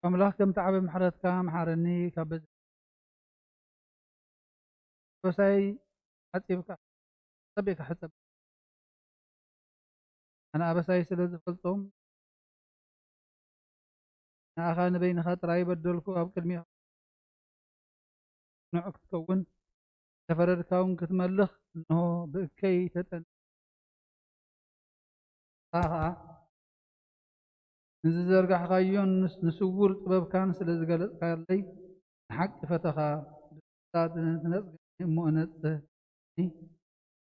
أملاك كم تعب محرتك محرني كبد بساي حتى تبيك حسب أنا أبساي سلز فلتهم أنا أخان بين خاطر أي بدلكو أب كلمة نوعك تكون تفرد كون كتملخ إنه بكي تتن نزرق حقايون نسور طبب كان سلز قال قال لي حق فتخا تاد نزق مؤنت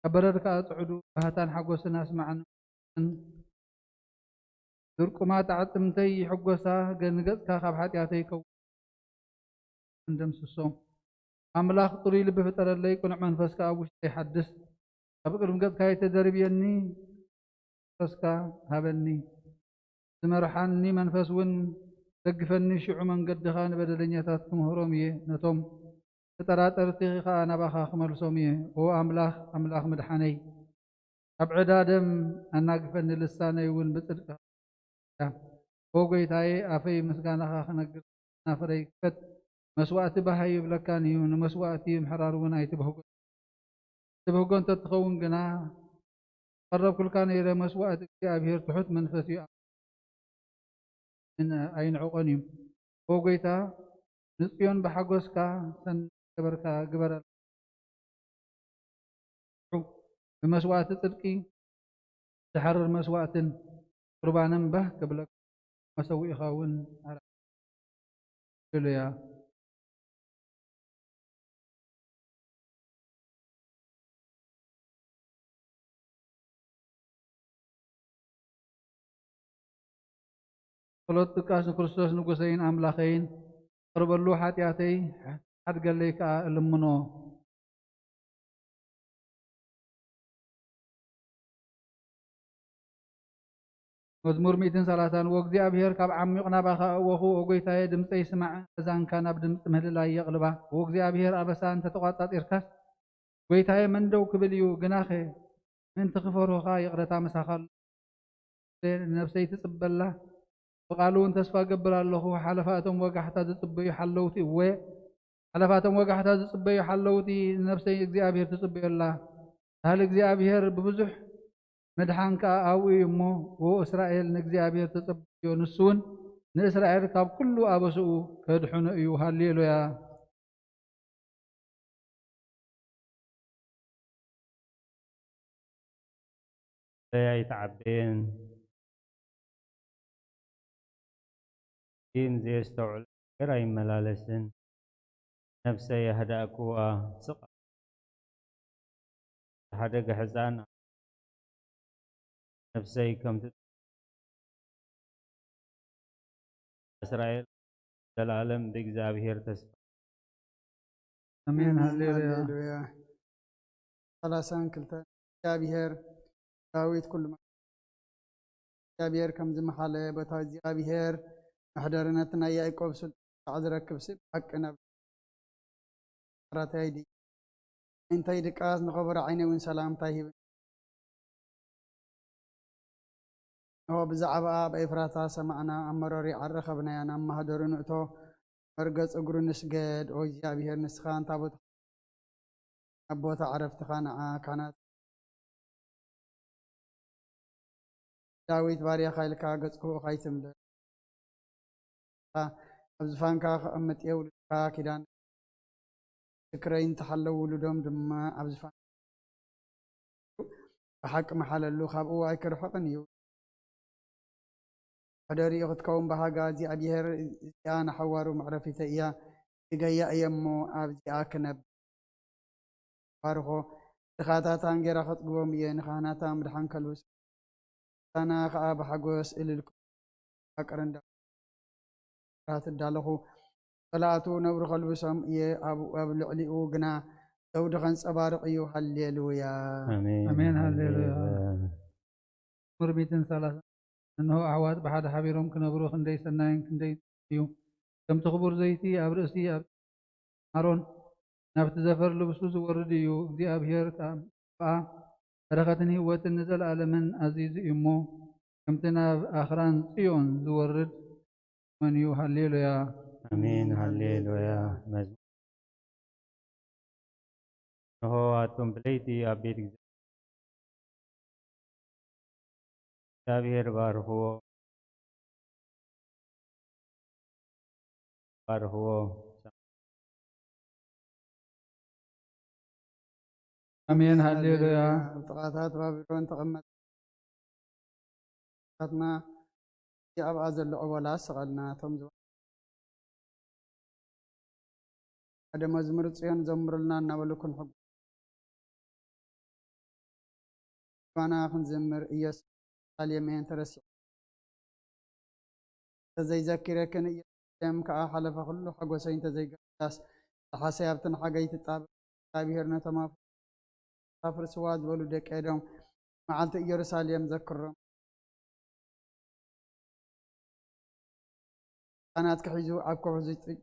كبررك أصعدوا هاتان حقوس ناس معنا دركما تعتمتي حقوسا جنجتك خاب حتياتي كو عندم سسوم أملاخ طري لب فتر اللي يكون منفسك أبوش يحدث أبقر مقد كاي تدربيني فسكا هبني سمرحاني منفس ون دقفني شعو من قد خان بدلنياتكم هرومية نتوم فترات ارتقاء أنا بخاخ مرسومية هو أملاخ مدحاني أبعد آدم أنا قفني لساني ون بصدق هو قيتاي أفي مسكانا خاخ نقر نافري كت مسواتي بهاي بلكاني يون مسواتي محرار وناي تبهقون تتخون قنا قرب كل كان إلى مسواتي أبهر تحت منفسي من أين عقنيم هو قيتا نسيون بحقوسكا سن كبركا قبر بمسوات تلقي تحرر مسوات قربانا به قبل مسوي خاون على يا قلت كاس كريستوس نقصين أملاخين قرب اللوحات ياتي حد قال لك المنو مزمور 230 وእግዚአብሔር ካብ ዓሚቕ ናባኻ እወኹ ወጎይታየ ድምፀ ይስማዕ እዛንካ ናብ ድምፂ ምህልላይ የቕልባ ወእግዚአብሔር ኣበሳ እንተተቋጻጺርካስ ጎይታየ መን ደው ክብል እዩ ግናኸ ምንቲ ክፈርሆኻ ይቕረታ መሳኻሉ ነፍሰይ ትጽበላ ብቓሉ እውን ተስፋ ገብር ኣለኹ ሓለፋቶም ወጋሕታ ዝጽበዩ ሓለውቲ እወ ሓለፋቶም ወጋሕታ ዝጽበዩ ሓለውቲ ነፍሰይ እግዚኣብሔር ትጽበየላ ታህሊ እግዚኣብሔር ብብዙሕ مدحانك أوي مو وإسرائيل نجزي تصبيو نسون نإسرائيل كاب كله أبسو كدحون أيو هالليلويا يتعبين دين زي استوعب كراي ملالسن نفسي هداكوا ثقة هداك حزان نفسي كم إسرائيل العالم بإግዚአብሔር ተስፋ أمين هالليلويا ثلاثان كلتا እግዚአብሔር ዳዊት كل ما እግዚአብሔር كم زمحاله بتا እግዚአብሔር محدرنتنا يعقوب سلطان ዝረክብ ስብ حقنا راتايدي انت يدقاس نخبر عيني وين سلام تايب هو بزعبا بإفراتا سمعنا أمروري عرخبنا يانا أما هدورو نؤتو مرقص أقرو نسجد أو እግዚአብሔር نسخان تابوت أبوتا عرفت خانعا كانت داويت باريا خايلكا قصكو خايتم ده أبزفانكا أمت يولدكا كدان فكرين تحلو ولدهم دما أبزفان بحق محل اللو خابو أيكر حقن يو هدري أخذكم بهاجا እግዚአብሔር أنا حوارو معرفة إياه إجايا أيامو أبزي أكنب فارخو تخاتات أنجر أخذ قوم ينخانات أمدحان كلوس أنا خاب حجوس إللكم أكرند رات الدالخو صلاتو نور خلوسهم يه أبو العلي وجنا دود خنس أبارق أيها هالليلويا آمين أمين هالليلويا مربيتن ثلاثة إنه أعواد بحد حبيرهم كنبرو خندي سناين كندي يوم كم تخبر زيتي أبرسي أرون نبت زفر لبسوس ورديو دي أبهر كام رغتني وتنزل على من عزيز إمو كم تنا آخران صيون زورد من يو هللويا አሜን ሃሌሉያ መዝሙር እነሆ አቶም ብለይቲ ኣብ ቤት እግዚአብሔር ባርኽዎ ባርኽዎ امين هللويا ጥቃታት ባቢሎን ተቐመጠ ታትና ኣብኣ ዘሎ ኦቦላ ሰቐልና ቶም ሓደ መዝሙር ጽዮን ዘምሩልና እናበሉኩን ሕጉ ባና ክንዝምር ኢየሱስ ሳሌም እየን ተረሲዑ ተዘይዘኪረክን ኢየሱስ ከዓ ሓለፈ ኩሉ ሓጎሰይ እንተዘይገዳስ ተሓሰይ ኣብትን ሓገይ ትጣበቅ እግዚአብሔር ነቶም ኣፍርስዋ ዝበሉ ደቂ ኤዶም መዓልቲ ኢየሩሳሌም ዘክሮም ካናት ክሒዙ ኣብ ከውሒ ዝጥጭ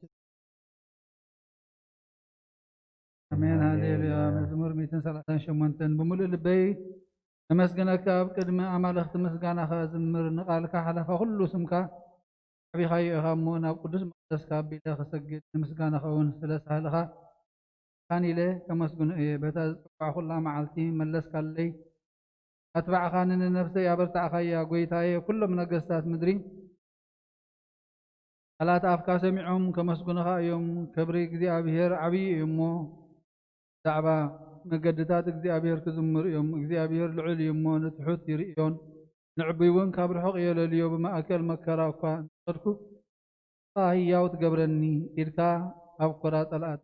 امين هللويا مزمور 138 بملء ልበይ ተመስገነካ ኣብ ቅድሚ ኣማልኽቲ ምስጋናኻ ዝምር ንቓልካ ሓለፋ ኩሉ ስምካ ዓቢኻዮ ኢኻ እሞ ናብ ቅዱስ መቅደስካ ኣቢለ ክሰግድ ንምስጋናኻ እውን ስለ ሳህልኻ ካን ኢለ ከመስግኖ እየ በታ ዝፅዋዕ ኩላ መዓልቲ መለስካለይ ኣትባዕኻኒ ንነፍሰይ ኣበርታዕኻያ ጎይታየ ኩሎም ነገስታት ምድሪ ቃላት ኣፍካ ሰሚዖም ከመስግኑኻ እዮም ክብሪ እግዚኣብሔር ዓብዪ እዩ እሞ ዛዕባ መገድታት እግዚኣብሔር ክዝምር እዮም እግዚኣብሔር ልዑል እዩ እሞ ንትሑት ይርእዮን ንዕቡይ እውን ካብ ርሑቕ የለልዮ ብማእከል መከራ እኳ እንተኸድኩ ህያው ትገብረኒ ኢድካ ኣብ ኮራ ጠልኣት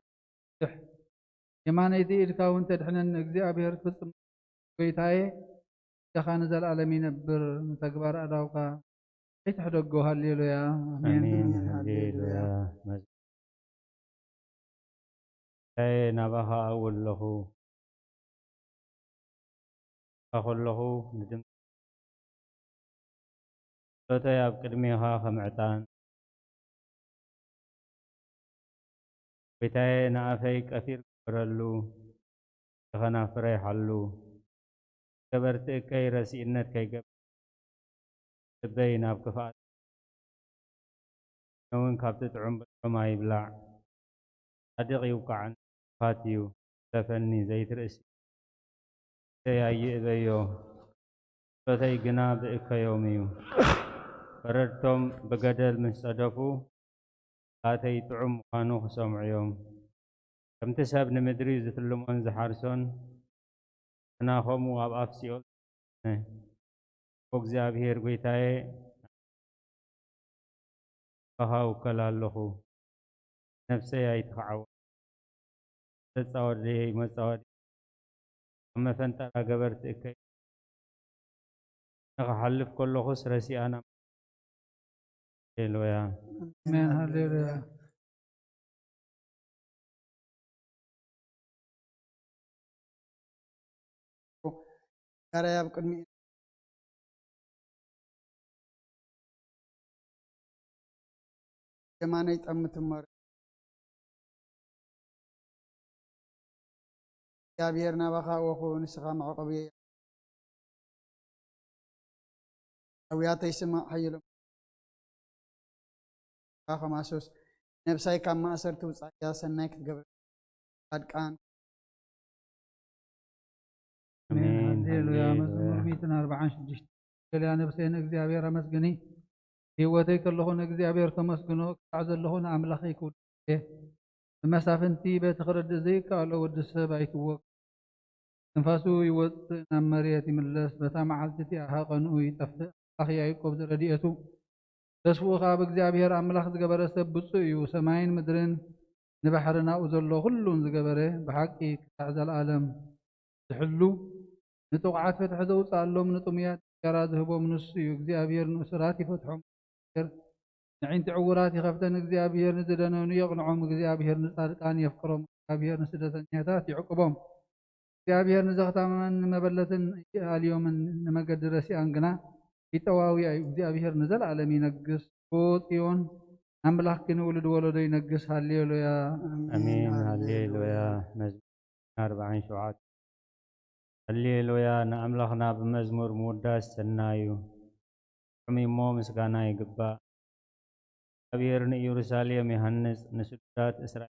የማነይቲ ኢድካ እውን ተድሕነኒ እግዚኣብሔር ክፍፅም ጎይታየ ኢድኻ ንዘለኣለም ይነብር ንተግባር ኣዳውካ ኣይትሕደጎ ሃሌሉያ አሜን ሃሌሉያ ናባኻ ኣውለኹ ከለኹ ንድምፂ ጸሎተይ ኣብ ቅድሜኻ ከምዕጣን ጎይታየ ንኣፈይ ቀፊር ግበረሉ ተኸናፍረ ይሓሉ ገበርትእከይ ረሲእነት ከይገብር ልበይ ናብ ክፍኣት እውን ካብቲ ጥዑም ብጥዑም ኣይብላዕ ጻድቕ ይውቃዕን ፋት እዩ ለፈኒ ዘይትርእሲ ኣይእበዮ ጸሎተይ ግና ብእከዮም እዩ በረድቶም ብገደል ምስ ጸደፉ ቃተይ ጥዑም ምዃኑ ክሰምዑ እዮም ከምቲ ሰብ ንምድሪ ዝትልሞን ዝሓርሶን እናኸሙ ኣብ ኣፍ ሲኦል እግዚኣብሔር ጎይታየ ካኻ ውከል ኣለኹ ነፍሰይ ኣይትኸዓወ ተጻወደይ መጻወዲ ኣብ መፈንጠራ ገበርቲ እከይ ንኽሓልፍ ከለኹስ ረሲኣና ሃሌሉያ امين هللويا ጋራይ ኣብ ቅድሚ የማነይ ጠምትመር እግዚአብሔር ናባኻ ወኹ ንስኻ መዕቆብየ ኣውያተይ ስማዕ ሓይሎም ከማሶስ ነብሳይ ካብ ማእሰርቲ ውፃእያ ሰናይ ክትገብር ጻድቃን امين هللويا مزمور 146 ገሊያ ነብሰይ ንእግዚአብሔር ኣመስግኒ ህይወተይ ከለኹን እግዚኣብሔር ተመስግኖ ክሳዕ ዘለኹን ኣምላኸይ ክውድየ ብመሳፍንቲ በቲ ክረድእ ዘይከኣሎ ወዲ ሰብ ኣይትወቅ ትንፋሱ ይወፅእ ናብ መሬት ይምለስ በታ መዓልቲ እቲኣ ሃቐንኡ ይጠፍእ ኣምላኽ ያዕቆብ ዝረድኤቱ ተስፍኡ ከዓ ብእግዚአብሔር ኣምላኽ ዝገበረ ሰብ ብፁዕ እዩ ሰማይን ምድርን ንባሕርን ኣብኡ ዘሎ ኩሉን ዝገበረ ብሓቂ ክሳዕ ዘለኣለም ዝሕሉ ንጥቑዓት ፈትሒ ዘውፅኣሎም ንጥሙያት ጋራ ዝህቦም ንሱ እዩ እግዚኣብሔር ንእሱራት ይፈትሖም ንዒንቲ ዕውራት ይኸፍተን እግዚኣብሔር ንዝደነኑ የቕንዖም እግዚኣብሔር ንጻድቃን የፍቅሮም እግዚኣብሔር ንስደተኛታት ይዕቅቦም እግዚኣብሔር ንዘኽታመን ንመበለትን ኣልዮምን ንመገዲ ረሲኣን ግና ይጠዋውያ እዩ እግዚኣብሔር ንዘለኣለም ይነግስ ጽዮን ኣምላኽ ንውልድ ወለዶ ይነግስ ሃሌሉያ አሜን ሃሌሉያ መዝሙር 47 ሃሌሉያ ንኣምላኽና ብመዝሙር ምውዳስ ሰናይ እዩ ጥዑም እሞ ምስጋና ይግባእ أبيرن يروساليم يهنس نسدات إسرائيل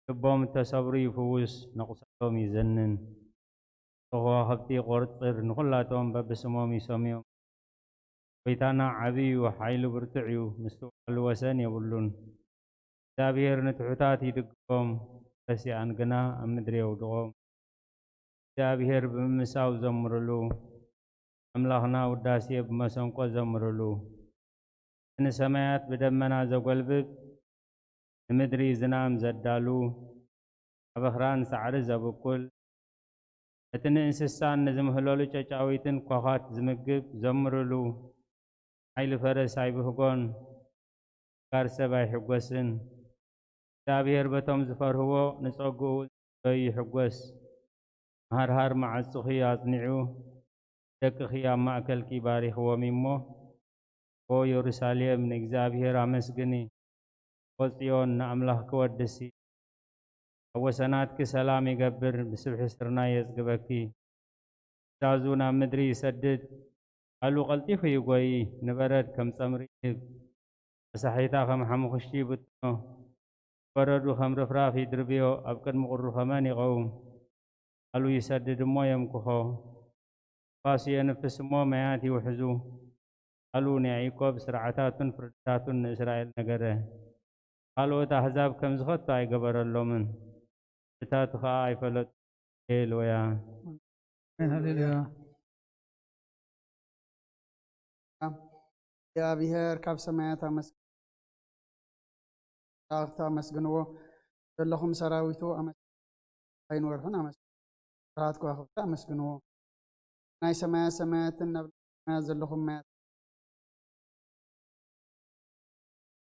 ልቦም ተሰብሩ ይፍውስ ነቑሳቶም ይዘንን ተኸዋኽብቲ ቖርፅር ንኹላቶም በብስሞም ይሰምዮም ጎይታና ዓብዪ ሓይሉ ብርቱዕ እዩ ምስቲ ባዕሉ ወሰን የብሉን እግዚኣብሔር ንትሑታት ይድግፎም ረሲኣን ግና ኣብ ምድሪ የውድቖም እግዚኣብሔር ብምምሳው ዘምርሉ ኣምላኽና ውዳሴ ብመሰንቆ ዘምርሉ ንሰማያት ብደመና ዘጐልብብ ንምድሪ ዝናም ዘዳሉ ኣብ ኣኽራን ሳዕሪ ዘብቁል እቲ ንእንስሳን ንዝምህለሉ ጨጫዊትን ኳኻት ዝምግብ ዘምርሉ ሓይሊ ፈረስ ኣይብህጎን ጋር ሰብ ኣይሕጐስን እግዚኣብሔር በቶም ዝፈርህዎ ንጸጉኡ ዝበዩ ይሕጐስ መሃርሃር መዓጽኺ ኣጽኒዑ ደቅኺ ኣብ ማእከልኪ ባሪኽዎም እሞ ኦ ኢየሩሳሌም ንእግዚኣብሔር ኣመስግኒ ወጽዮን ንኣምላኽ ክወድሲ ኣብ ወሰናትኪ ሰላም ይገብር ብስብሒ ስርናይ የጽግበኪ ትእዛዙ ናብ ምድሪ ይሰድድ ቃሉ ቐልጢፉ ይጐይ ንበረድ ከም ጸምሪ ይህብ መሳሒታ ከም ሓሙኽሽቲ ይብትኖ በረዱ ከም ርፍራፍ ይድርብዮ ኣብ ቅድሚ ቁሩ ኸመን ይቐውም ቃሉ ይሰድድ እሞ የምክኾ ፋሱ የንፍስ እሞ ማያት ይውሕዙ ቃሉ ንያዕቆብ ስርዓታቱን ፍርድታቱን ንእስራኤል ነገረ ካልኦት ኣሕዛብ ከም ዝኸቶ ኣይገበረሎምን እታቱ ኸዓ ኣይፈለጡ ሃሌሉያ ሃሌሉያ እግዚኣብሔር ካብ ሰማያት ኣመስግንዎ ዘለኹም ሰራዊቱ ኣይንወርሑን ስራት ከዋኽብቲ ኣመስግንዎ ናይ ሰማያት ሰማያትን ናብ ሰማያት ዘለኹም ማያት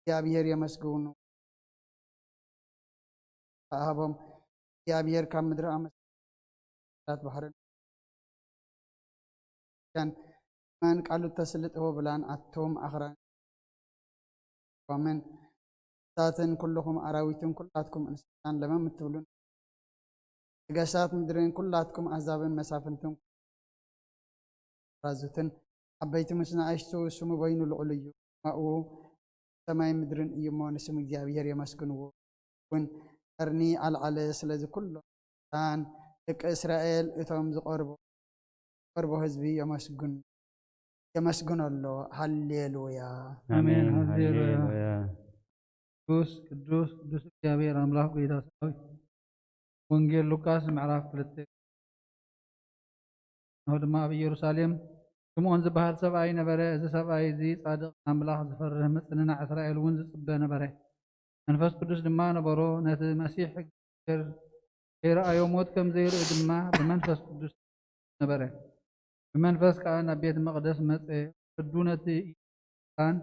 እግዚኣብሔር የመስግኑ ኣሃቦም እግዚኣብሔር ካብ ምድሪ ኣመስግናት ባሕርን መን ቃሉ ተስልጥዎ ብላን ኣቶም ኣኽራን ወመን ሳትን ኩልኹም ኣራዊትን ኩላትኩም እንስሳን ለመም እትብሉን ነገሥታት ምድርን ኩላትኩም ኣሕዛብን መሳፍንትን ራዙትን ዓበይቲ ምስ ንኣሽቱ ስሙ በይኑ ልዑል እዩ ማኡ ሰማይ ምድርን እዩ እሞ ንስም እግዚኣብሔር የመስግንዎ እውን ቀርኒ ኣልዓለ ስለዚ ኩሎም ን ደቂ እስራኤል እቶም ዝቐርቦ ህዝቢ የመስግኖ ኣሎ ሃሌሉያ አሜን ሃሌሉያ ቅዱስ ቅዱስ ቅዱስ እግዚአብሔር አምላክ ጌታ ሰራዊት ወንጌል ሉቃስ ምዕራፍ 2 ነው ድማ ኣብ ኢየሩሳሌም ስምዖን ዝበሃል ሰብኣይ ነበረ እዚ ሰብኣይ እዚ ጻድቕ ኣምላኽ ዝፈርህ ምጽንናዕ እስራኤል እውን ዝጽበ ነበረ መንፈስ ቅዱስ ድማ ነበሮ ነቲ መሲሕ ከይረኣዮ ሞት ከም ዘይርኢ ድማ ብመንፈስ ቅዱስ ነበረ ብመንፈስ ከዓ ናብ ቤተ መቕደስ መጽ ቅዱ ነቲ ኢሳን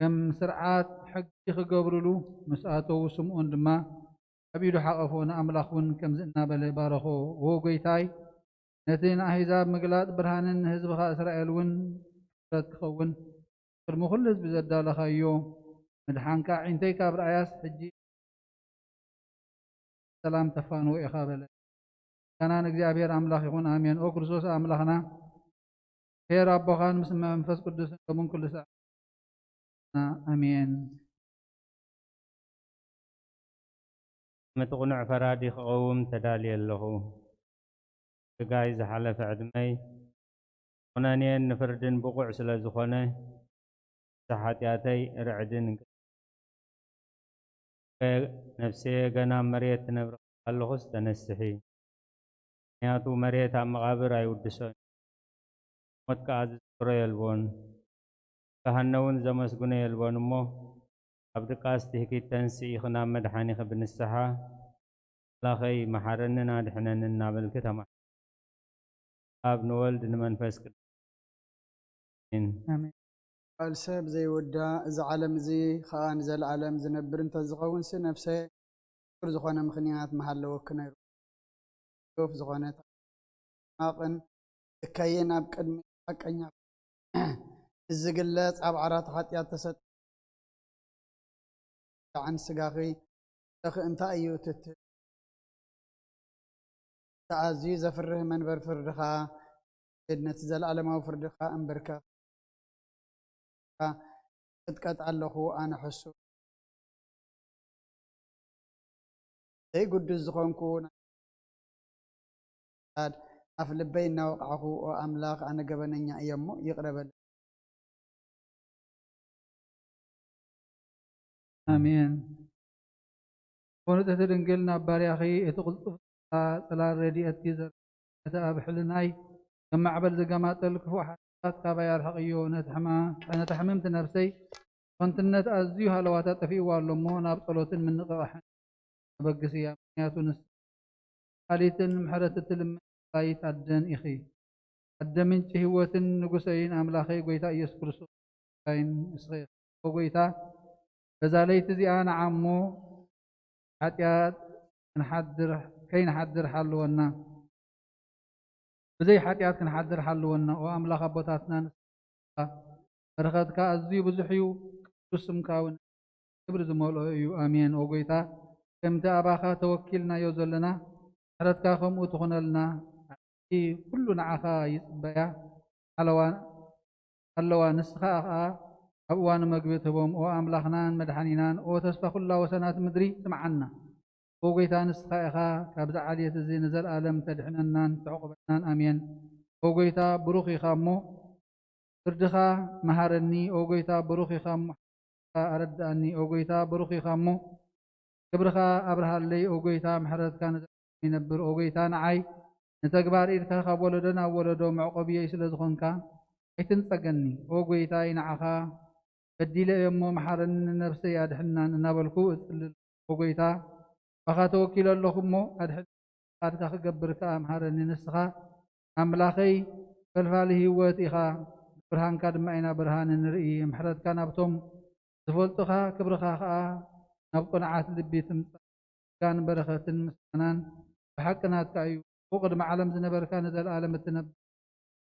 ከም ስርዓት ሕጊ ክገብርሉ ምስ ኣተዉ ስምዖን ድማ ኣብ ኢዱ ሓቐፎ ንኣምላኽ እውን ከምዚ እናበለ ባረኾ ዎ ጐይታይ ነቲ ንኣሕዛብ ምግላጥ ብርሃንን ንህዝብኻ እስራኤል እውን ፍረት ክኸውን ቅድሚ ኩሉ ህዝቢ ዘዳለኻዮ ምድሓንካ ዒንተይ ካብ ረኣያስ ሕጂ ሰላም ተፋንዎ ኢኻ በለ ካና ንእግዚኣብሔር ኣምላኽ ይኹን ኣሜን ኦ ክርስቶስ ኣምላኽና ሄር ኣቦኻን ምስ መንፈስ ቅዱስን ከምኡን ኩሉ ሰዓት ኣሜን ምትቕኑዕ ፈራዲ ክቐውም ተዳልየ ኣለኹ ስጋይ ዝሓለፈ ዕድመይ ኩነኔን ንፍርድን ብቑዕ ስለ ዝኾነ ሓጢኣተይ ርዕድን ነፍሰየ ገና መሬት ትነብር ኣለኹስ ተነስሒ ምክንያቱ መሬት ኣብ መቓብር ኣይውድሶን ሞት ከዓ ዝፅሮ የልቦን ካህነውን ዘመስግኖ የልቦን እሞ ኣብ ድቃስ ትህኪት ተንስኢ ኽናብ መድሓኒኸ ብንስሓ ኣምላኸይ መሓረንን ኣድሕነንን እናበልክ ተማ ኣብ ንወልድ ንመንፈስ ቅዱስ ኣሜን ቃል ሰብ ዘይወዳእ እዚ ዓለም እዚ ከዓ ንዘለዓለም ዝነብር እንተዝኸውንስ ነፍሰ ፍር ዝኾነ ምኽንያት መሃለወክ ነይሩ ዶፍ ዝኾነ ማቕን እከየን ኣብ ቅድሚ ሓቀኛ ዝግለጽ ኣብ ዓራት ሓጢኣት ተሰጥ عن سجاخي أنت أيوت تعزي زفره من برفردخا إدنة زل على ما وفردخا أمبركا ቅጥቀጥ ኣለኹ ኣነ ሕሱ ዘይጉድስ ዝኾንኩ ኣፍ ልበይ እናወቕዓኹ ኣምላኽ ኣነ ገበነኛ እየ እሞ ይቕረበል ኣሜን ወንጠተ ድንግል ናብ ባርያኺ እቲ ቕልጡፍ ጽላል ረድኤትኪ ዘርአተ ኣብ ሕልናይ ከም ማዕበል ዘገማጠል ክፉእ ሓሳባት ካባይ ኣርሕቕዮ ነቲ ሕምምቲ ነፍሰይ ኮንትነት ኣዝዩ ሃለዋታት ጠፊእዋ ኣሎ እሞ ናብ ጸሎትን ምንቕቓሕን ኣበግስ እያ ምክንያቱ ንስ ቃሊትን ምሕረት እትልምናይት ኣደን ኢኺ ኣደ ምንጪ ህይወትን ንጉሰይን ኣምላኸይ ጎይታ ኢየሱስ ክርስቶስ እስኺ ጎይታ በዛ ለይቲ እዚኣ ንዓሞ ሓጢኣት ከይንሓድር ሓልወና ብዘይ ሓጢኣት ክንሓድር ሓልወና ኦ ኣምላኽ ኣቦታትና ንስኻ በረኸትካ ኣዝዩ ብዙሕ እዩ ቅዱስ ስምካ እውን ክብሪ ዝመልኦ እዩ ኣሜን ኦ ጎይታ ከምቲ ኣባኻ ተወኪልናዮ ዘለና ምሕረትካ ከምኡ ትኹነልና ኩሉ ንዓኻ ይጽበያ ኣለዋ ንስኻ ከዓ ኣብ እዋን መግቢ ትህቦም ኦ ኣምላኽናን መድሓኒናን ኦ ተስፋ ኩላ ወሰናት ምድሪ ስምዓና ኦ ጎይታ ንስኻ ኢኻ ካብዚ ዓልየት እዚ ንዘለኣለም ተድሕነናን ተዕቑበናን ኣሜን ኦ ጎይታ ብሩኽ ኢኻ እሞ ፍርድኻ መሃረኒ ኦ ጎይታ ብሩኽ ኢኻ እሞ ኣረዳእኒ ኦ ጎይታ ብሩኽ ኢኻ እሞ ክብርኻ ኣብርሃለይ ኦ ጎይታ ምሕረትካ ንዘለኣለም ይነብር ኦ ጎይታ ንዓይ ንተግባር ኢድካ ካብ ወለዶ ናብ ወለዶ መዕቆብየይ ስለ ዝኾንካ ኣይትንጸገኒ ኦ ጎይታይ ንዓኻ በዲለ እየ እሞ መሓረኒ ነፍሰይ ኣድሕናን እናበልኩ እጽልል ኦ ጎይታ ባኻ ተወኪለ ኣለኹ እሞ ኣድሕን ቃድካ ክገብር ከዓ መሓረኒ ንስኻ ኣምላኸይ ፈልፋሊ ህይወት ኢኻ ብርሃንካ ድማ ኢና ብርሃን ንርኢ ምሕረትካ ናብቶም ዝፈልጡኻ ክብርኻ ከዓ ናብ ቁንዓት ልቢ ትምጻእን በረኸትን ምስጋናን ብሓቂ ናትካ እዩ ቅድሚ ዓለም ዝነበርካ ንዘለኣለም እትነብር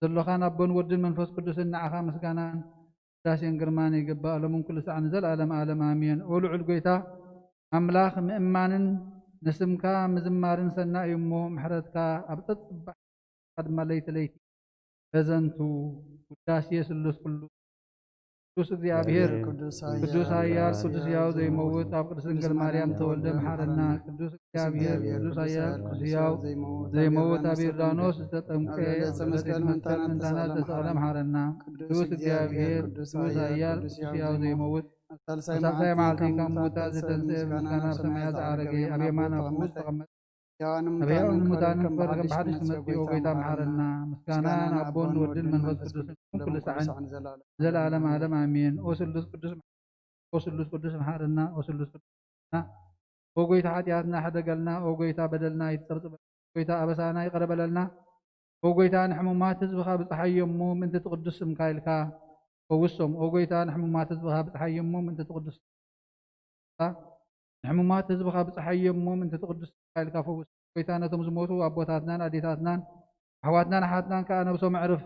ዘለኻ ናቦን ወድን መንፈስ ቅዱስን ንዓኻ ምስጋናን ዳስን ግርማን ይግባእ ሎምን ኩሉ ሰዓት ንዘለኣለም ዓለም ኣሜን ኦ ልዑል ጎይታ ኣምላኽ ምእማንን ንስምካ ምዝማርን ሰናይ እዩ እሞ ምሕረትካ ኣብ ተጽባሕ ድማ ለይቲ ለይቲ ተዘንቱ ውዳሴ ስሉስ ኩሉ ቅዱስ እግዚአብሔር ቅዱስ ኃያል ቅዱስ ሕያው ዘይመውት ኣብ ቅድስት ድንግል ማርያም ተወልደ መሐረና ቅዱስ እግዚአብሔር ቅዱስ ኃያል ቅዱስ ሕያው ዘይመውት ኣብ ዮርዳኖስ ዝተጠምቀ መስቀል ምንታና ዝተሰቕለ መሐረና ቅዱስ እግዚአብሔር ቅዱስ ኃያል ቅዱስ ሕያው ዘይመውት ሳልሳይ መዓልቲ ካብ ሙታን ዝተንሥአ ምስጋና ኣብ ሰማያት ዝዓረገ ኣብ የማን ኣብ ቅዱስ ተቐመጠ ሕያውን ሙታንን ፈርገም ብሓድሽ ትመጽኦ ጎይታ መሐረና ምስጋና ንኣቦን ወድን መንፈስ ቅዱስን ኩሉ ሰዓን ዘለዓለም ዓለም ኣሜን ኦ ስሉስ ቅዱስ መሐረና ኦ ስሉስ ቅዱስ ኦ ጎይታ ኃጢኣትና ሓደገልና ኦ ጎይታ በደልና ይትጸብጽበ ጎይታ ኣበሳና ይቐረበለልና ኦ ጎይታ ንሕሙማት ህዝብኻ ብፀሓዮሞ ምእንቲ ትቅዱስ ስምካ ኢልካ ፈውሶም ኦ ጎይታ ንሕሙማት ህዝብኻ ብፀሓዮሞ ምእንቲ ትቅዱስ ንሕሙማት ህዝብኻ ብፀሓዮሞ ምእንቲ ትቅዱስ ስምካ ኢልካ ፈውሶም ጎይታ ነቶም ዝሞቱ ኣቦታትናን ኣዴታትናን ኣሕዋትናን ኣሓትናን ከዓ ነብሶም ዕርፍ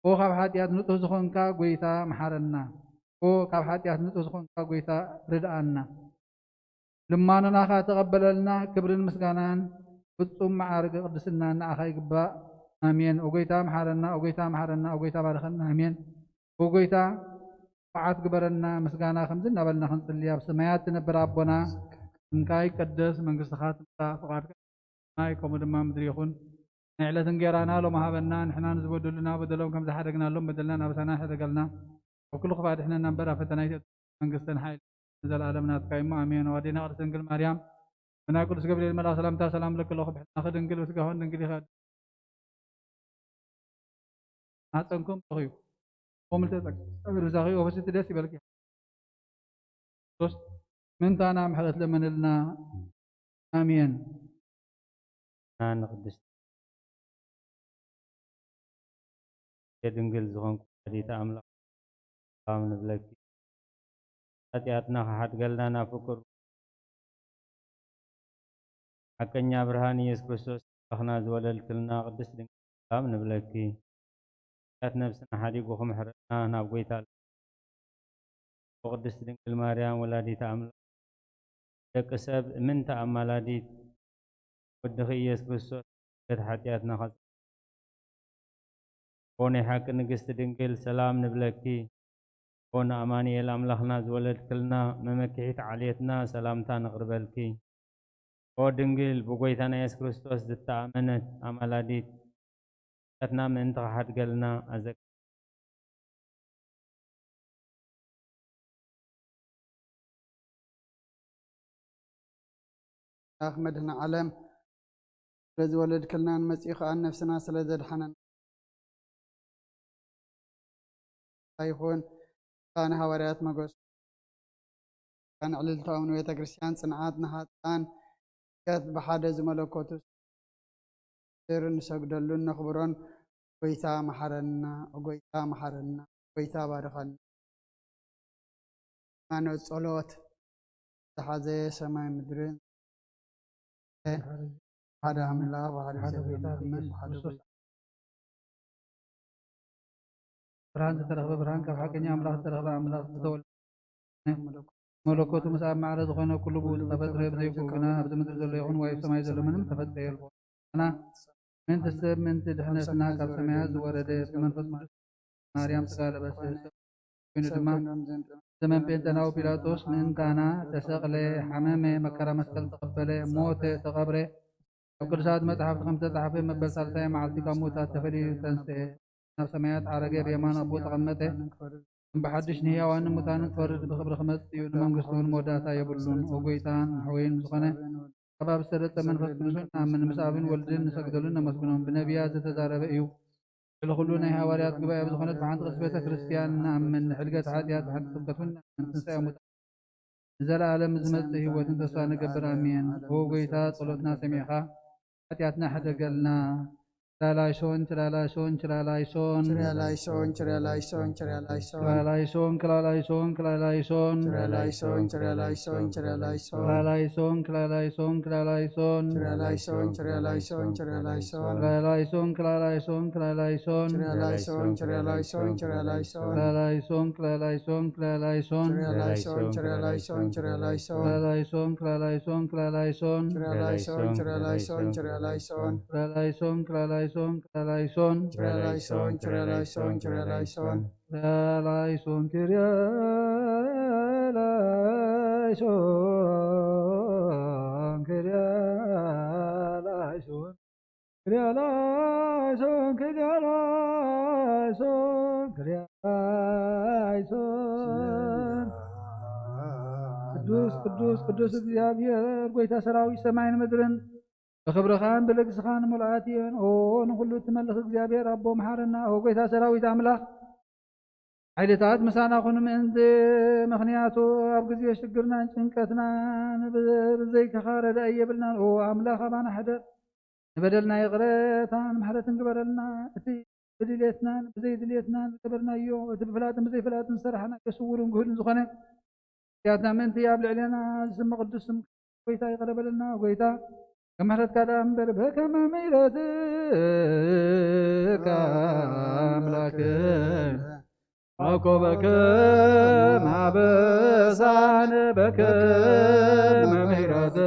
ኦ ካብ ሓጢኣት ንጹህ ዝኾንካ ጎይታ መሐረና ኦ ካብ ሓጢኣት ንጹህ ዝኾንካ ጎይታ ርድኣና ልማኖናኻ ተቐበለልና ክብርን ምስጋናን ፍጹም መዓርገ ቅድስና ንዓኻ ይግባእ ኣሜን ኦ ጎይታ መሐረና ኦ ጎይታ መሐረና ኦ ጎይታ ባርኸና ኣሜን ኦ ጎይታ ጣዓት ግበረና ምስጋና ከምዚ እናበልና ክንጽልይ ኣብ ሰማያት ትነብር ኣቦና ስምካ ይቀደስ መንግስትኻ ትምጻእ ፍቓድካ ናይ ከምኡ ድማ ምድሪ ይኹን ናይ ዕለት እንጀራና ሎሚ ሃበና ንሕና ንዝበደሉና በደሎም ከም ዝሓደግናሎም በደልና ኣበሳና ሕደገልና ኣብ ኩሉ ክፉእ ኣድሕነና እምበር ኣብ ፈተና መንግስትን ሓይል ንዘለኣለም ናትካ እሞ ኣሜን ኣዴና ቅድስት ድንግል ማርያም ብናይ ቅዱስ ገብርኤል መልኣክ ሰላምታ ሰላም ለክለኹ ብሕናኸ ድንግል ብስጋሆን ድንግል ኢኻ ናፀንኩም ተኸዩ ቆምልተ ፀብር ብዛኺ ኦፈሲቲ ደስ ይበልክ ሶስት ምንታና ምሕረት ለመንልና ኣሜን ኣነ ቅድስት ድንግል ዝኾንኩ ወላዲተ ኣምላኽ ሰላም ንብለኪ ኃጢአትና ከሓድገልና ናብ ፍቁር ሓቀኛ ብርሃን ኢየሱስ ክርስቶስ ኣኽና ዝወለልትልና ቅድስት ድንግል ሰላም ንብለኪ ኃጢአት ነብስና ሓዲጉ ክምሕረና ናብ ጎይታ ቅድስት ድንግል ማርያም ወላዲተ ኣምላኽ ደቂ ሰብ ምንተ ኣማላዲት ወድኺ ኢየሱስ ክርስቶስ ገት ኃጢአትና ኦ ናይ ሓቂ ንግስቲ ድንግል ሰላም ንብለኪ ሆነ አማኑኤል አምላኽና ዝወለድክልና መመክሒት ዓልየትና ሰላምታ ነቕርበልኪ ኦ ድንግል ብጎይታና ኢየሱስ ክርስቶስ ዝተኣመነት ኣማላዲት ትና ምእንቲ ክሓድገልና ኣኽ መድህና ዓለም ስለዝወለድክልናን መጺኡ ከዓ ነፍስና ስለ ዘድሓነን ይኹን ካነ ሃዋርያት መጎስ ካን ዕልልታውን ቤተ ክርስቲያን ጽንዓት ንሓጣን ገት ብሓደ ዝመለኮቱ ስር ንሰግደሉን ነኽብሮን ጎይታ መሓረና ጎይታ መሓረና ጎይታ ባርኸና ማኖ ጸሎት ዝሓዘ ሰማይ ምድርን ሓደ ኣምላኽ ወሓደ እግዚአብሔር ሓደ ጎይታ ብርሃን ዝተረኸበ ብርሃን ካብ ሓቀኛ ኣምላኽ ዝተረኸበ ኣምላኽ ዝተወለደ መለኮቱ ምስ ኣብ ማዕረ ዝኾነ ኩሉ ብኡ ዝተፈጥረ ብዘይኮነ ኣብዚ ምድሪ ዘሎ ይኹን ወይ ሰማይ ዘሎ ምንም ተፈጥረ የልቦ ኣና ምንቲ ሰብ ምንቲ ድሕነትና ካብ ሰማያት ዝወረደ ብመንፈስ ቅዱስ ማርያም ስጋ ለበሰ ሰብ ኮይኑ ድማ ዘመን ጴንጤናዊ ጲላጦስ ምእንታና ተሰቕለ ሓመመ መከራ መስቀል ተቐበለ ሞተ ተቐብረ ኣብ ቅዱሳት መጽሓፍቲ ከም ዝተጻሕፈ መበል ሳልሳይ መዓልቲ ካብ ሙታት ተፈልዩ ተንስአ ናብ ሰማያት ዓረገ ብየማን ኣቦ ተቐመጠ ብሓድሽ ንህያዋንን ሙታንን ክፈርድ ብክብሪ ክመጽእ እዩ ንመንግስቱን መወዳእታ የብሉን ወጎይታን ሓወይን ዝኾነ ካብ ኣብ ዝተረጸ መንፈስ ቅዱስን ንኣምን ምስ ኣብን ወልድን ንሰግደሉን ነመስግኖም ብነቢያት ዝተዛረበ እዩ ለኩሉ ናይ ሃዋርያት ጉባኤ ብዝኾነት ብሓንቲ ቅድስት ቤተ ክርስቲያን ንኣምን ንሕልገት ሓጢኣት ብሓንቲ ጥምቀትን ትንሣኤ ሙታን ንዘለኣለም ዝመጽእ ህይወትን ተስፋ ንገብር ኣሜን ኦ ጎይታ ጸሎትና ሰሚዕኻ ሓጢኣትና ሕደገልና ችላላይሶን ችላላይሶን ችላላይሶን ችላላይሶን ችላላይሶን ችላላይሶን ክላላይሶን ክላላይሶን ክላላይሶን ችላላይሶን ችላላይሶን ክላላይሶን ክላላይሶን ክላላይሶን ችላላይሶን ችላላይሶን ችላላይሶን ክላላይሶን ክላላይሶን ችላላይሶን ችላላይሶን ችላላይሶን ክላላይሶን ክላላይሶን ችላላይሶን ክላላይሶን ችላላይሶን ክላላይሶን ክላላይሶን ችላላይሶን ችላላይሶን ችላላይሶን ክላላይሶን ክላላይሶን ክላላይሶን ችላላይሶን ችላላይሶን ችላላይሶን ክላላይሶን ክላላይሶን ክላላይሶን ክላላይሶን ክላላይሶን ክላላይሶን ቅዱስ ቅዱስ ቅዱስ እግዚአብሔር ጎይታ ሰራዊት ሰማይን ምድርን በክብርኻን በልግስኻን ሙልአት እየን ኦ ንኩሉ ትመልኽ እግዚአብሔር ኣቦ መሓረና ኦ ጎይታ ሰራዊት ኣምላኽ ሓይልታት ምሳና ኩኑ ምእንቲ ምክንያቱ ኣብ ግዜ ሽግርናን ጭንቀትናን ብዘይከኻ ረዳእ የብልናን ኦ ኣምላኽ ኣባና ሕደር ንበደልና ይቕረታን ምሕረትን ግበረልና እቲ ብድሌትናን ብዘይድሌትናን ዝገበርናዮ እቲ ብፍላጥን ብዘይፍላጥን ዝሰራሕና የስውርን ግህድን ዝኾነ ያትና ምእንቲ ኣብ ልዕልና ዝስመ ቅዱስ ስም ጎይታ ይቐረበለና ጎይታ كمحرت كلام بربك مميرتك أملاك عقبك ما بسان بك مميرتك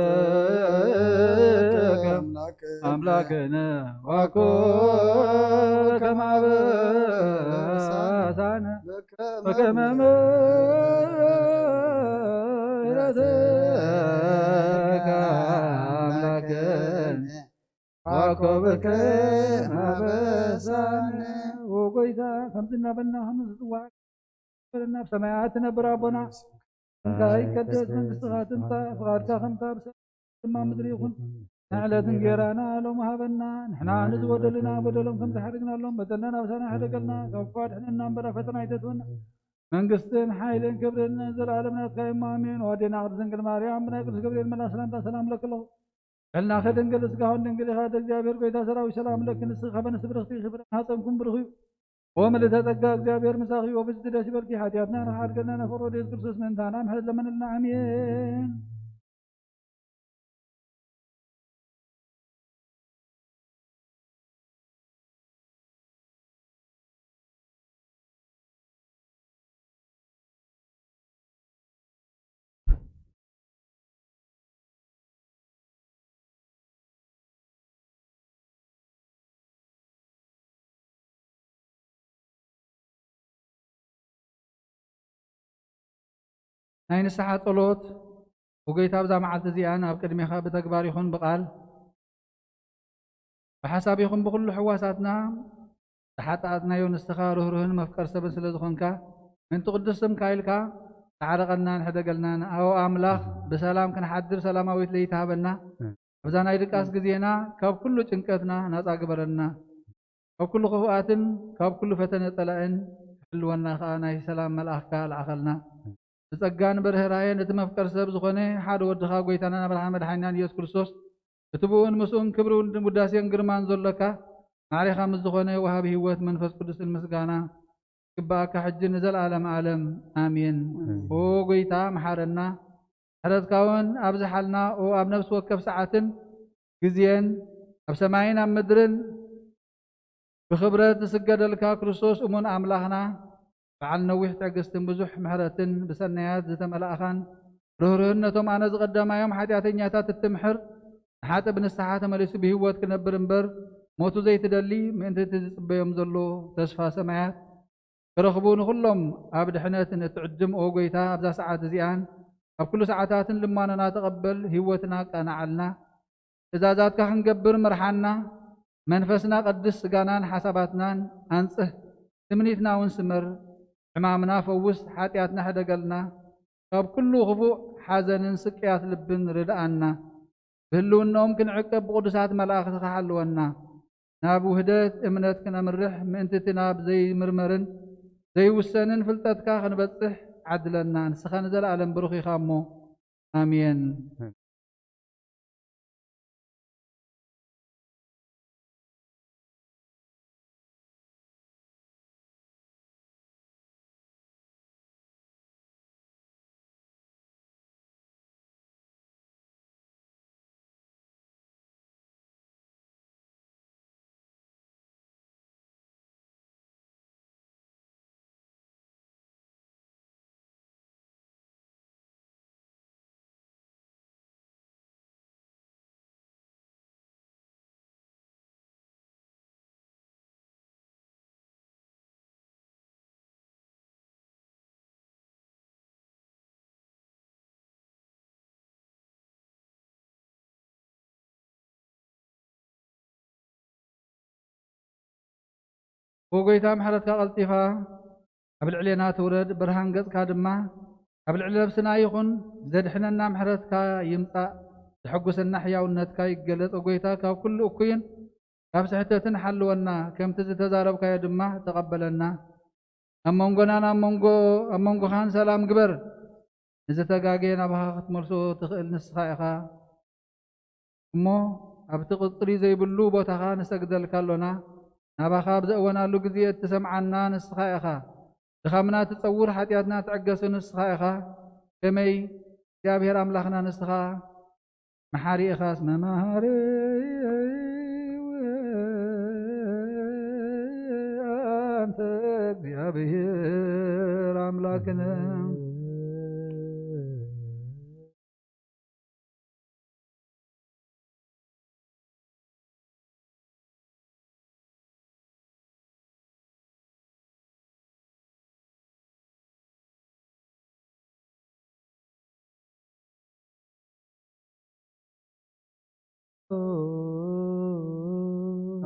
أملاكنا وعقبك ما بسان بك مميرتك عقبك أبسان وقيتا خمسنا بنا خمس واحد فرنا بسماعات نبرابنا انتهي كدس من قصات انت فغارتا خمسة بسما مدري خن نعلة جيرانا لهم هابنا نحنا نزود لنا بدلهم خمسة حرقنا لهم بدلنا بسنا حرقنا كفار حنا نمبر فتنا يتتونا من قصتين حايلين كبرنا نزل عالمنا تقايم مامين ودينا عرض زنقل مريم بنا يقرس قبرين من سلام لك الله قالنا خدنقل اسقاهن دنقل هذا እግዚአብሔር ጎይታ ሰራዊት ሰላም ለክ ንስኻ በንስብርኽቲ ክብርን ሃፀንኩም ብርኽዩ ወመልእተ ጸጋ እግዚአብሔር ምሳኺ ወብዝቲ ደስ ይበልኪ ሓጢአትና ንሓድገና ነፈሮ ወደ ኢየሱስ ክርስቶስ ምእንታና ምሕረት ለመንልና አሜን ናይ ንስሓ ጸሎት ወጎይታ ኣብዛ መዓልቲ እዚኣን ኣብ ቅድሚኻ ብተግባር ይኹን ብቓል ብሓሳብ ይኹን ብኩሉ ሕዋሳትና ተሓጣጥናዮ ንስኻ ርህሩህን መፍቀር ሰብን ስለ ዝኾንካ ምንቲ ቅዱስ ስምካ ኢልካ ተዓረቐናን ሕደገልናን ኣዎ ኣምላኽ ብሰላም ክንሓድር ሰላማዊት ለይቲ ሃበና ኣብዛ ናይ ድቃስ ግዜና ካብ ኩሉ ጭንቀትና ነፃ ግበረና ካብ ኩሉ ክፉኣትን ካብ ኩሉ ፈተነ ጠላእን ሕልወና ከዓ ናይ ሰላም መልኣኽካ ለዓኸልና ብጸጋን ብርህራየን እቲ መፍቀር ሰብ ዝኾነ ሓደ ወድኻ ጎይታናን ኣብርሃም መድሓኒናን ኢየሱስ ክርስቶስ እቲ ብኡን ምስኡን ክብሪ ውዳሴን ግርማን ዘለካ ማዕሪኻ ምስ ዝኾነ ወሃቢ ህይወት መንፈስ ቅዱስን ምስጋና ግባእካ ሕጂ ንዘለዓለም ዓለም ኣሜን። ኦ ጎይታ መሓረና ሕረትካ እውን ኣብ ዝሓልና ኦ ኣብ ነብሲ ወከፍ ሰዓትን ግዜን ኣብ ሰማይን ኣብ ምድርን ብኽብረት ዝስገደልካ ክርስቶስ እሙን ኣምላኽና በዓል ነዊሕ ትዕግስትን ብዙሕ ምሕረትን ብሰናያት ዝተመላእኻን ርህሩህነቶም ኣነ ዝቐዳማዮም ሓጢኣተኛታት እትምሕር ንሓጢ ብንስሓ ተመሊሱ ብህይወት ክነብር እምበር ሞቱ ዘይትደሊ ምእንቲ እቲ ዝጽበዮም ዘሎ ተስፋ ሰማያት ክረኽቡ ንኹሎም ኣብ ድሕነትን እትዕድም ኦ ጎይታ ኣብዛ ሰዓት እዚኣን ኣብ ኩሉ ሰዓታትን ልማኖና ተቐበል ህይወትና ቀናዓልና ትእዛዛትካ ክንገብር ምርሓና መንፈስና ቀድስ ስጋናን ሓሳባትናን ኣንጽህ ትምኒትና እውን ስምር ሕማምና ፈውስ ሓጢኣትና ሕደገልና ካብ ኩሉ ክፉእ ሓዘንን ስቅያት ልብን ርድኣና ብህልውናኦም ክንዕቀብ ብቅዱሳት መላእኽትካ ሓልወና ናብ ውህደት እምነት ክነምርሕ ምእንቲ እቲ ናብ ዘይምርመርን ዘይውሰንን ፍልጠትካ ክንበጽሕ ዓድለና ንስኻ ንዘለኣለም ብሩኽ ኢኻ እሞ ኣሜን። ወጎይታ ምሕረትካ ቀልጢፋ ኣብ ልዕልና ትውረድ ብርሃን ገጽካ ድማ ኣብ ልዕሊ ነብስና ይኹን ዘድሕነና ምሕረትካ ይምጻእ ዝሐጉሰና ሕያውነትካ ይገለጽ ወጎይታ ካብ ኩሉ እኩይን ካብ ስሕተትን ሓልወና ከምቲ ዝተዛረብካዮ ድማ ተቐበለና ኣብ መንጎናን ኣብ መንጎኻን ሰላም ግበር ንዝተጋገየ ናባኻ ክትመልሶ ትኽእል ንስኻ ኢኻ እሞ ኣብቲ ቕፅሪ ዘይብሉ ቦታኻ ንሰግደልካ ኣሎና ናባኻ ብዘእወናሉ ግዜ እትሰምዓና ንስኻ ኢኻ ድኻምና ትጸውር ሓጢኣትና ትዕገሱ ንስኻ ኢኻ ከመይ እግዚኣብሔር ኣምላኽና ንስኻ መሓሪ ኢኻስ መማሃሪ አንተ እግዚአብሔር አምላክነ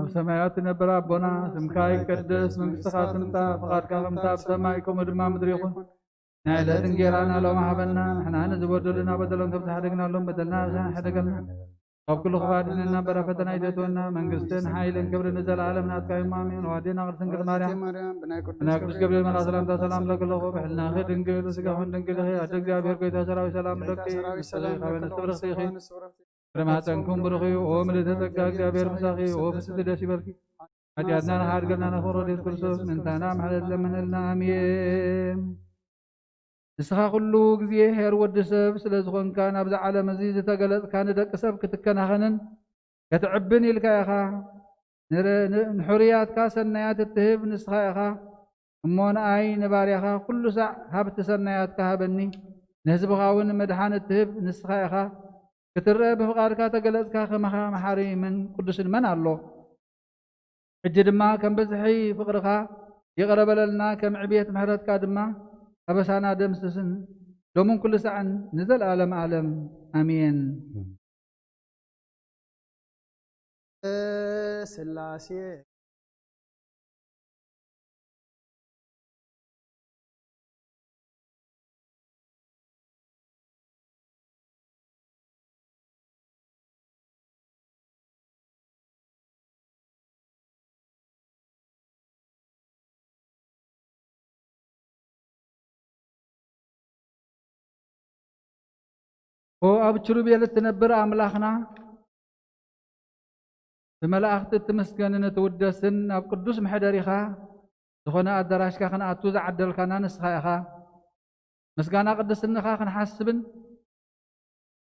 ኣብ ሰማያት ነበር ኣቦና ስምካ ይቀደስ መንግሥትኻ ትምጻ ፈቃድካ ከምታ ኣብ ሰማይ ከምኡ ድማ ምድሪ ይኹን ናይ ዕለት እንጀራና ሎሚ ሃበና ንሕና ንዝበደሉና በደሎም ከም ዝሓደግናሎም በደልና ሕደገልና ካብ ኩሉ ክፋድነና በራ ፈተና ይደትወና መንግስትን ሓይልን ክብርን ንዘለዓለም ናትካ እዩ ኣሜን። ዋዴና ቅድስት ድንግል ማርያም ብናይ ቅዱስ ገብርኤል መልአክ ሰላምታ ሰላም ለክለኹ ብሕልናኺ ድንግል ስጋኹን ድንግል ኢኺ ኣደ እግዚአብሔር ጎይታ ሰራዊት ሰላም ለኪ ካበነ ዝተብርኽቲ ኢኺ ረማፀንኩም ብርኺ ኦ ምልዕተ ጸጋ እግዚአብሔር ምሳኺ ኦ ፍስቲ ደስ ይበልኪ ኃጢአትና ንሓድገልና ነኽብሮ ኢየሱስ ክርስቶስ ምንታና ምሕረት ለምንልና ኣሜን። ንስኻ ኩሉ ግዜ ሄር ወዲ ሰብ ስለ ዝኾንካ ናብዚ ዓለም እዚ ዝተገለጽካ ንደቂ ሰብ ክትከናኸንን ክትዕብን ኢልካ ኢኻ ንሕሩያትካ ሰናያት እትህብ ንስኻ ኢኻ እሞ ንኣይ ንባርያኻ ኩሉ ሳዕ ሃብቲ ሰናያትካ ሃበኒ ንህዝብኻ እውን መድሓን እትህብ ንስኻ ኢኻ ክትርአ ብፍቓድካ ተገለጽካ ከመኻ መሓሪ ምን ቅዱስን መን ኣሎ ሕጂ ድማ ከም ብዝሒ ፍቕርኻ ይቐረበለልና ከም ዕብየት ምሕረትካ ድማ ኣበሳና ደምስስን لومن كل ساعة نزل عالم آمين سلاسي هو أبشروا بيلت تنبر أملاخنا بملائكة التمسكن نتودسن أب قدوس محدريخا دخونا أدراشكا خنا أتوزع عدل كنا نسخايخا مسقانا قدسنخا خنا حاسبن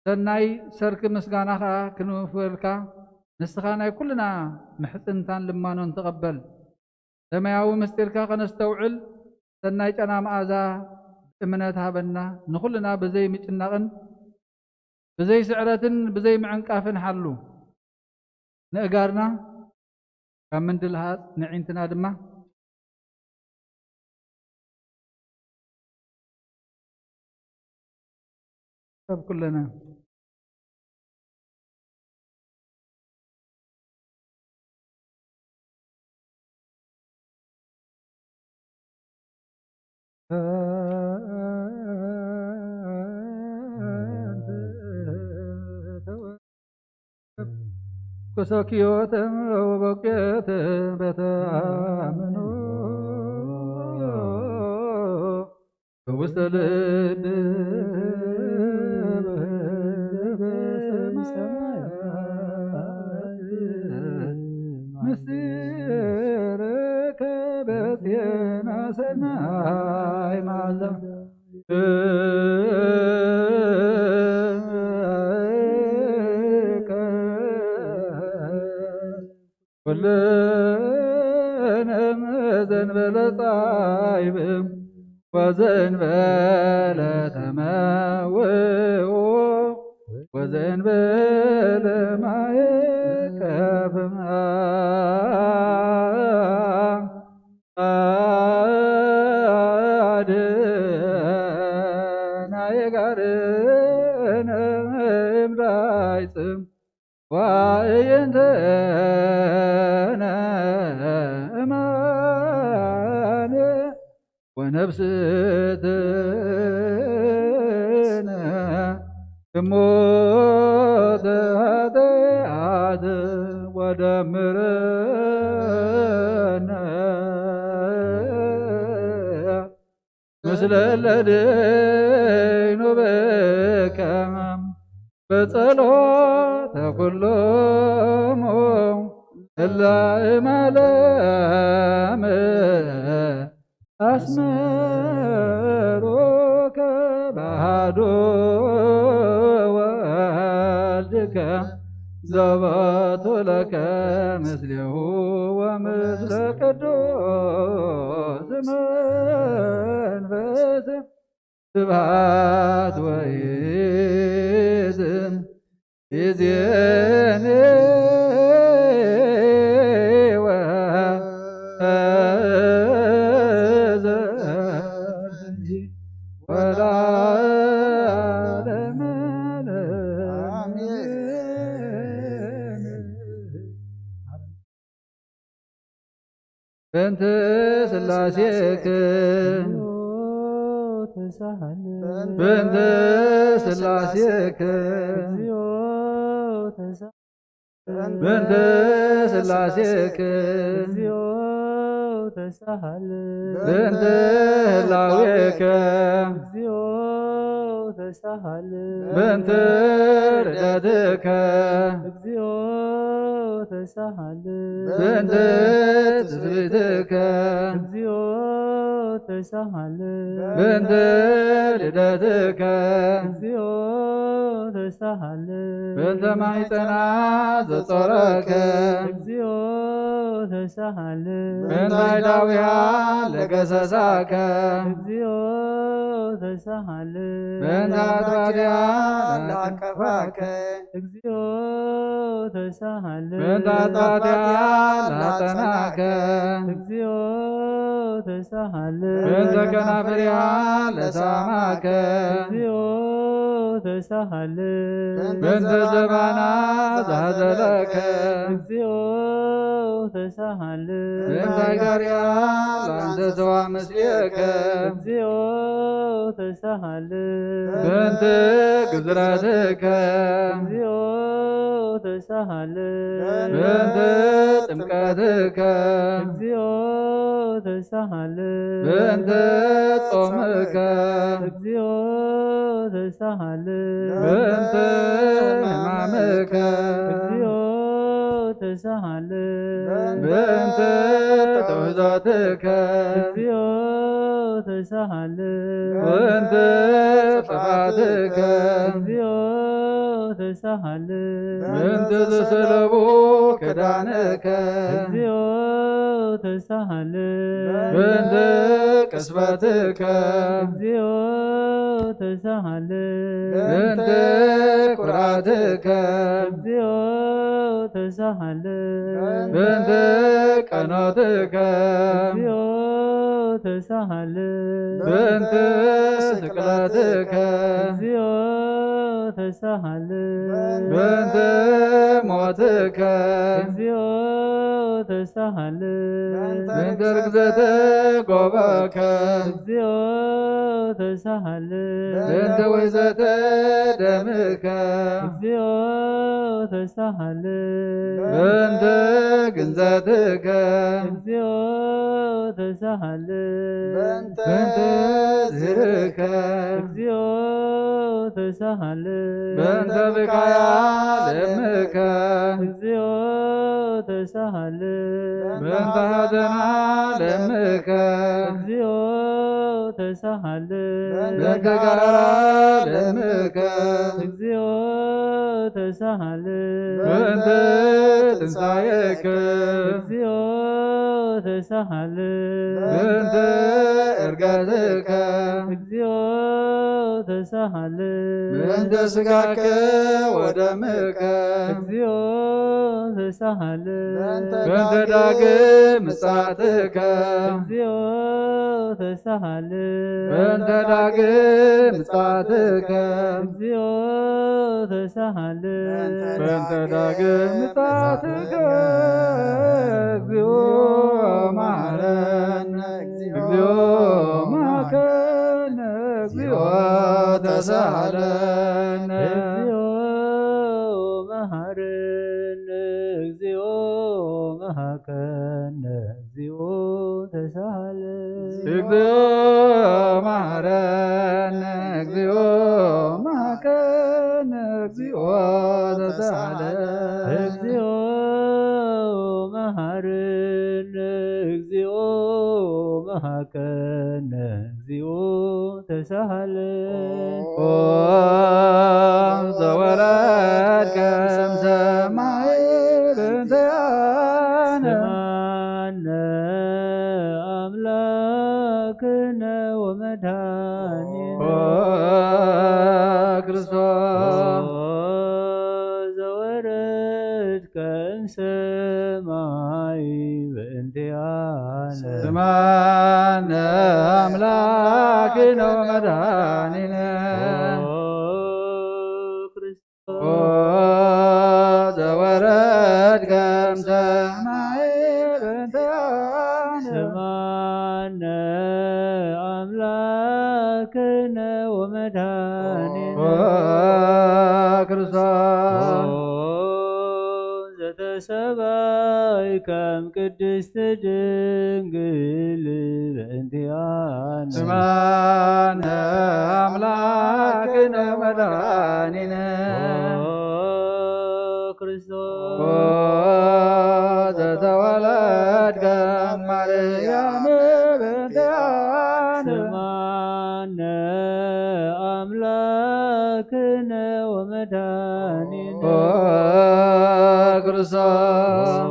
سناي سرك مسقانا كنوفركا نسخانا كلنا محسنتان لما نتقبل لما ياوي مستيركا خنستوعل سناي جانا مآذا إمناتها بنا نخلنا بزي مجنغن بزي سعرتن بزي معنقافن حلو نأجارنا كم من دلهات نعينتنا دمه طب كلنا كسكيوت وبكيت بتامنو وسلد مسيرك بتينا سناي معلم كلنا مزن بلا طايب وزن بلا تماوي وزن بلا ما يكف عادنا يقارن امرايسم وإنتنا أمان ونفستنا موت هديعات ودمرنا مثل الذين بكم بصلوات كلهم إلا ملام أسمرك بعد والدك زبط لك مثله ومثل قدوس منفس سبحات وإذن إذن وأزل والعالم بنت سلاسيك بنت سلاسيك بنت سلاسيك بنت لاويك بنت ردادك بنت تسبيتك بنت لدادك بنت معيتنا زطرك بنت عيداويا لقسساك بنت عطراتيا لعكفاك بنت عطراتيا لعطناك ተሳሃለ በእንተ ከናፍርያ ለሳማከ እግዚኦ ተሳሃለ በእንተ ዘባና ዘሐዘለከ እግዚኦ ተሳሃለ በእንተ አይጋርያ ለአንተ ሰዋ ምስሌከ እግዚኦ ተሳሃለ በእንተ ግዝረትከ እግዚኦ ተሳሃለ በእንተ ጥምቀትከ እግዚኦ ተሳሃለ በእንተ ጾምከ እግዚኦ ተሳሃለ በእንተ ሕማምከ እግዚኦ ተሳሃለ በእንተ ተውዛትከ እግዚኦ ተሳሃለ በእንተ ጥፋትከ እግዚኦ ተሳሃለ በእንተ ዘሰለቡ ክዳንከ እግዚኦ ተሳሃለ በእንተ ቅስፈትከ እግዚኦ ተሳሃለ በእንተ ኩርዓትከ እግዚኦ ተሳሃለ በእንተ ቀኖትከ እግዚኦ ተሳሃለ በእንተ ስቅለትከ እግዚኦ ተሳሃለ በእንተ ሞትከ እግዚኦ ተሳሃለ በእንተ ርግዘተ ጎበከ እግዚኦ ተሳሃለ በእንተ ወይዘተ ደምከ እግዚኦ ተሳሃለ በእንተ ግንዘትከ እግዚኦ ተሳሃለ በእንተ ዝህርከ እግዚኦ ተሳሃለ በእንተ ብካያ ለምከ እግዚኦ ተሳሃለ በእንተ ሐዘና ለምከ እግዚኦ ተሳሃለ በእንተ ጋራ ለምከ እግዚኦ ተሳሃለ በእንተ ትንሣኤከ እግዚኦ ተሳሃለ በእንተ ዕርገትከ እግዚኦ ተሳሃለ በእንተ ሥጋከ ወደምከ እግዚኦ ተሳሃለ በእንተ ዳግም ምጽአትከ እግዚኦ ተሳሃለ በእንተ ዳግም ምጽአትከ እግዚኦ ተሳሃለ በእንተ ዳግም ምጽአትከ እግዚኦ መሐረነ እግዚኦ መሐከነ እግዚኦ ተሳሃለነ እግዚኦ መሐረነ እግዚኦ መሐከነ እግዚኦ ተሳሃለ እግዚኦ መሐረነ እግዚኦ መሐከነ እግዚኦ ተሳሃለነ እግዚኦ መሐረነ እግዚኦ መሐከነ እግዚኦ ተሳሃለ ኦ ዘወረድከ እምሰማይ በእንቲአነ ሰማነ አምላክነ ወመድኃኒነ ኦ ክርስቶስ ዘወረድከ እምሰማይ በእንቲአነ ስማነ አምላክነ ወመድኃኒነ ኦ ዘወረድከ እምሰማይ በእንቲአነ ሰማነ አምላክነ ወመድኃኒነ ኦ ክርስቶስ ዘተሰባይከም ቅድስት ድንግል በእንቲአነ ስማነ አምላክነ ወመድኃኒነ ክርስቶስ ኦ ዘተወለድከ እማርያም በእንቲአነ ሰማነ አምላክነ ወመድኃኒነ ኦ ክርስቶስ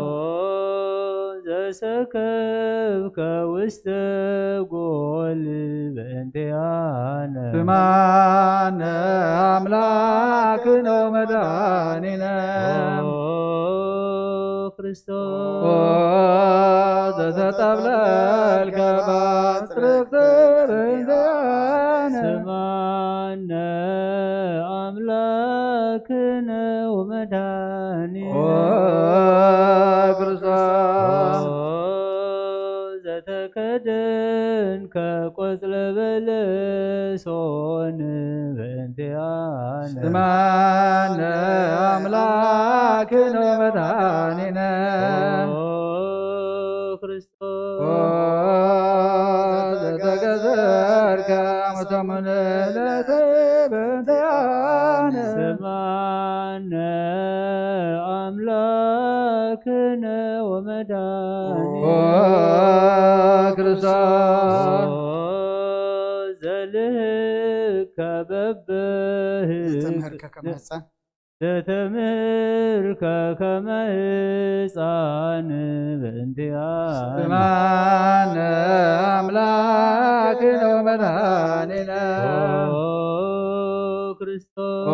ዘሰከብከ ውስተ ጎል በእንቲአነ ስማነ አምላክነ ወመድኃኒነ ክርስቶስ ኦ ዘተ ዘተጠብለልከ ባጽርቅት በእንቲአነ ስማነ አምላክነ ወመድኃኒነ ክርስቶስ ዘተከደንከ ቆጽለ በለሶን በእንቲአነ ስማነ አምላክነ ወመድኃኒነ ክርስቶስ ዘተገዘርከ መተምንለተ በእንቲአነ ስማነ አምላክነ ወመድኃኒነ ክርስቶስ ዘልህከ ዘተምህርከ ከመ ሕፃን ዘተምህርከ ከመ ሕፃን በእንቲአነ ስማነ አምላክነ ወመድኃኒነ ክርስቶስ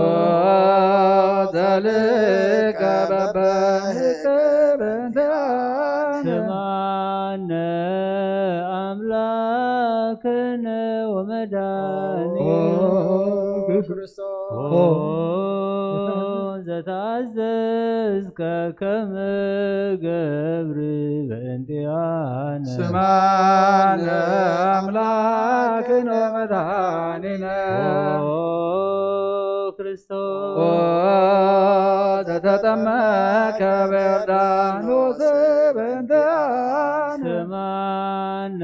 ዘልከ በበህከ በእንቲአነ ስማነ አምላክነ ወመድኃኒነ ዘታዘዝከ ከመ ገብር በእንቲአነ ስማነ አምላክነ ወመድኃኒነ ክርስቶስ ዘተጠመቀ በዮርዳኖስ በእንቲአነ ስማነ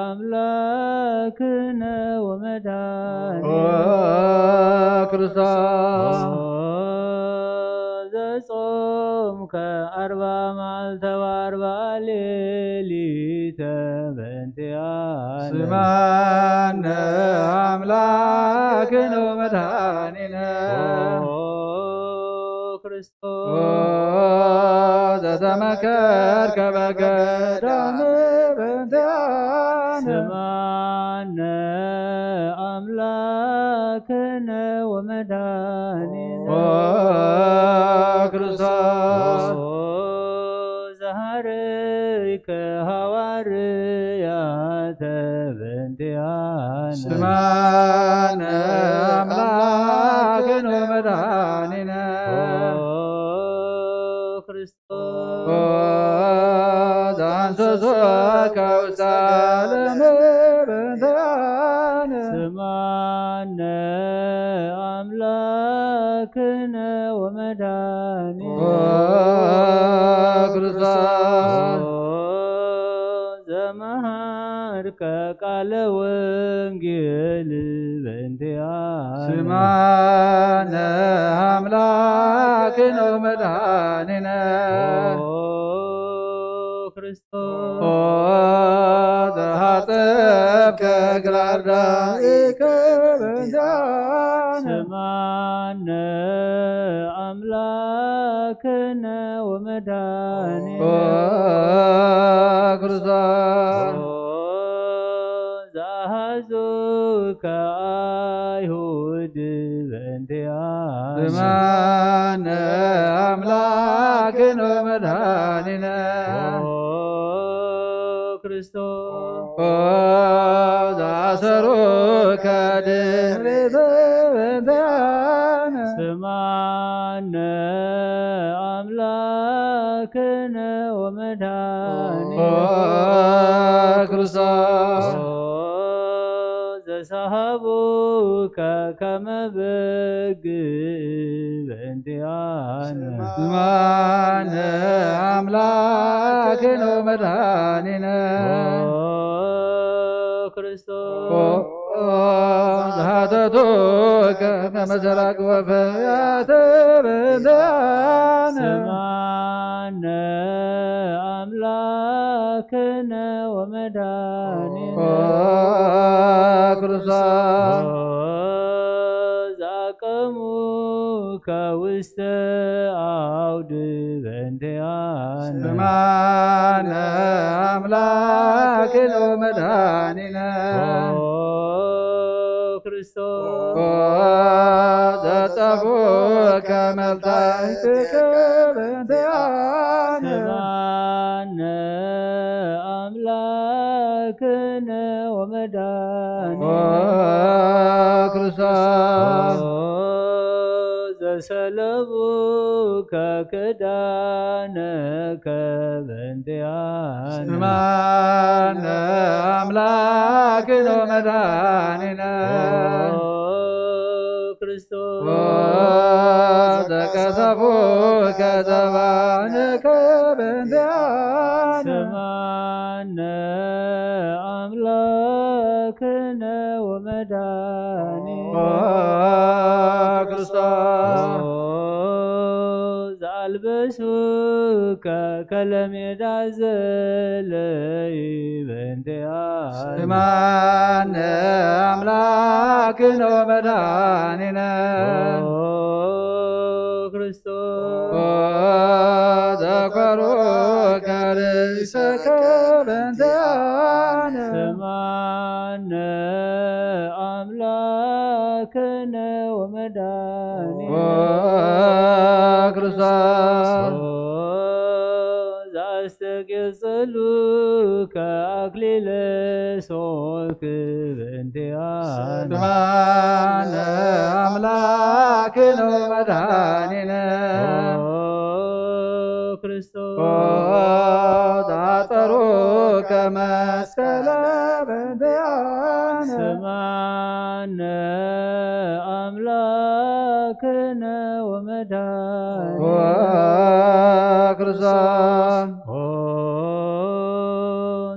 አምላክነ ወመድኃኒነ ክርስቶስ ዘጾምከ 40 መዓልተ ወ40 ሌሊተ በእንቲአነ ስማነ አምላክነ ወመድኃኒነ ክርስቶስ ዘተመከርከ በገዳም በእንቲአነ ስማነ አምላክነ ወመድኃኒነ ክርስቶስ ዘሃረይከ ሐዋርያተ በእንቲአነ ስማነ አምላክነ ወመድኃኒነ ክርስቶስ ዘአንሰሶከ ውስተ ዓለም በእንቲአነ ስማነ አምላክነ ወመድኃኒነ ክርስቶስ ዘመሃርከ ቃለ ወንጌል በእንቲአነ ስማነ አምላክነ ወመድኃኒነ ክርስቶስ ዘሐጽብከ እግረ አርዳኢከ በእንቲአነ ስማነ አምላክነ ወመድኃኒነ ክርስቶስ ዘአሐዙከ አይሁድ በእንቲአነ ስማነ አምላክነ ወመድኃኒነ ክርስቶስ ዘአሰሩከ ድኅሬተ በእንቲአነ ስማነ አምላክነ ወመድኃኒነ ክርስቶስ ዘሰሃቡከ ከመ በግ በእንቲአነ ስማነ አምላክነ ወመድኃኒነ ክርስቶስ ዘሐተቱከ ከመ ሰራቅ ወፈያተ በእንቲአነ ስማነ አምላክነ ወመድኃኒነ ክርስቶስ ዘአቅሙከ ውስተ አውድ በእንቲአነ ስማነ አምላክነ ወመድኃኒነ ክርስቶስ ዘጸፉከ መልታዕትከ በእንቲአነ ስማነ አምላክነ ወመድኃኒነ ክርስቶስ ዘሰለቡከ ክዳነከ በእንቲአነ ስማነ አምላክነ ወመድኃኒነ ክርስቶስ ዘቀሰፉከ ዘባንከ በእንቲአነ ስማነ አምላክነ ወመድኃኒነ ክርስቶስ ዘአልበሱከ ከለሜዳ ዘለይ በእንቲአነ ስማነ አምላክነ ወመድኃኒነ ክርስቶስ ዘኮሩከ ርእሰከ በእንቲአነ ስማነ አምላክነ ወመድኃኒነ ክርስቶስ ዘአስተቅጽሉከ አክሊለ ሦክ በእንቲአነ ስማነ አምላክነ ወመድኃኒነ ክርስቶስ ዘአጠሩከ መስቀለ በእንቲአነ ስማነ አምላክነ ወመድኃኒነ ክርስቶስ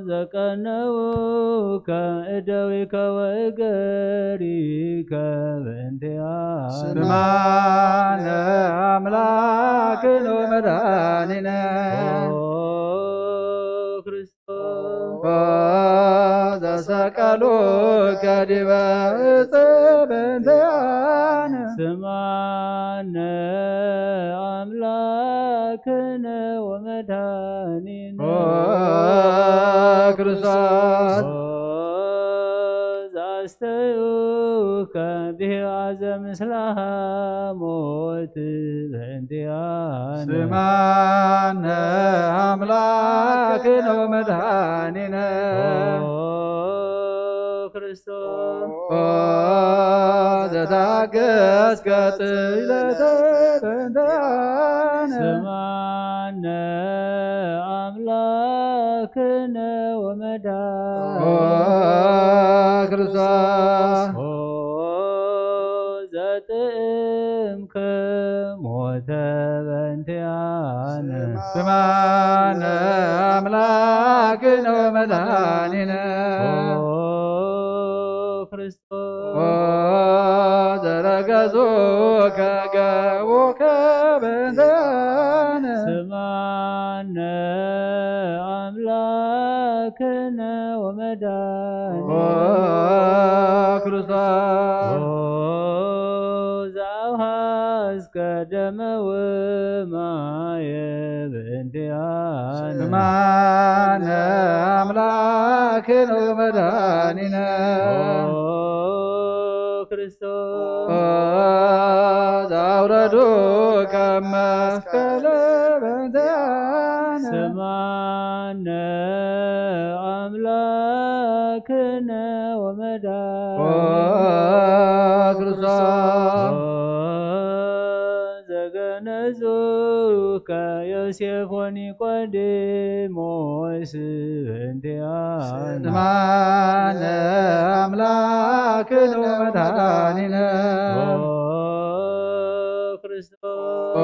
ዘቀነውከ እደዊከ ወእገሪከ በእንቲአነ ስማነ አምላክነ ወመድኃኒነ ክርስቶስ ዘሰቀሉከ ዲበ ዕፀ በእንቲአነ ስማነ አምላክነ ወመድኃኒነ ክርስቶስ ዘአስተዩከ ብሂአዘ ምስለ ሐሞት በእንቲአነ ስማነ አምላክነ ወመድኃኒነ ክርስቶስ ዘታገሥከ ጽልመተ በእንቲአነ ስማነ አምላክነ ወመድኃኒነ ክርስቶስ ዘጥዕምከ ሞተ በእንቲአነ ስማነ አምላክነ ወመድኃኒነ ክርስቶስ ዘረገጹከ ገቡከ በእንቲአነ ስማነ አምላክነ ወመድኃኒነ ክርስቶስ ዘአውሃዝከ ደመ ወማየ በእንቲአነ ስማነ አምላክነ ወመድኃኒነ ክርስቶስ ዘአውረዱከ መስቀለ በእንቲአነ ስማነ አምላክነ ወመድኃኒነ ክርስቶስ ዘገነዙከ ዮሴፍ ወኒቆዲሞስ በእንቲአነ ስማነ አምላክነ ወመድኃኒነ ክርስቶስ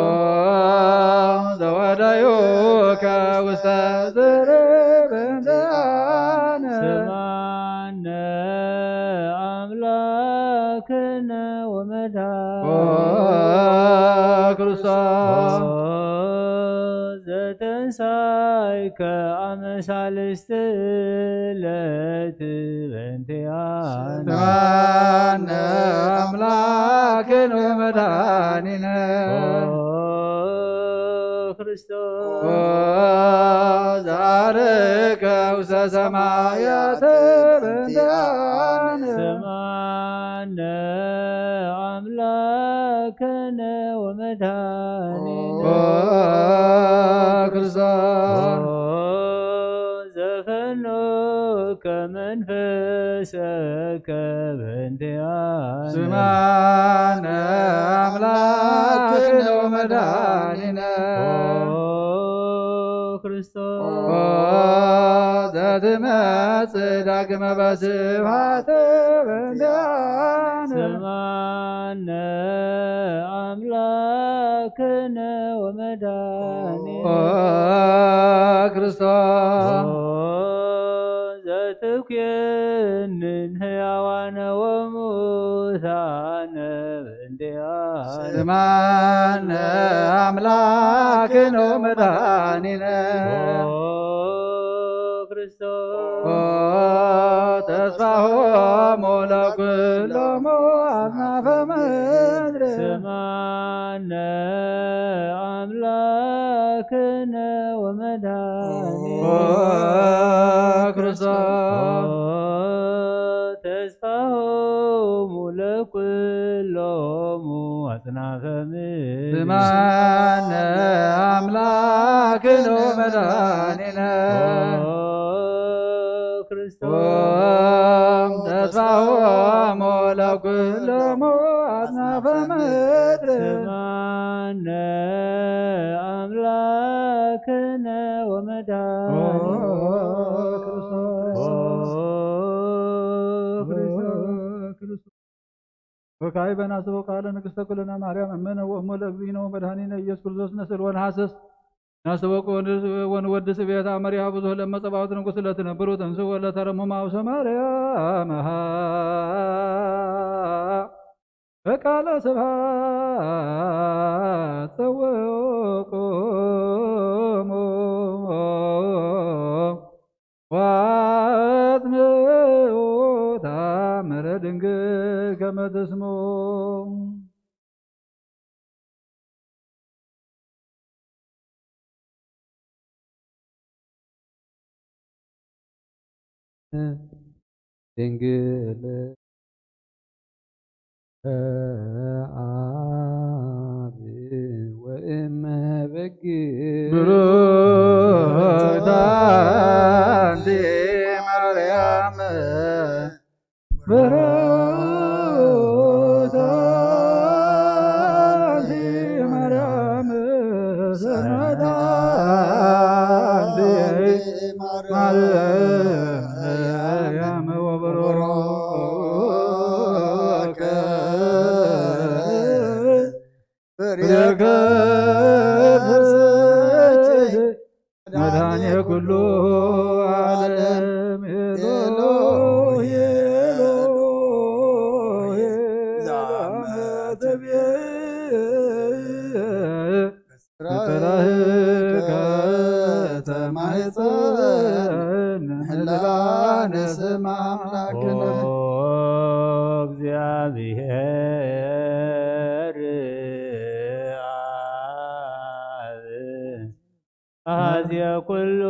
ዘወደዩከ ውስተ ዝርብ በእንቲአነ ስማነ አምላክነ ወመድኃኒነ ክርስቶስ ዘተንሣእከ አመሳልስት ዕለት በእንቲአነ ስማነ አምላክነ ወመድኃኒነ ክርስቶስ ዘዐርገ ውስተ ሰማያት በእንቲአነ ስማነ አምላክነ ወመድኃኒነ ክርስቶስ ዘፈኖከ ከመንፈሰከ በእንቲአነ ስማነ አምላክነ ወመድኃኒነ ክርስቶስ ዘትመጽእ ዳግመ በስብሐት በእንቲአነ ስማነ አምላክነ ወመድኃኒነ ክርስቶስ ዘትኩንን ሕያዋነ ወሙታነ በእንቲአነ ስማነ አምላክነ ወመድኃኒነ ክርስቶስ ተስፋሆሙ ለኵሎሙ አጽናፈ ምድር ስማነ አምላክነ ወመድኃኒነ ክርስቶስ ተስፋሆሙ ለኵሎሙ አጽናፈ ምድር ስማነ አምላክነ ወመድኃኒነ ክርስቶስ ተስፋሆሙ ለኵሎሙ አጽናፈ ምድር ስማነ አምላክነ ወመድኃኒነ ወካዕበ ናስቦ ቃለ ንግሥተ ኩልነ ማርያም እምነ ወእሙ ለእግዚእነ ወመድኃኒነ ኢየሱስ ክርስቶስ ንስእል ወነሐስስ ናስበቁ ወንወድስ ቤታ መሪያ ብዙ ለመጸባዖት ንጉሥ ለትነብሩ ተንሥኡ ወለተረሙማ ውእተ ማርያም በቃለ ስብሐት ጸውዖሙ ወአጽንዑ ተአምረ ድንግል ከመ ትስምዑ ድንግል አብ ወእመ በግ ብሩክት አንቲ ማርያም ብሩክት አንቲ ማርያም ሰንበተ አንቲ ማርያም ወብሩክ ፍሬከ መድኃኔ ኩሉ ዓለም ኤሎሄ ኤሎሄ ዛመ ፍቅርህ ከተማኅፀን ህላነ ስም አምላክነ እግዚአብሔር አብ አኀዝየ ኩሉ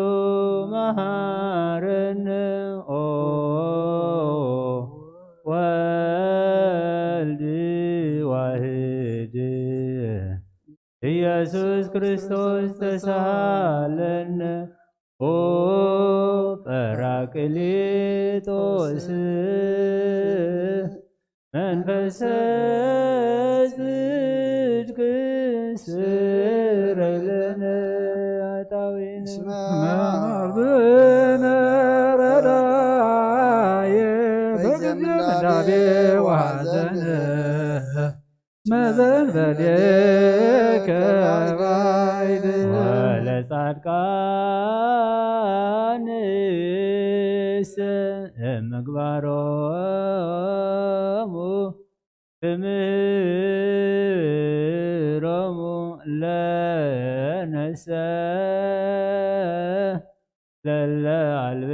መሐረነ ወልድ ዋሕድ ኢየሱስ ክርስቶስ ተሳሃለነ ጰራቅሊጦስ መንፈሰ ጽድቅ ስረይ ለነ ኃጣውኢነ መርብነ ረዳየ በጊዜ ምንዳቤ ወሐዘን መዘንበሌከ ባይድ ወለጻድቃንስ እምግባሮሙ ትምህሮሙ ለነሰ ለለ አልብነ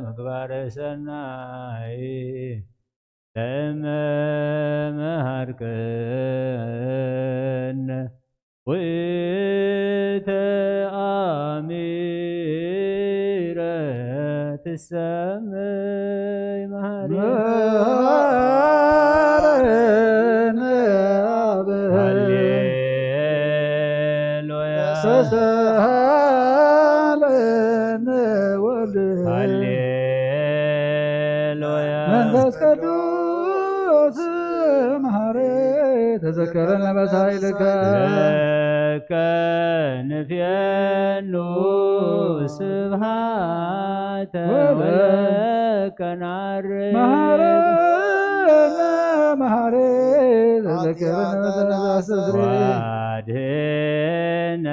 ምግባረ ሰናይ ለመመሃርከነ ውእተ አሚረ ትሰመይ መሐረነ ሃሌሉያ ተሳሃለነ መንፈስ ቅዱስ መሐሪ ተዘከረነ በሳይልከ ለከ ንፍየኑ ስብሐተ ወለከ ናርግ መሐሪ ተዘከረነ በሳይልከ ዋድኅነ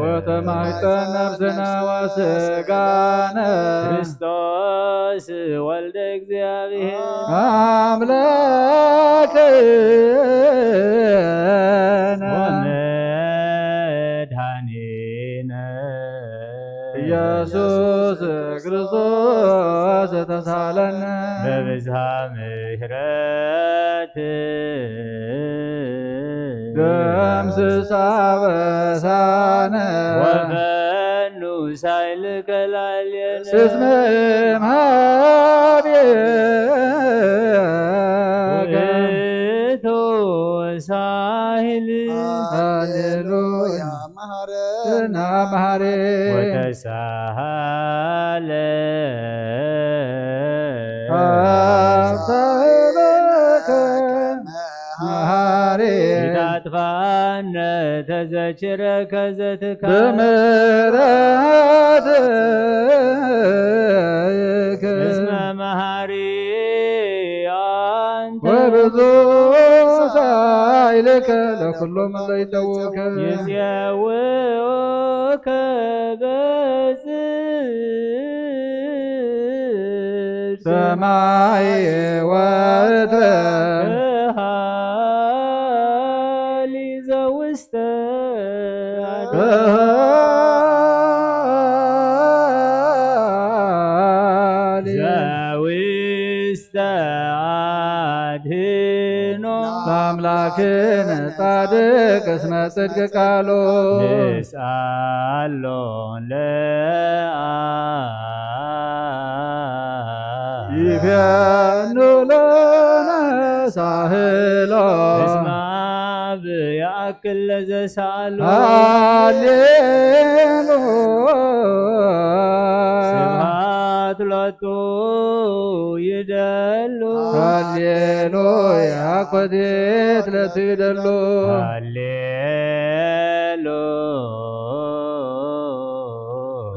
ወተማኅፀነ ነፍስነ ወሥጋነ ክርስቶስ ወልደ እግዚአብሔር አምላክነ ወመድኃኒነ ኢየሱስ ክርስቶስ ተሳለነ በብዝኃ ምሕረት ደምስሳ በሳነ ወፈኑ ሳይልከ ላዕሌነ እስመ እምኀቤከ ውእቱ ሳሂል ሃሌሉያ መሐረነ መሐሪ ወተሳሃለ አብሳይለከ መሐሪ ይታጥፋነ ተዘችረከ ዘትካል በምሕረትከ እስመ መሐሪ አንተ ወብዙ ሳይልከ ለኩሉ እለ ይጠውከ ይፄውኡከ በጽድቅ ሰማይ ወእትም ሃሊ ዘውስተ ዘውስተ አድኅኖ አምላክነ ጻድቅ እስመ ጽድቅ ቃሉ ንስአሎ ለአብ ይፌኑ ለነ ሳህሎ እስመ አብ ያእክል ለዘሳአሎ ሃሌሉያ ስብሐት ሎቱ ይደሉ ሃሌሉያ ኮቴት ለቱ ይደሉ ሃሌሉያ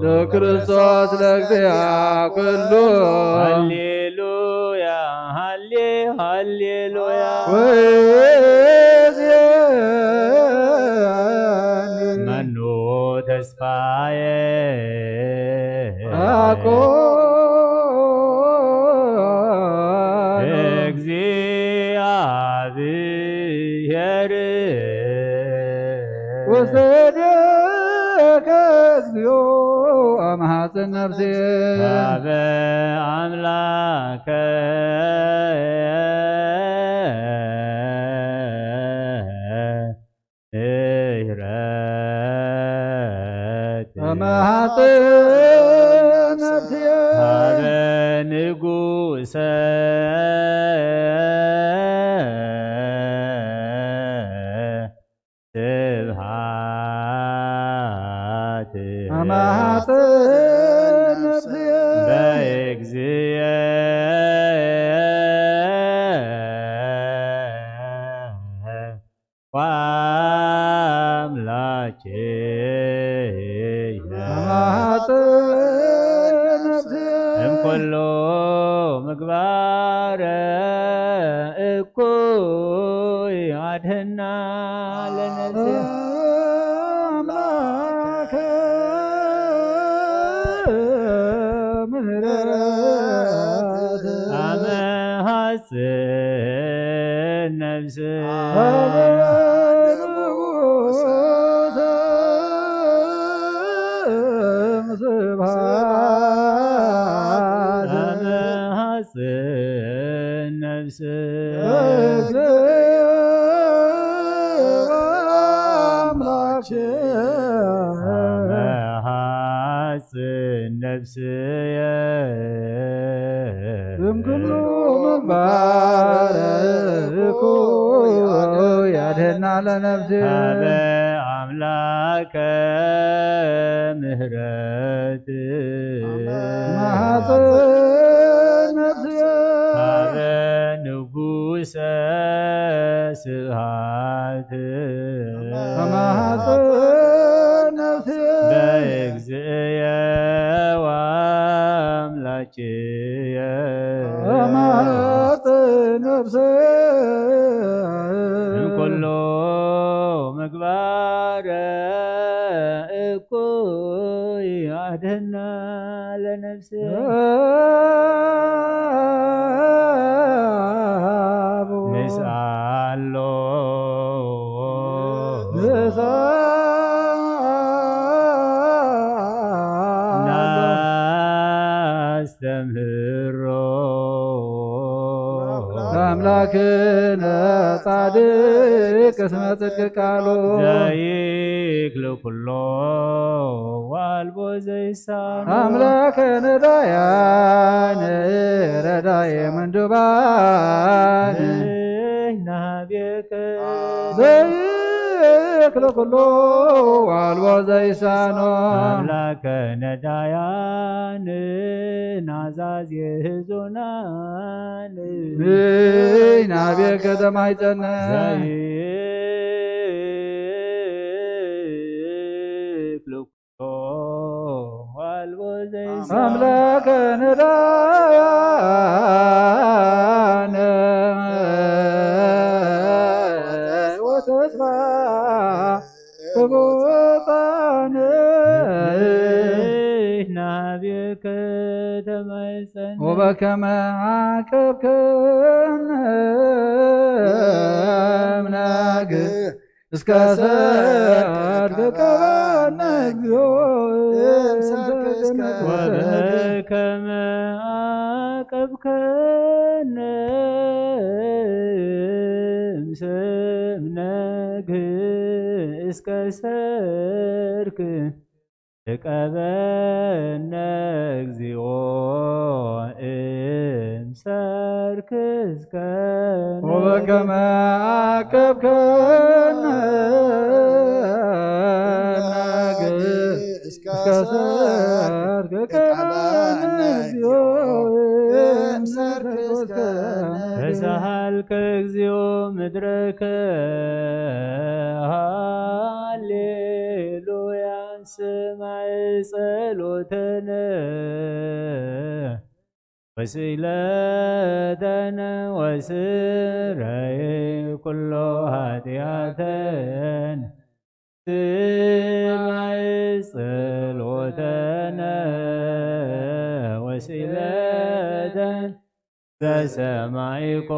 ለክርስቶስ ለእግዚአ ኩሉ ሃሌሉያ ሃሌሉያ ወእዜኒ መኑ ተስፋዬ አኮን እግዚአብሔር ወሰደከ እግዚኦ አማሐፀን ነፍሴ አበ አምላከ ምሕረት አማሐፀን ነፍሴ አበ ንጉሠ ስብሐት አማሐፀን ነፍሴ በእግዚእ ወአምላኬ አማሐፀን ነፍሴ እምኩሉ ምግባረ እኩይ አድኅና ለነፍሴ አምላከ ምሕረት አመ ሐጽን ነፍስ ስብሐት አመ ሐጽን ነፍስ አመ ሐጽን ነፍስየ እምኩሉ ምግባረ እኩይ አድኅና ለነፍሴ አበ አምላከ ምሕረት ማኅፀን ነፍስየ ሀበ ንጉሠ ስብሐት ማኅፀን ነፍስየ በእግዚእየ ወአምላክየ ማኅፀን ነፍስየ እምኩሎ ምግባረ እኩይ አድኅና ለነፍስየ ንስአሎ ናስተምህሮ አምላክነ ጻድቅ እስመ ጽድቅ ቃሉ ዘይክል ኩሎ ወአልቦ ዘይሳኖ አምላከ ነዳያን ረዳየ ምንዱባን ናቤከ ዘይክል ኩሎ ወአልቦ ዘይሳኖ አምላከ ነዳያን ናዛዝ የህዞናን ናቤከ ተማይጸነ ዘይክል ኩሎ ወአልቦ ዘይሳኖ አምላከ ነዳያን ወተስፋ በቦታነ ናቤከ ተማይጸነ ወበከመ አቀብከነ እምናግ እስከ ሰርክ ቀበነ እግዚኦ ወበከመ አቀብከነ እምስምነግ እስከ ሰርክ ተቀበነ እግዚኦ እምሰርክ እስከ ወበከመ አቀብከነ እምናግ እስከ ሰርክ ቀበነ እግዚኦ ተሳሃልከ እግዚኦ ምድረከ ሃሌሉያ ስማዕ ጸሎተነ ወስእለተነ ወስረይ ኩሎ ኃጢአተን ስማዕ ጸሎተነ ወስእለተነ ዘሰማዕኮ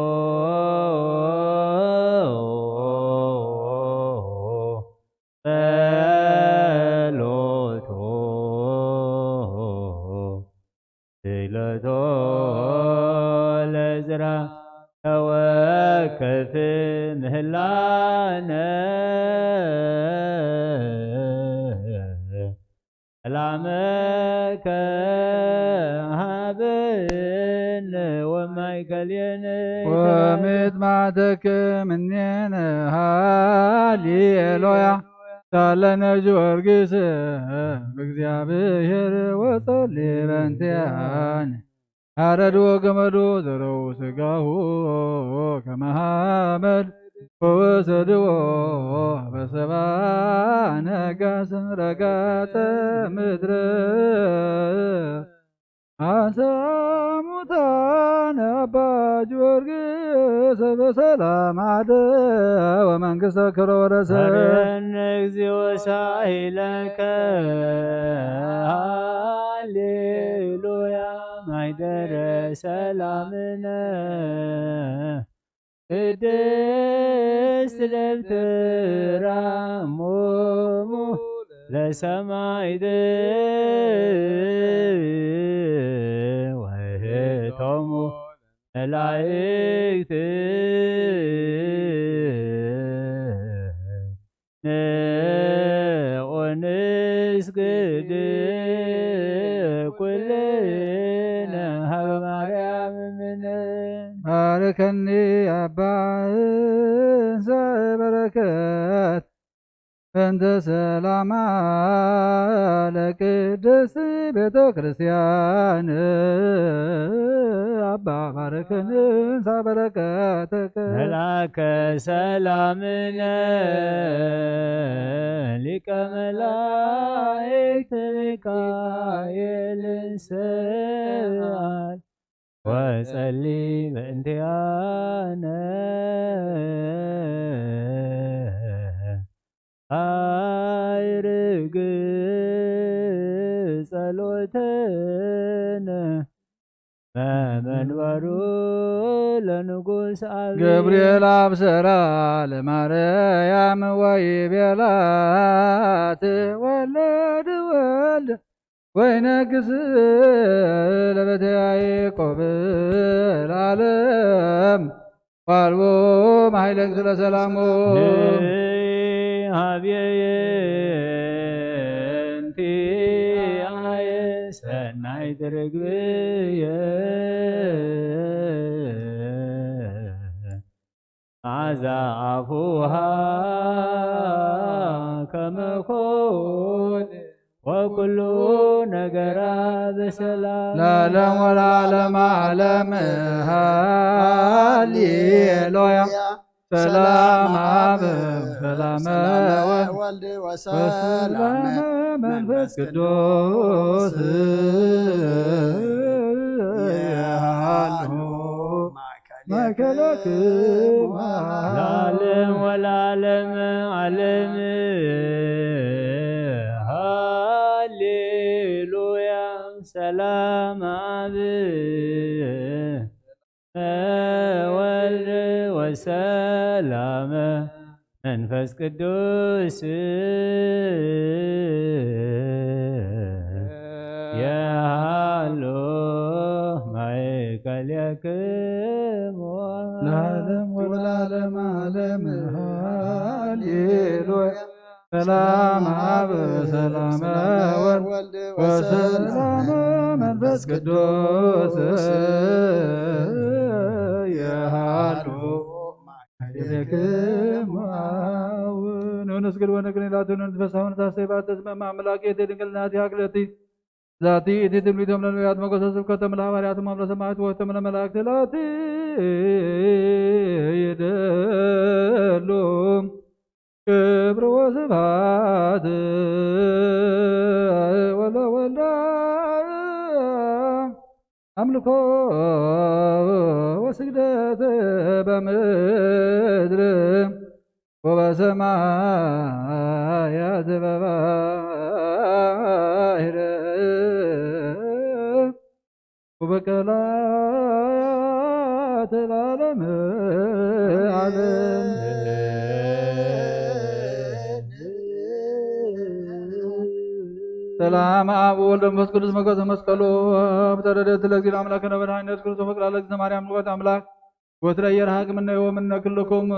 ጸሎቶ ስእለቶ ለዕዝራ ተወከፍ ምህላነ ሰላመከ ሀበነ ወማእከሌነ ወምጥማተከ እምኔነ ሃሌሉያ ሳለነ ጊዮርጊስ በእግዚአብሔር ወጸልይ በእንቲአነ አረዶ ገመዶ ዘረው ሥጋሁ ከመ ሐመድ ወወሰድዎ በሰብአ ነጋስ ረጋጸ ምድረ አሳሙታነ አባ ጊዮርጊስ በሰላም አደ ወመንግሥተ ክብረ ወረሰ ሀበነ እግዚኦ ሳሂለከ ሃሌሉያ ማኅደረ ሰላምነ ቅድስት ደብተራ እሞሙ ለሰማዕት ወእኅቶሙ መላእክት ንስግድ ኩልነ ሀበ ማርያም እምነ ባርከኒ አባ እንሰ በረከት እንተ ሰላማ ለቅድስት ቤተ ክርስቲያን አባ ባረከን ሳበረከተከ መላከ ሰላምነ ሊቀ መላእክት ሚካኤል ስብሐት ወጸሊ በእንቲአነ አይርግ ጸሎተነ በመንበሩ ለንጉሥ አብ ገብርኤል አብሰራ ለማርያም ወይቤላት ወለድ ወልድ ወይነግስ ለቤተ ያዕቆብ ለዓለም ዋልቦ ማይለቅ ስለ ሰላሙ ሀብየንቲ አየ ሰናይ ትርግብየ አዛ አፉሃ ከመኮን ወኩሉ ነገራ በሰላም ለዓለም ወለዓለም ዓለም ሃሌሉያ ሰላም አብ ሰላም ወልድ ወሰላም መንፈስ ቅዱስ ያሉ ማእከለክሙ ለዓለም ወለዓለም ዓለም ሃሌሉያ ሰላም አብ ወልድ ወሰላም መንፈስ ቅዱስ ያሉ ማእከለክሙ ለዓለም ወለዓለም ዓለም ሃሌሉያ ሰላም አብ ሰላም ወልድ ወሰላም መንፈስ ቅዱስ ያሉ ማእከለክሙ ንስግድ ወነግን ላቱን ንትፈሳሁን ታሰባት ተስመማ አምላኬ ድንግልናት ያክለቲ ዛቲ እቲ ትምሊቶም ለነቢያት መጎሰ ስብከተ ለሐዋርያት ማምለ ሰማዕት ወተም ለመላእክት ላቲ ይደሉ ክብር ወስብሐት ወለወልድ አምልኮ ወስግደት በምድር ወበሰማያት በባሕር ወበቀላት ለዓለመ ዓለም ሰላም አብ ወወልድ ወመንፈስ ቅዱስ መጎሰ መስቀሉ በተረደት ለእግዚእ አምላክነ መድኃኒነ ክርስቶስ ፍቅር ለእግዝእትነ ማርያም ንጉሥ አምላክ ወትረ የርሃቅ ምነ ወምነ ኩልክሙ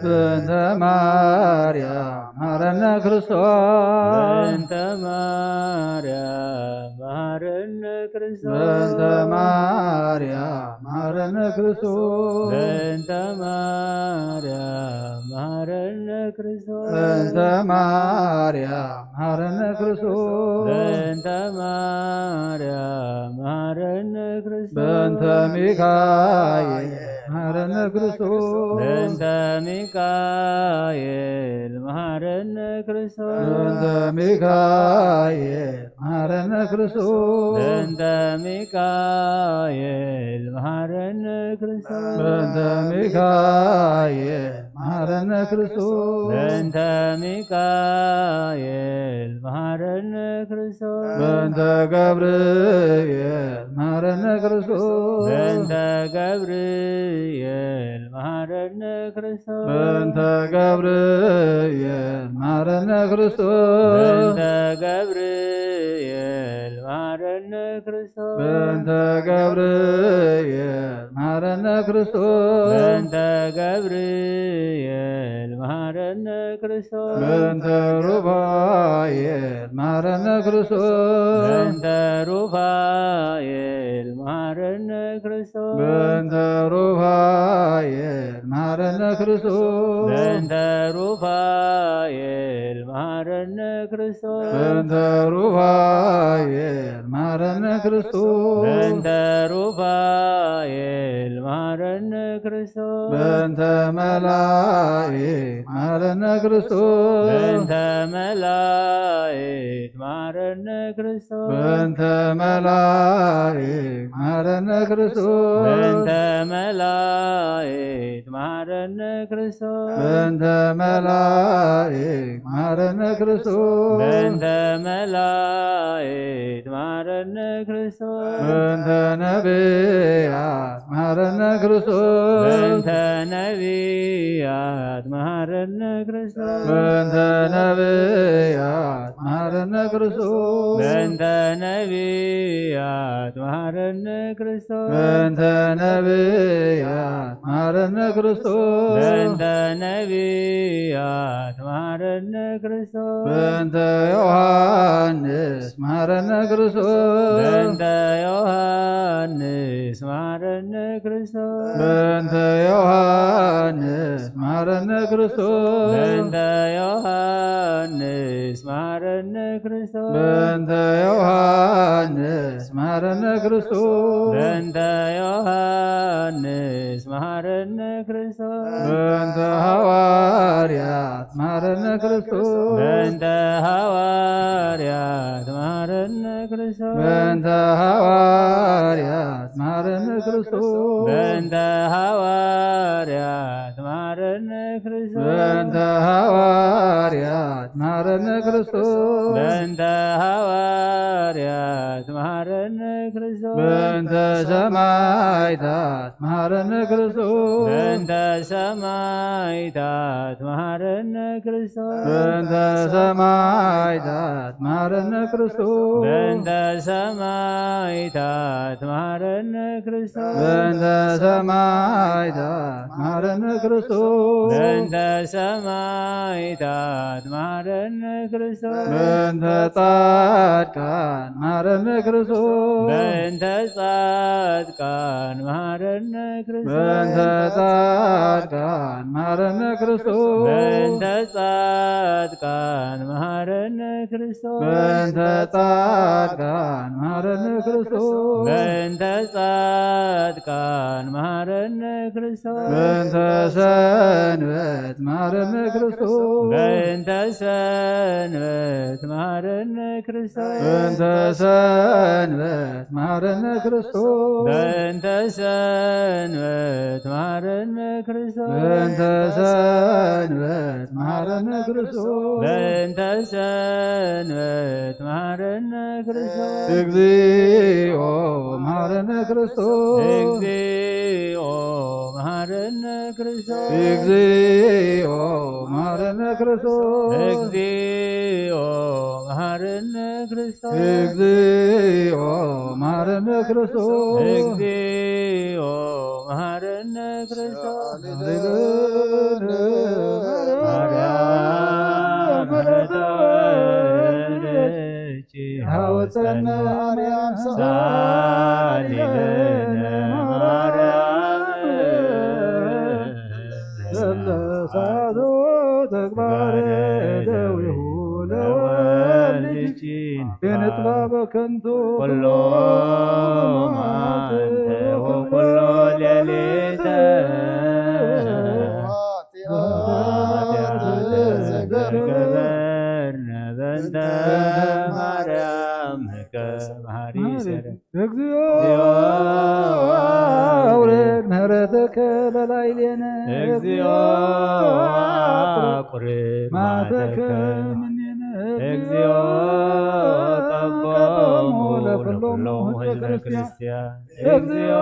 በእንተ ማርያም መሐረነ ክርስቶስ በእንተ ማርያም መሐረነ ክርስቶስ በእንተ ማርያም መሐረነ ክርስቶስ በእንተ ማርያም መሐረነ ክርስቶስ በእንተ ማርያም መሐረነ ክርስቶስ በእንተ ማርያም መሐረነ ክርስቶስ በእንተ ሚካኤል መሐረነ ክርስቶስ በእንተ ሚካኤል መሐረነ ክርስቶስ በእንተ ሚካኤል መሐረነ ክርስቶስ በእንተ ሚካኤል መሐረነ ክርስቶስ በእንተ ሚካኤል መሐረነ ክርስቶስ በእንተ ሚካኤል መሐረነ ክርስቶስ በእንተ ገብርኤል መሐረነ ክርስቶስ በእንተ ገብርኤል መሐረነ ክርስቶስ በእንተ ገብርኤል መሐረነ ክርስቶስ በእንተ ገብርኤል መሐረነ ክርስቶስ በእንተ ገብርኤል መሐረነ ክርስቶስ በእንተ ገብርኤል መሐረነ ክርስቶስ በእንተ ሩፋኤል መሐረነ ክርስቶስ በእንተ ሩፋኤል መሐረነ ክርስቶስ በእንተ ሩፋኤል መሐረነ ክርስቶስ በእንተ ሩፋኤል መሐረነ ክርስቶስ በእንተ ሩፋኤል መሐረነ ክርስቶስ በእንተ ሩፋኤል መሐረነ ክርስቶስ በእንተ መላእክት መሐረነ ክርስቶስ በእንተ መላእክት መሐረነ ክርስቶስ በእንተ መላእክት መሐረነ ክርስቶስ በእንተ መላእክት መሐረነ ክርስቶስ በእንተ መላእክት መሐረነ ክርስቶስ በእንተ መላእክት መሐረነ ክርስቶስ በእንተ ነቢያት መሐረነ ክርስቶስ በእንተ ነቢያት መሐረነ ክርስቶስ በእንተ ነቢያት መሐረነ ክርስቶስ በእንተ ነቢያት መሐረነ ክርስቶስ በእንተ ነቢያት መሐረነ ክርስቶስ በእንተ ነቢያት መሐረነ ክርስቶስ በእንተ ዮሐንስ መሐረነ ክርስቶስ በእንተ ዮሐንስ መሐረነ ክርስቶስ በእንተ ዮሐንስ መሐረነ ክርስቶስ በእንተ ዮሐንስ መሐረነ ክርስቶስ በእንተ ዮሐንስ መሐረነ ክርስቶስ በእንተ ዮሐንስ መሐረነ ክርስቶስ በእንተ ሐዋርያት መሐረነ ክርስቶስ በእንተ ሐዋርያት መሐረነ ክርስቶስ በእንተ ሐዋርያት መሐረነ ክርስቶስ በእንተ ሐዋርያት መሐረነ ክርስቶስ በእንተ ሐዋርያት መሐረነ ክርስቶስ በእንተ ሐዋርያት መሐረነ ክርስቶስ በእንተ ሰማዕታት መሐረነ ክርስቶስ በእንተ ሰማዕታት መሐረነ ክርስቶስ በእንተ ሰማዕታት መሐረነ ክርስቶስ በእንተ ሰማዕታት መሐረነ ክርስቶስ በእንተ ሰማዕታት መሐረነ ክርስቶስ በእንተ ሰማዕታት መሐረነ ክርስቶስ በእንተ ጻድቃን መሐረነ ክርስቶስ በእንተ ጻድቃን መሐረነ ክርስቶስ በእንተ ጻድቃን መሐረነ ክርስቶስ በእንተ ጻድቃን መሐረነ ክርስቶስ በእንተ ጻድቃን መሐረነ ክርስቶስ በእንተ ጻድቃን መሐረነ ክርስቶስ በእንተ ሰንበት መሐረነ ክርስቶስ በእንተ ሰንበት መሐረነ ክርስቶስ በእንተ ሰንበት መሐረነ ክርስቶስ በእንተ ሰንበት መሐረነ ክርስቶስ በእንተ ሰንበት መሐረነ ክርስቶስ በእንተ ሰንበት መሐረነ ክርስቶስ እግዚኦ መሐረነ ክርስቶስ እግዚኦ መሐረነ ክርስቶስ እግዚኦ መሐረነ ክርስቶስ እግዚኦ መሐረነ ክርስቶስ እግዚኦ መሐረነ ክርስቶስ እግዚኦ መሐረነ ክርስቶስ ማርያም ተወለደች ሐወፀነ ማርያም ሳሊለነ ማርያም ዘለሳቶ ተግባረ ደዊሁ ለወልድችን የንጥባ በከንቱ ኩሎ ማንተ ወኩሎ ሌሊተ ገበርነ በእንተ ማርያም ከመሃሪ ሰረም እግዚኦ አውረድ ምህረተከ በላዕሌነ እግዚኦ ቁርብ ማተከ ማተከ እምኔነ እግዚኦ ጠቆሙ ለኩሎሙ ለኩሎሙ ሕዝበ ሕዝበ ክርስቲያን ክርስቲያን እግዚኦ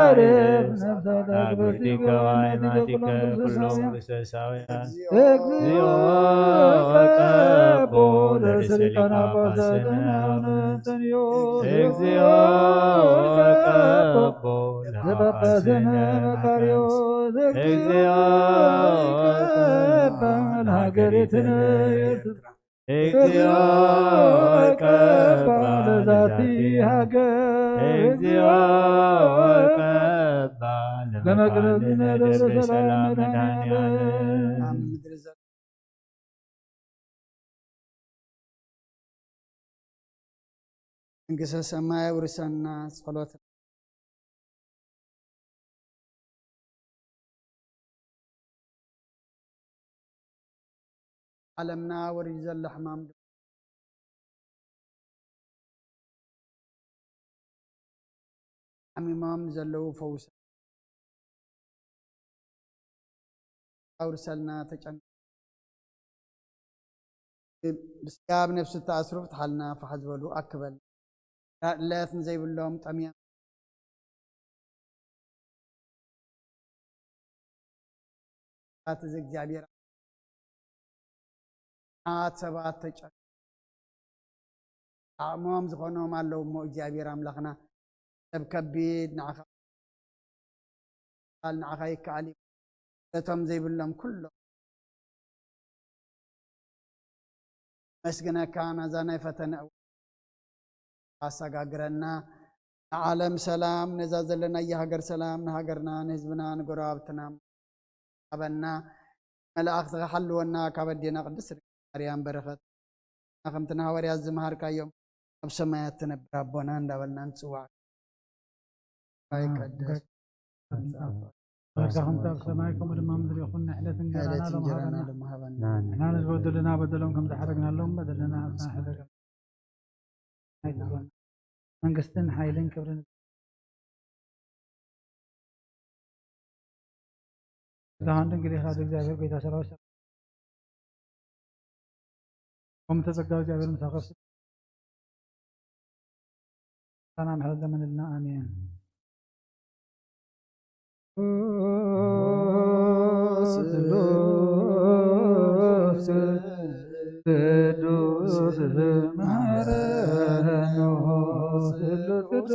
አርብ ነፍሳተ አግብርቲከ ወአይማቲከ ኩሎሙ ክርስቶሳውያን እግዚኦ ቀቦ ለርእሰ ሊቃነ ጳጳሳት አቡነ እግዚኦ ቀቦ ዘጳጳስነ መቃርዮስ እግዚኦ ሀገሪትነ እግዚኦ ቀባ ለዛቲ ሀገር እግዚኦ ቀባ ለመቅደስነ ደብረ ሰላም መድኃኔዓለም መንግሥተ ሰማይ ውርሰና ጸሎት ዓለምና ወሪድ ዘሎ ሕማም ዓሚሞም ዘለዉ ፈውስ አውርሰልና ተጨን ብስጋብ ነፍሲ ተኣስሩ ፍትሓልና ፋሕ ዝበሉ ኣክበል ለት ንዘይብሎም ጠምያ እዚ እግዚኣብሔር ዓት ሰባት ተጨን ዓቕሞም ዝኾኖም ኣለዉ እሞ እግዚኣብሔር ኣምላኽና ሰብ ከቢድ ንዓኻ ይከኣል እቶም ዘይብሎም ኩሎም መስግነካ ናዛ ናይ ፈተነ ኣሰጋግረና ንዓለም ሰላም ነዛ ዘለና የሃገር ሰላም ንሃገርና ንህዝብና ንጎረባብትና ኣበና መላእኽትኻ ሓልወና ካብ ኣዴና ቅድስት ማርያም በረኸት ከምቲ ንሃዋርያት ዝመሃርካዮም ኣብ ሰማያት ትነብር ኣቦና እንዳበልና ንፅዋዕ ይቀደስ ወርካኹም ኣብ ሰማይ ከምኡ ድማ ምድሪ ይኹን ንዕለት እንጀራና ለመሃበና ንሕና ንዝበደሉና በደሎም ከም ዝሓረግናሎም በደለና ሕረገና መንግስትን ሓይልን ክብርን ዛሃን ድንግል ኢኻ እግዚአብሔር ጌታ ሰራዊት ከምቲ ጸጋው እግዚአብሔር ምሳኻ أنا محل من لنا آمين. ቅዱስ መሐረነ ቅዱስ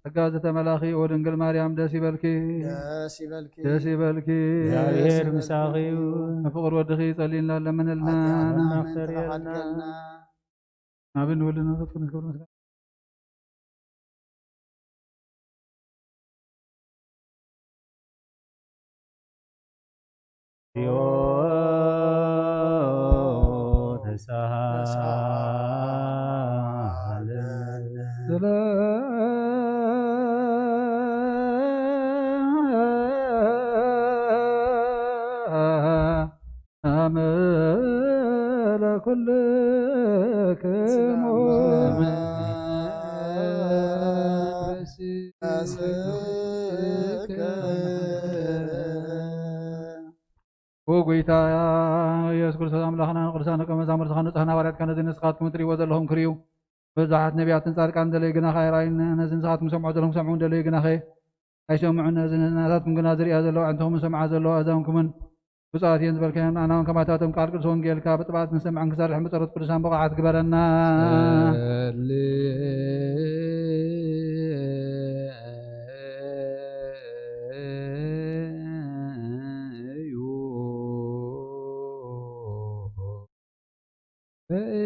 ተጋዘተ መላኺ ወድንግል ማርያም ደስ ይበልኪ ደስ ይበልኪ እግዚአብሔር ምሳኺው ፍቅር ወድኺ ጸሊልና ለምንልና ናፍተርየልና ናብን ወልድና መንፈስ ቅዱስ ክብር ምስጋና ዮ ተሳሃለ ኩልክሙ ወጎይታ ኢየሱስ ክርስቶስ አምላኽና ቅዱሳን ደቀ መዛሙርትኻ ንጽሕና ባርያትካ ነዚ ንስኻትኩም እትሪእዎ ዘለኹም ክርዩ ብዙሓት ነቢያትን ጻድቃን ደለይ ግናኸ ኣይረኣዩን ነዚ ንስኻትኩም ሰምዑ ዘለኹም ሰምዑን ደለይ ግናኸ ኣይሰምዑን ነዚ ናታትኩም ግና ዝሪኣ ዘለዋ ዕንትኹም ሰምዓ ዘለዋ እዛንኩምን ብፅዋት እየን ዝበልከዮም ኣና እውን ከማታቶም ቃል ቅዱስ ወንጌልካ ብጥባዓት ንሰምዕን ክሰርሕ ብፀሎት ቅዱሳን ብቕዓት ግበረና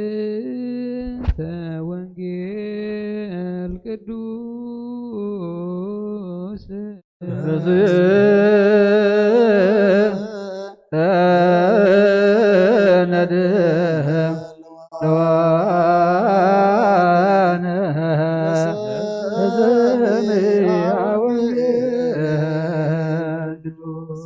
በእንተ ወንጌል ቅዱስ ተነድህ ለዋነ ዘምያ ወንጌል ቅዱስ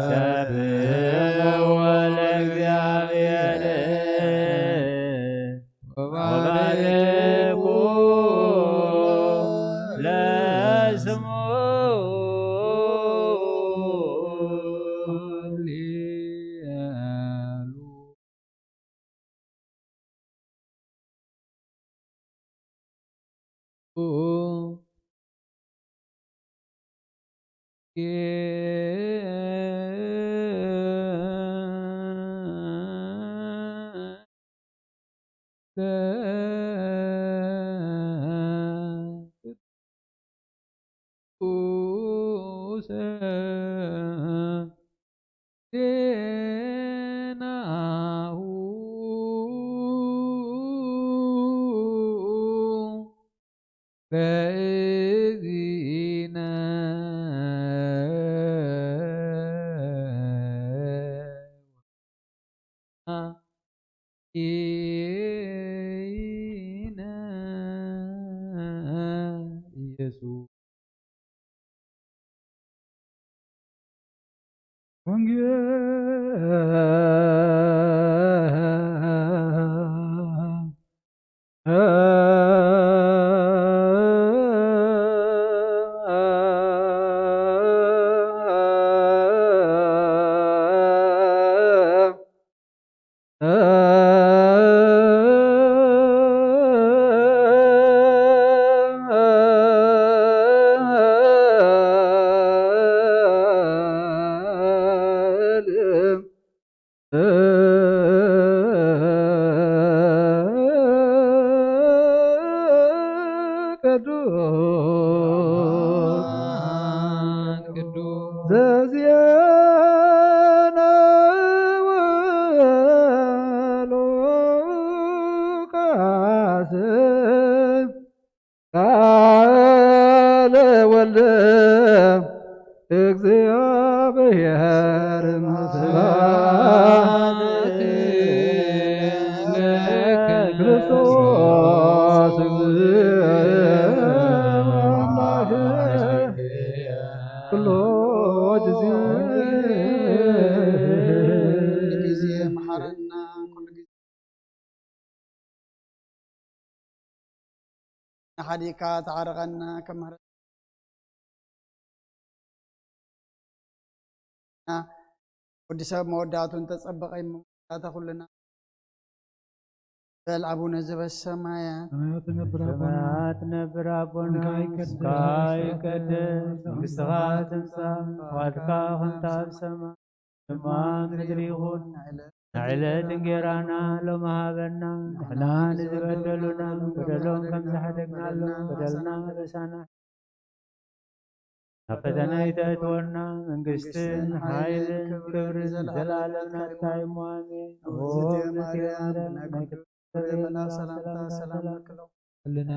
ሰብሕዎ ለእግዚአብሔር ወባርኩ ለስሙ حديقة تعرغنا كمهرنا ودي سبب موداتون تتصبق أي مودات كلنا بل أبونا زب السمايات سماوات نبرابنا كاي كدس مستغات تمسا وادكا خنتاب سما سمان ندريخون نعلة دنجرانا لو مهابنا نحنا نزبدلنا بدلون كم زحدقنا لهم بدلنا رسانا نفتنا يتأتورنا من قستن حايل كبر زلالنا التايم وامين ومنتي آدم بنا سلام سلام لكلو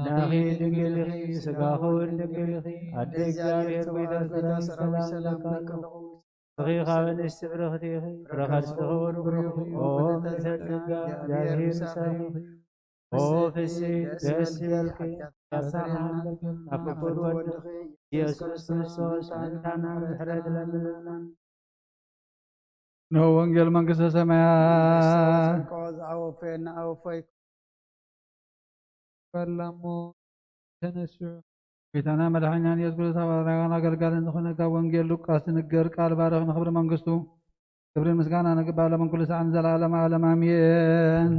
ناخي دنجلخي سقاخور دنجلخي أدك جارير ويدا سلام لكلو صغير خاون استبرختي رخص تغور برخي أو مسجد جاهير ساخي أو فسي دس يلقي يسعى أكبر ودخي يسوس كريستوس أنتنا بحرد لنا نو وانجيل منقصة سمايات كوز أو فين أو فيك كلمو تنسو ጌታና መድኃኒያን ኢየሱስ ክርስቶስ ሐዋርያውን አገልጋይ እንደሆነ ከወንጌል ሉቃስ ንገር ቃል ባረክ ንክብር መንግስቱ ክብርን ምስጋና ንግባ ለመንኩል ሰዓን ዘላለም ዓለም አሜን።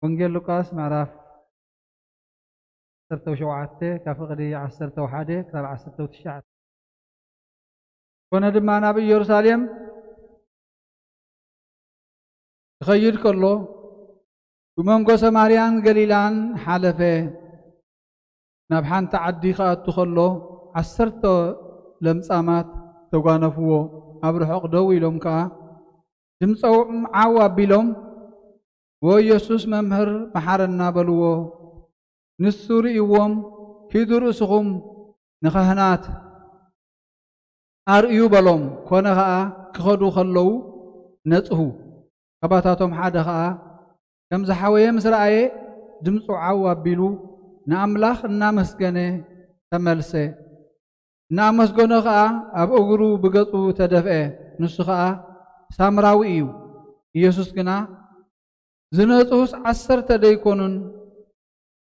ወንጌል ሉቃስ ምዕራፍ 17 ካብ ፍቕዲ 11 ክሳብ 19 ኮነ ድማ ናብ ኢየሩሳሌም ይኸይድ ከሎ ብመንጎ ሰማርያን ገሊላን ሓለፈ። ናብ ሓንቲ ዓዲ ከኣቱ ከሎ 10 ለምጻማት ተጓነፍዎ። ኣብ ርሑቕ ደው ኢሎም ከዓ ድምፆም ዓው ኣቢሎም ወኢየሱስ መምህር መሓረና በልዎ። ንሱ ርእይዎም ሂዱ ርእስኹም ንካህናት ኣርእዩ በሎም። ኮነ ከዓ ክኸዱ ከለዉ ነጽሁ። ከባታቶም ሓደ ከዓ ከም ዝሓወየ ምስ ረኣየ ድምፁ ዓው ኣቢሉ ንኣምላኽ እናመስገነ ተመልሰ። እናመስገኖ ከዓ ኣብ እግሩ ብገጹ ተደፍአ ንሱ ከዓ ሳምራዊ እዩ ኢየሱስ ግና ዝነጹስ 10 ደይኮኑን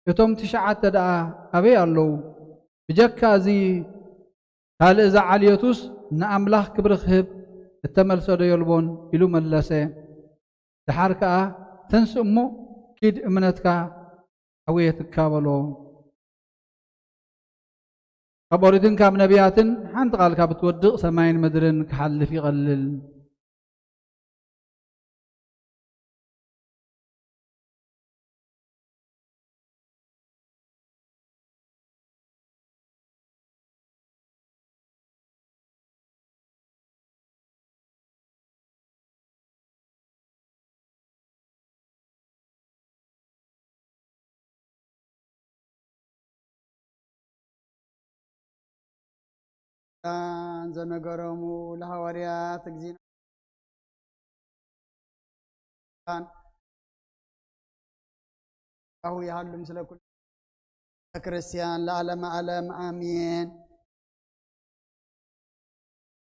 እቶም 9 ደኣ ኣበይ ኣለዉ ብጀካ እዚ ካልእ ዝዓልየቱስ ንኣምላኽ ክብሪ ክህብ እተመልሶ ዶ የልቦን ኢሉ መለሰ ድሓር ከዓ ተንስ እሞ ኪድ እምነትካ ዓወየትካ በሎ ካብ ኦሪትን ካብ ነቢያትን ሓንቲ ቃል ካብ እትወድቕ ሰማይን ምድርን ክሓልፍ ይቐልል ዘነገሮሙ ለሐዋርያት እግዚእና አሁ ያህሉ ምስለ ኩሉ ክርስቲያን ለዓለም ዓለም አሜን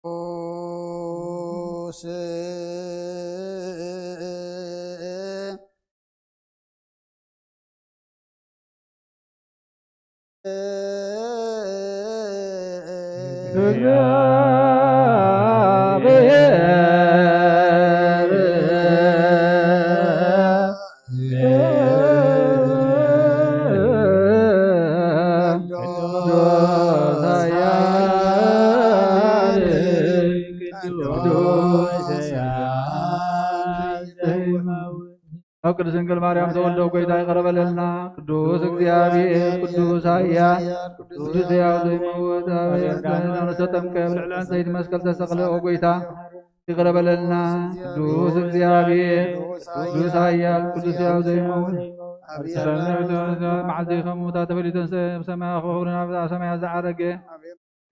ኦስ ቅዱስ ድንግል ማርያም ተወልደው ጎይታ ይቀረበለልና ቅዱስ እግዚአብሔር ቅዱስ ኃያል ቅዱስ ሕያው ዘይመውት ተጠምቀ ብልዕልዕን ሰይድ መስቀል ተሰቅለ ጎይታ ይቀረበለልና ቅዱስ እግዚአብሔር ቅዱስ ኃያል ቅዱስ ሕያው ዘይመውት መዓልቲ ከሙታ ተፈሊተን ሰማያ ክብሩና ሰማያ ዝዓረገ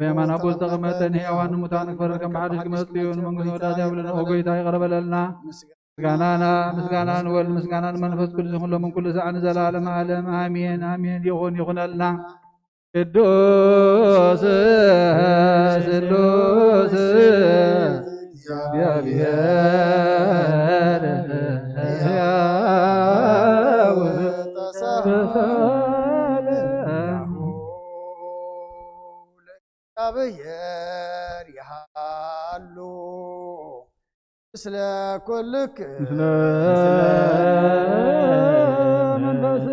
በየማን አቦ ዝተቐመጠን ሕያዋን ሙታን ክፈረድ ከም ሓድሽ ክመጽ እዩ ንመንግስቲ ወዳት ያብለና ጎይታ ይቀረበለልና ምስጋናን ወልድ ምስጋናን መንፈስ ቅዱስ ኩሎም ኩሉ ሰዓን ዘላለም ዓለም አሜን አሜን ይኹነልና ቅዱስ ስሉስ እግዚአብሔር ሕያው እግዚአብሔር ያሉ ምስለ ኩልክ ምስለ መንፈስ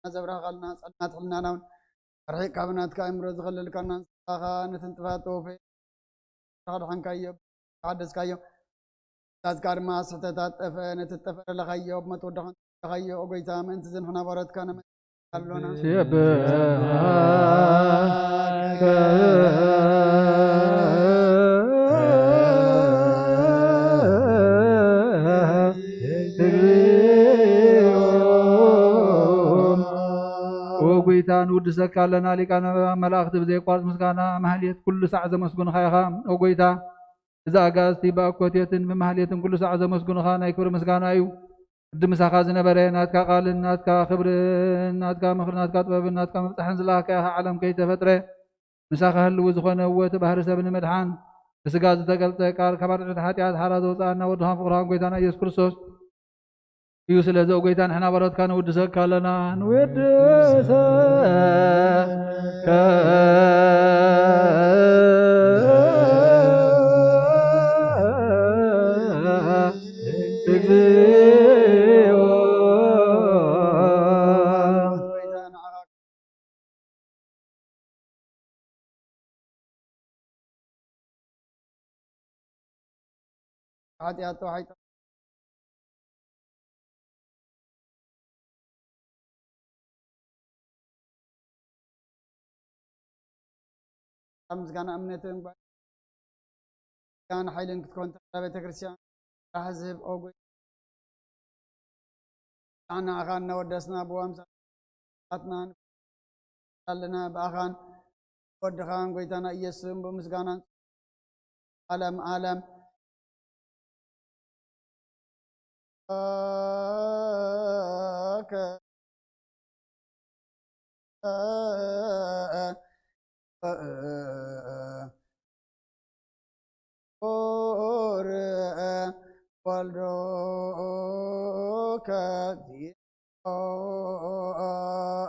ዘብራኻልና ጸናት ሕልናናውን ኣርሒቅ ካብናትካ እምሮ ዝኸልልካና ንስኻ ነትንጥፋት ተወፈይ ድሓንካዮ ሓደስካዮ ታዝካ ድማ ስሕተታት ጠፈ ነትጠፈለኻዮ ብመትወድኻዮ ኦጎይታ ምእንቲ ዝንሕና በረትካ ነመሎና ጎይታ ንውድሰካ ኣለና ሊቃነ መላእክቲ ብዘይቋርፅ ምስጋና ማህሌት ኩሉ ሰዕ ዘመስጉንኻ ኢኻ ኦ ጎይታ እዛ ኣጋዝቲ ብኣኮቴትን ብማህሌትን ኩሉ ሰዕ ዘመስጉንኻ ናይ ክብሪ ምስጋና እዩ ቅዲ ምሳኻ ዝነበረ ናትካ ቃልን ናትካ ክብርን ናትካ ምኽሪ ናትካ ጥበብን ናትካ መብፃሕን ዝለኣካ ኢኻ ዓለም ከይተፈጥረ ምሳኻ ህልው ዝኾነ ወቲ ባህሪ ሰብ ንምድሓን ብስጋ ዝተገልፀ ቃል ካብ ኣርዑት ሓጢኣት ሓራ ዘውፃእና ወድኻን ፍቕርኻን ጎይታና ኢየሱስ ክርስቶስ እዩ ስለዚ ጎይታ ንሕና በረትካ ንውድሰካ ኣለና ንውድሰከ እግዚኦ ሓጢኣት ተዋሒጣ ምስጋና እምነትን ምስጋና ሓይልን ክትኮን ቤተ ክርስቲያን ሕዝብ ኦጎይ ንዓኻ እናወደስና ብዋምሳትና لنا بأخان ودخان قويتنا إيسم بمسقانا عالم عالم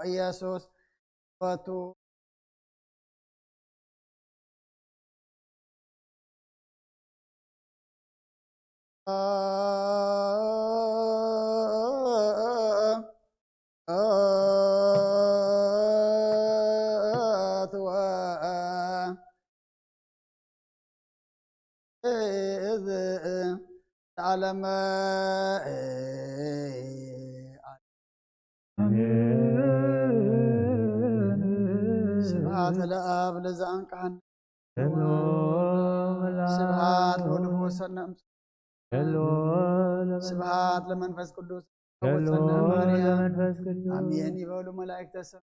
يسوس وتو على ما سبحات الآب لزانك عن سبحات ولفوس النمس سبحات لمنفس قدوس وصلنا مريم آمين يقولوا ملائكة السماء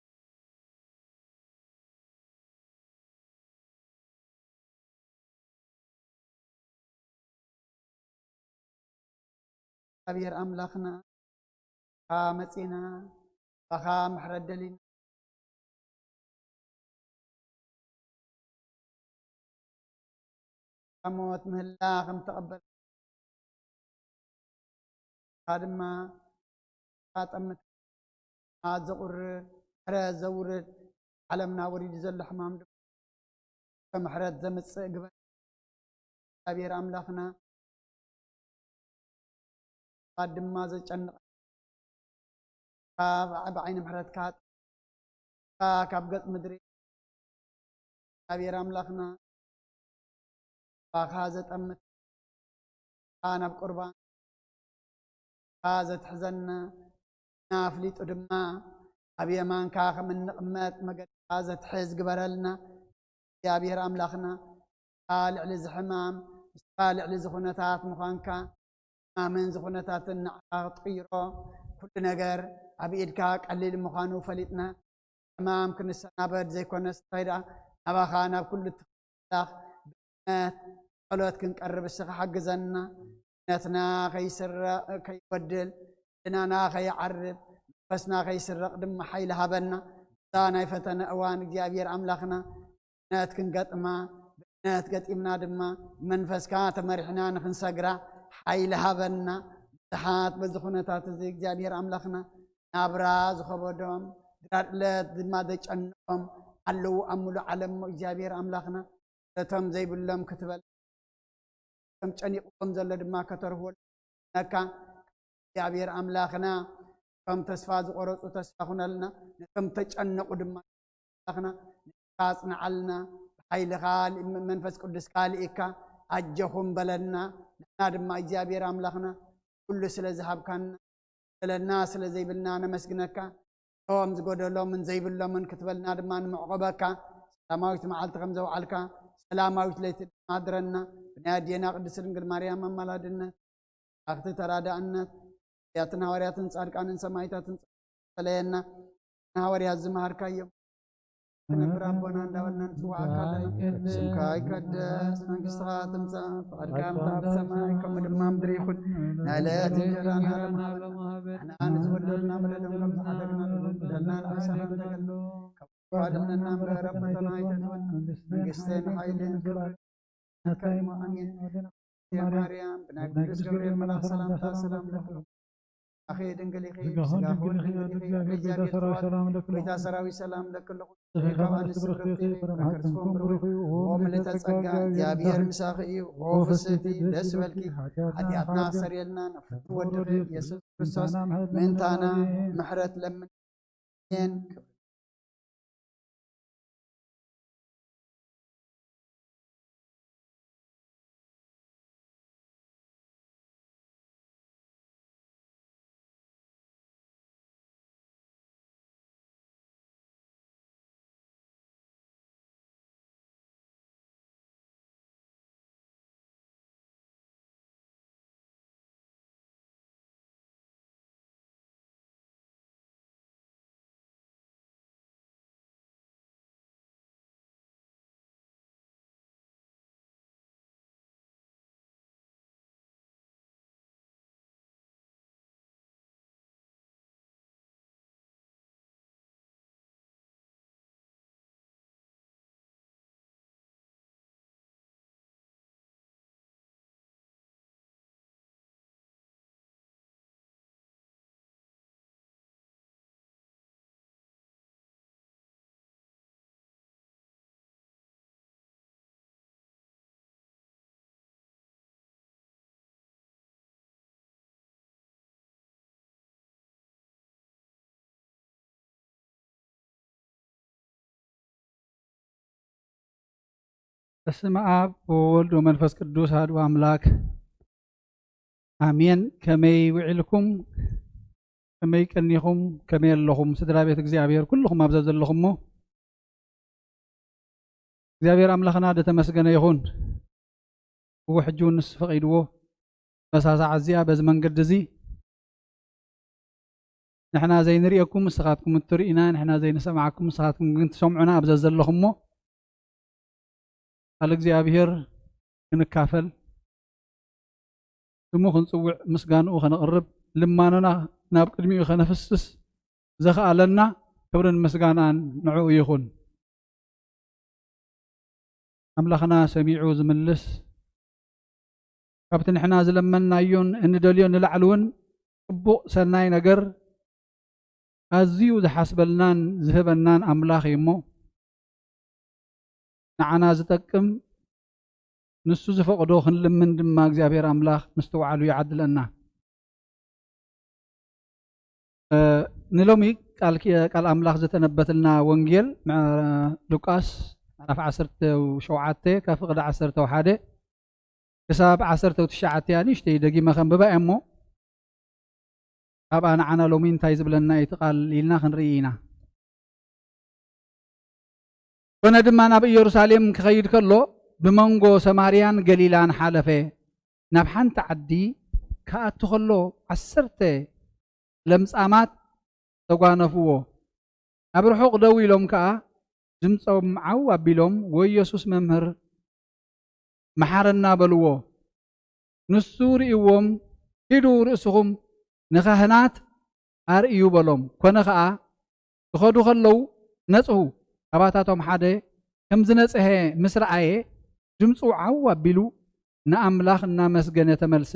أبير أملاخنا قامتنا بخام حردلين موت مهلاخم تقبل خادما خاتمت هاد زقر حرز زورد علمنا وريد زل حمام كمحرز زمت قبل أبير أملاخنا قادما زجنق بعين محرز كات كابقت مدري أبير أملاخنا فخازت أمت أنا بقربان خازت حزننا نافلي تدما أبي مان كاخ من نقمات مقد خازت حز قبرلنا يا أبير أملاخنا طالع لزحمام طالع لزخونتات مخانكا ما من زخونتات النعاق طيرو كل نقر أبي إدكاك قليل مخانو فلتنا تمام كن السنابد زي كنا ستايدا أبا خانا بكل التخلاق بنات قلوت كن قرب السخ حق زنا بناتنا خيسر كيبدل بنانا خيعرب بسنا خيسر قدم حيل هبنا دانا يفتن أوان جابير أملاخنا بنات كن قطما بنات قطمنا دما منفس كانت مرحنا نخن سقرا حيل هبنا تحات بزخونتات زي جابير أملاخنا نابراز خبودهم درات ما دج أنهم علو أملو علم جابير أملاخنا تم زي بلهم كتبل تم تشنيقهم زلد ما كترهول نكا جابير أملاخنا كم تسفاز قرص وتسفاخنا لنا كم تشنق دما أملاخنا نقاصنا علنا حيل غال منفس قدس قال إيكا أجهم بلدنا نحن دما جابير أملاخنا كل سلا ذهب كان للناس اللي زي بلنا نمسكنك قوم زقود لهم من زي بلهم من كتبلنا دمان معقبك سلاماويت معلت غمزة وعلك سلاماويت ليت مادرنا بنادينا قدس رنجل مريم ملادنا أخت ترادنا ياتنا ورياتن صادقان سمايتاتن سلينا نهوري الزمهر كايو نبر ربنا دولنا نسوع كلنا سمكاي كدس منكسها تمسا فأركام تاب سماي كم دمام دريخون نالات جران هرم احنا نزود لنا بدلنا كم حدقنا بدلنا الأحسن بدلنا قادمنا نامر ربنا يتدون منكستين حيلين كبر نتايم أمين يا مريم بنقدس جبريل ملاك سلام سلام لكم أخي دنقلي خير سقاخون دنقلي خير ويتا سراوي سلام لكل كوان السبرتي بركرسكم بروخي ومن تسقى جابير مساخي وفستي دسبلكي حدياتنا سريلنا نفود يسوع كريستوس من تانا محرت لمن በስመ አብ ወወልድ ወመንፈስ ቅዱስ አሐዱ አምላክ አሜን። ከመይ ውዒልኩም ከመይ ቀኒኹም ከመይ ኣለኹም ስድራ ቤት እግዚአብሔር ኩልኩም ኣብ ዘለኹም እግዚአብሔር ኣምላኽና ደተመስገነ ይኹን። ሕጂ ንስ ፈቒድዎ መሳሳዕ እዚኣ በዚ መንገዲ እዚ ንሕና ዘይንሪአኩም ንስኻትኩም እትርእና ንሕና ዘይንሰምዓኩም ንስኻትኩም ግን ትሰምዑና ኣብ ዘለኹም ቃል እግዚአብሔር ክንካፈል ስሙ ክንፅውዕ ምስጋንኡ ከነቕርብ ልማንና ናብ ቅድሚኡ ከነፍስስ ዘኽኣለና ክብርን ምስጋናን ንዕኡ ይኹን። ኣምላኽና ሰሚዑ ዝምልስ ካብቲ ንሕና ዝለመናዮን እንደልዮ ንላዕሊ እውን ፅቡቕ ሰናይ ነገር ኣዝዩ ዝሓስበልናን ዝህበናን ኣምላኽ እዩ እሞ ንዓና ዝጠቅም ንሱ ዝፈቅዶ ክንልምን ድማ እግዚአብሔር ኣምላኽ ምስተውዓሉ ይዓድለና። ንሎሚ ቃል ኣምላኽ ዝተነበተልና ወንጌል ሉቃስ ምዕራፍ 17 ካብ ፍቅዲ 11 ክሳብ 19 ንእሽተይ ደጊመ ከንብባ እሞ ኣብኣ ንዓና ሎሚ እንታይ ዝብለና እቲ ቃል ኢልና ክንርኢ ኢና። ኮነ ድማ ናብ ኢየሩሳሌም ክኸይድ ከሎ ብመንጎ ሰማርያን ገሊላን ሓለፈ። ናብ ሓንቲ ዓዲ ከኣቱ ከሎ 10 ለምጻማት ተጓነፍዎ። ኣብ ርሑቕ ደው ኢሎም ከዓ ድምፆም ዓው ኣቢሎም ወኢየሱስ መምህር መሓረና በልዎ። ንሱ ርእዎም ሂዱ ርእስኹም ንካህናት ኣርእዩ በሎም። ኮነ ከዓ ክኸዱ ከለዉ ነጽሁ። ካባታቶም ሓደ ከም ዝነጽሐ ምስ ረኣየ ድምፁ ዓው ኣቢሉ ንኣምላኽ እናመስገነ ተመልሰ።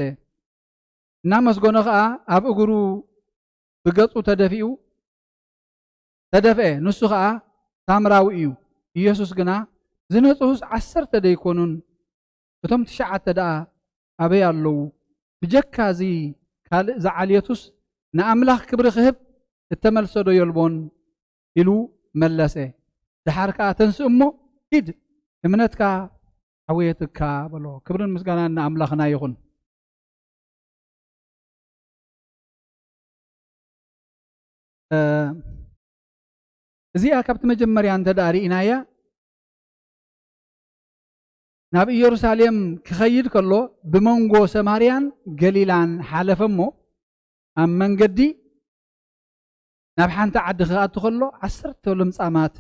እናመስገነ ከዓ ኣብ እግሩ ብገጹ ተደፍአ። ንሱ ከዓ ሳምራዊ እዩ። ኢየሱስ ግና ዝነጽሁስ 10 ደይኮኑን እቶም 9 ደኣ ኣበይ ኣለዉ? ብጀካ እዚ ካልእ ዝዓልየቱስ ንኣምላኽ ክብሪ ክህብ እተመልሶ ዶ የልቦን ኢሉ መለሰ። ድሓር ከዓ ተንስእ እሞ ሂድ እምነትካ ዓወየትካ በሎ። ክብርን ምስጋናን ንኣምላኽና ይኹን። እዚኣ ካብቲ መጀመርያ እንተዳ ርኢናያ ናብ ኢየሩሳሌም ክኸይድ ከሎ ብመንጎ ሰማርያን ገሊላን ሓለፈ እሞ ኣብ መንገዲ ናብ ሓንቲ ዓዲ ክኣቱ ከሎ 10 ለምጻማት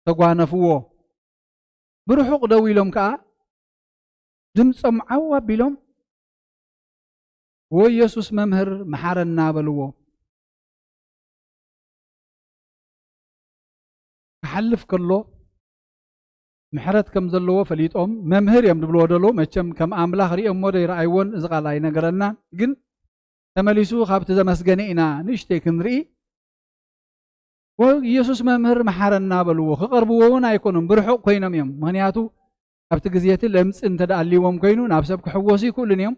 ተጓነፍዎ። ብርሑቕ ደው ኢሎም ከዓ ድምፆም ዓው ኣቢሎም ወኢየሱስ መምህር መሓረና በልዎ። ክሓልፍ ከሎ ምሕረት ከም ዘለዎ ፈሊጦም መምህር እዮም ድብልዎ ደሎ። መቸም ከም ኣምላኽ ሪኦሞ ዶ ይረኣይዎን እዚ ቃል ኣይነገረና። ግን ተመሊሱ ካብቲ ዘመስገነ ኢና ንእሽተይ ክንርኢ ኢየሱስ መምህር መሓረና በልዎ። ክቐርብዎ እውን ኣይኮኑም ብርሑቕ ኮይኖም እዮም። ምክንያቱ ኣብቲ ግዜቲ ለምፂ እንተደኣሊዎም ኮይኑ ናብ ሰብ ክሕወሱ ይክእሉን እዮም።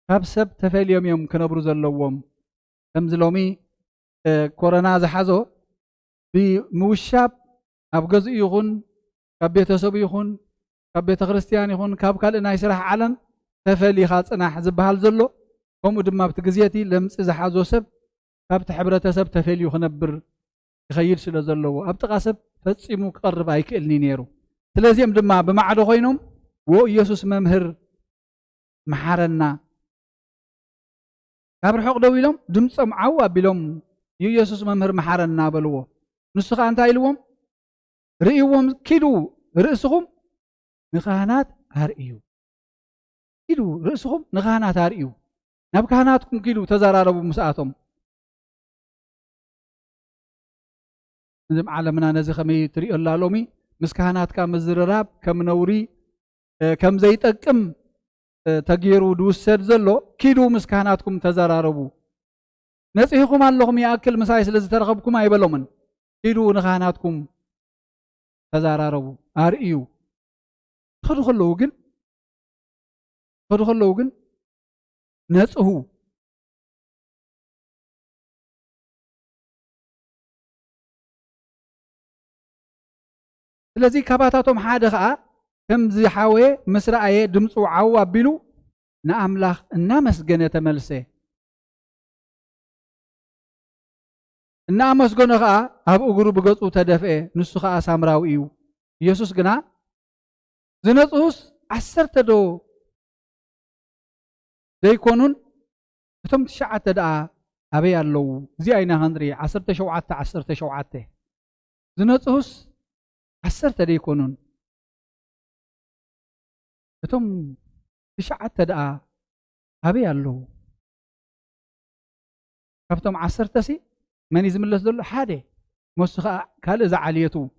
ካብ ሰብ ተፈልዮም እዮም ክነብሩ ዘለዎም። ከምዚ ሎሚ ኮረና ዝሓዞ ብምውሻብ ኣብ ገዝኡ ይኹን ካብ ቤተሰቡ ይኹን ካብ ቤተ ክርስቲያን ይኹን ካብ ካልእ ናይ ስራሕ ዓለም ተፈልይኻ ፅናሕ ዝበሃል ዘሎ። ከምኡ ድማ ኣብቲ ግዜቲ ለምፂ ዝሓዞ ሰብ ካብቲ ሕብረተሰብ ተፈልዩ ክነብር ይኸይድ ስለ ዘለዎ ኣብ ጥቓ ሰብ ፈፂሙ ክቐርብ ኣይክእልኒ ነይሩ። ስለዚኦም ድማ ብማዕዶ ኮይኖም ኢየሱስ መምህር መሓረና ካብ ርሑቕ ደው ኢሎም ድምፆም ዓው ኣቢሎም ኢየሱስ መምህር መሓረና በልዎ። ንሱ ከዓ እንታይ ኢልዎም? ርእይዎም ኪዱ ርእስኹም ንካህናት ኣርእዩ። ኪዱ ርእስኹም ንካህናት ኣርእዩ። ናብ ካህናትኩም ኪዱ ተዘራረቡ ምስኣቶም። እዚ ዓለምና ነዚ ከመይ ትሪኦ ኣላ ሎሚ? ምስ ካህናትካ ምዝርራብ ከም ነውሪ ከም ዘይጠቅም ተገይሩ ድውሰድ ዘሎ። ኪዱ ምስ ካህናትኩም ተዘራረቡ። ነፂሕኩም ኣለኹም ይኣክል ምሳይ ስለ ዝተረኸብኩም ኣይበሎምን። ኪዱ ንካህናትኩም ተዘራረቡ ኣርእዩ። ከዱ ከለዉ ግን ነጽሁ። ስለዚ ካባታቶም ሓደ ከዓ كم زي حاوي مسرعي دمصو عوا بيلو نأملاخ النامس جنة تملسه النامس جنة خا هب أجرو بقصو تدفئ نسخ أسامراو إيو يسوس جنا زنطوس عسر تدو ده يكونون بتم تشعة تدعى أبي اللو زي أينا هنري عسر تشوعته زنطوس عسر تدي يكونون بتم تشعة تدعى أبي اللو كفتم عسر تسي من يزم الله دول حاده مسخة كال زعليته